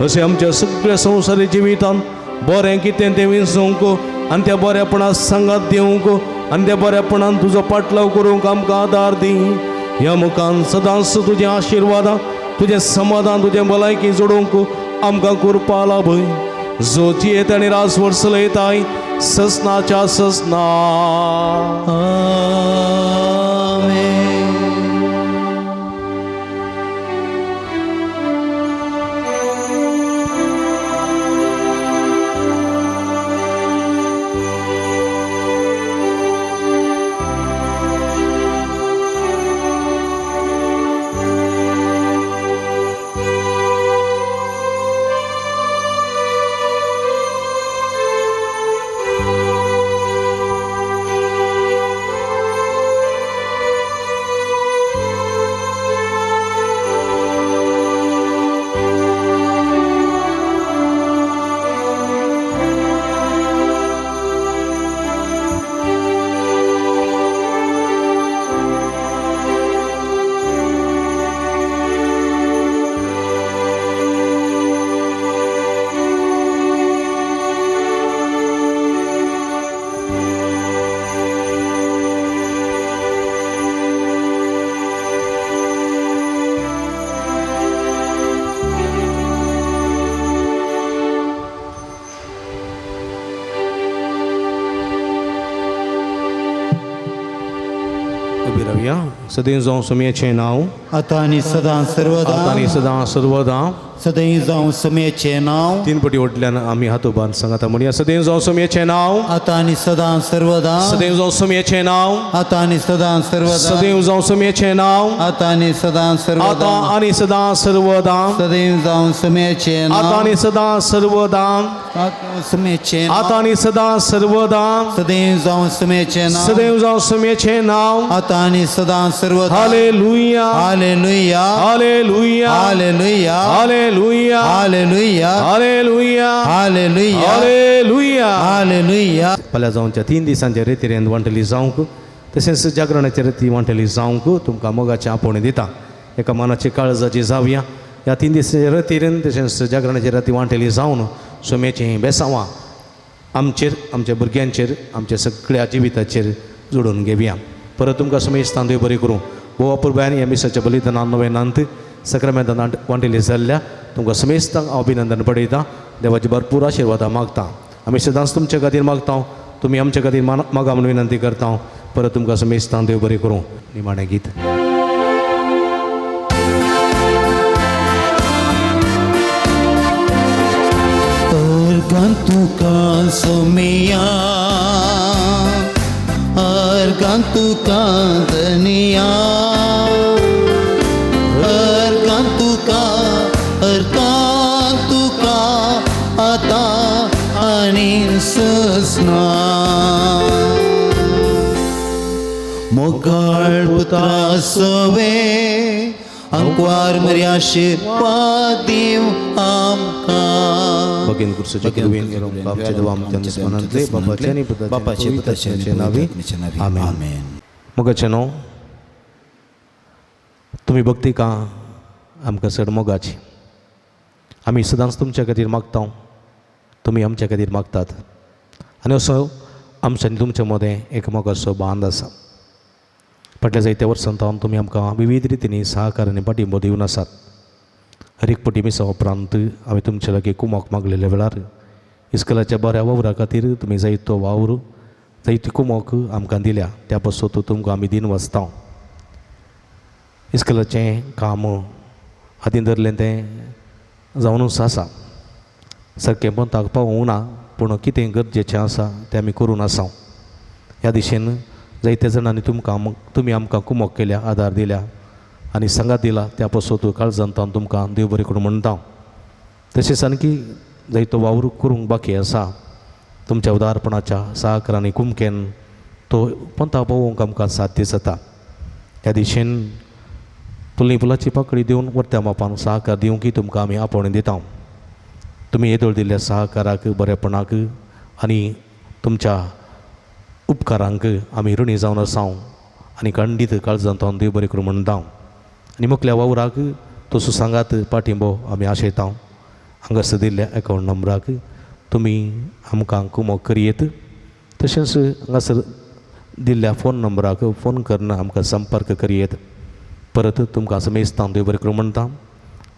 अशें आमच्या सगळ्या संवसारी जिवितांत बरें कितें तें विसरूंक आनी त्या बऱ्यापणाक सांगात दिवंक आनी त्या बऱ्यापणान तुजो पाटलाव करूंक आमकां आदार दी ह्या मुखान सदांच तुजें आशिर्वादां तुजें समाधान तुजें भलायकी जोडूंक आमकां करपा लाभय जो जियेत आनी राजवट चलयताय ससनाच्या ससना सदैव जावं समयाचें नांव आता आनी सदां सर्वदा आतां आनी सदां सर्वदा सदैव जावं समयाचें नांव तीन पटी वटल्यान आमी हातोबान सांगाता म्हणया सदैव जावं समयाचें नांव आता आनी सदां सर्वदा सदैव जावं समयाचें नांव आता आनी सदां सर्वदा सदैव जावं समयाचें नांव आता आनी सदां सर्वदा आतां आनी सदां सर्वदा सदैव जावं समयाचें आतां नांव आनी सदां सर्वदा समयाचें आतां आनी सदां सर्वदा सदैव जावं समयाचें नांव सदैव जावं समयाचें नांव आता आनी सदां सर्वदा hallelujah hallelujah hallelujah hallelujah hallelujah hallelujah hallelujah hallelujah hallelujah hallelujah फाल्यां जावच्या 3 दिसांच्या रितीरेन वांटली जावंक तशेंच जागरणाच्या रिती वांटली जावंक तुमकां मोगाचें आपोवणी दिता एका मनाची काळजाची जावया ह्या 3 दिसांच्या रितीरेन तशेंच जागरणाची राती वांटली जावन सोम्याचीं बेसांवां आमचेर आमच्या भुरग्यांचेर आमच्या सगळ्या जिविताचेर जोडून घेवया परत तुमकां समेश तांदूळ बरी करूं बोवा पुरबायन ह्या मिसाच्या बलिदानान नवेनांत सक्रामेंतान वांटेली जाल्ल्या तुमकां समेस्तांक हांव अभिनंदन पळयतां देवाची भरपूर आशिर्वादां मागतां आमी सदांच तुमच्या खातीर मागता तुमी आमच्या खातीर मागा म्हणून विनंती करता परत तुमकां समेस्तां देव बरें करूं निमाणें गीत तुका सोमिया तुका धनिया तुका आता आणि ससना मोगाळ पुत्रा सोवे अंकवार मर्या आशीर्वाद दिव आमकां भगीन कुर्सोचे कृपेन येवंक आमचे देवा आमच्या स्मरणांतले बापाचे आनी पुताचे नांवी आमेन मोगाचें न्हू तुमी भक्ती का आमकां चड मोगाची आमी सदांच तुमच्या खातीर मागता तुमी आमच्या खातीर मागतात आनी असो आमच्या आनी तुमच्या मदें एक मोगाचो बांद आसा फाटल्या जायत्या वर्सांत तुमी आमकां विविध रितींनी सहकार आनी पाठिंबो दिवन आसात हर एक पटी मिसा उपरांत आमी तुमचे लागीं कुमोक मागलेल्या वेळार इस्कलाच्या बऱ्या वावरा खातीर तुमी जायतो वावर जायती कुमोक आमकां दिल्या त्या पासून तुमकां आमी दिन वाचता इस्कलाचें काम हातीन धरलें तें जावनूच आसा सारकें पंथाक पावूंक ना पूण कितें गरजेचें आसा तें आमी करून आसा ह्या दिशेन जायत्या जाणांनी तुमी आमकां कुमोक केल्या आदार दिल्या आनी सांगात दिला त्या पासून काळजांतान तुमकां देव बरें करून म्हणटा तशेंच आणकी जायतो वावर करूंक बाकी आसा तुमच्या उदारपणाच्या सहकारांनी कुमकेन तो पंथा पावोवंक आमकां साध्य जाता ह्या दिशेन तुली फुलाची पाकळी दिवन वर्त्या मापान सहकार दिवंकय तुमकां आमी आपोवणी दिता तुम्ही येदोळ दिल्ल्या सहकाराक बरेपणाक आणि तुमच्या उपकारांक आमी ऋणी जावन आसांव आनी खंडीत काळजांत देव बरें करूं म्हणटा आनी मुखल्या वावराक तो सुसांगात पाठिंबो आमी आशयता हांगासर दिल्ल्या अकावंट नंबराक तुमी आमकां कुमो करियेत तशेंच हांगासर दिल्ल्या फोन नंबराक फोन करून आमकां संपर्क करियेत परत तुमकां समेस्तां देव बरें करूं म्हणटा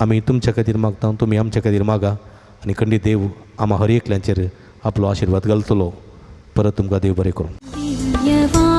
आमी तुमच्या खातीर मागता तुमी आमच्या खातीर मागा आनी खंडीत देव आम्हा हर एकल्यांचेर आपलो आशिर्वाद घालतलो परत तुमकां देव बरें करूं.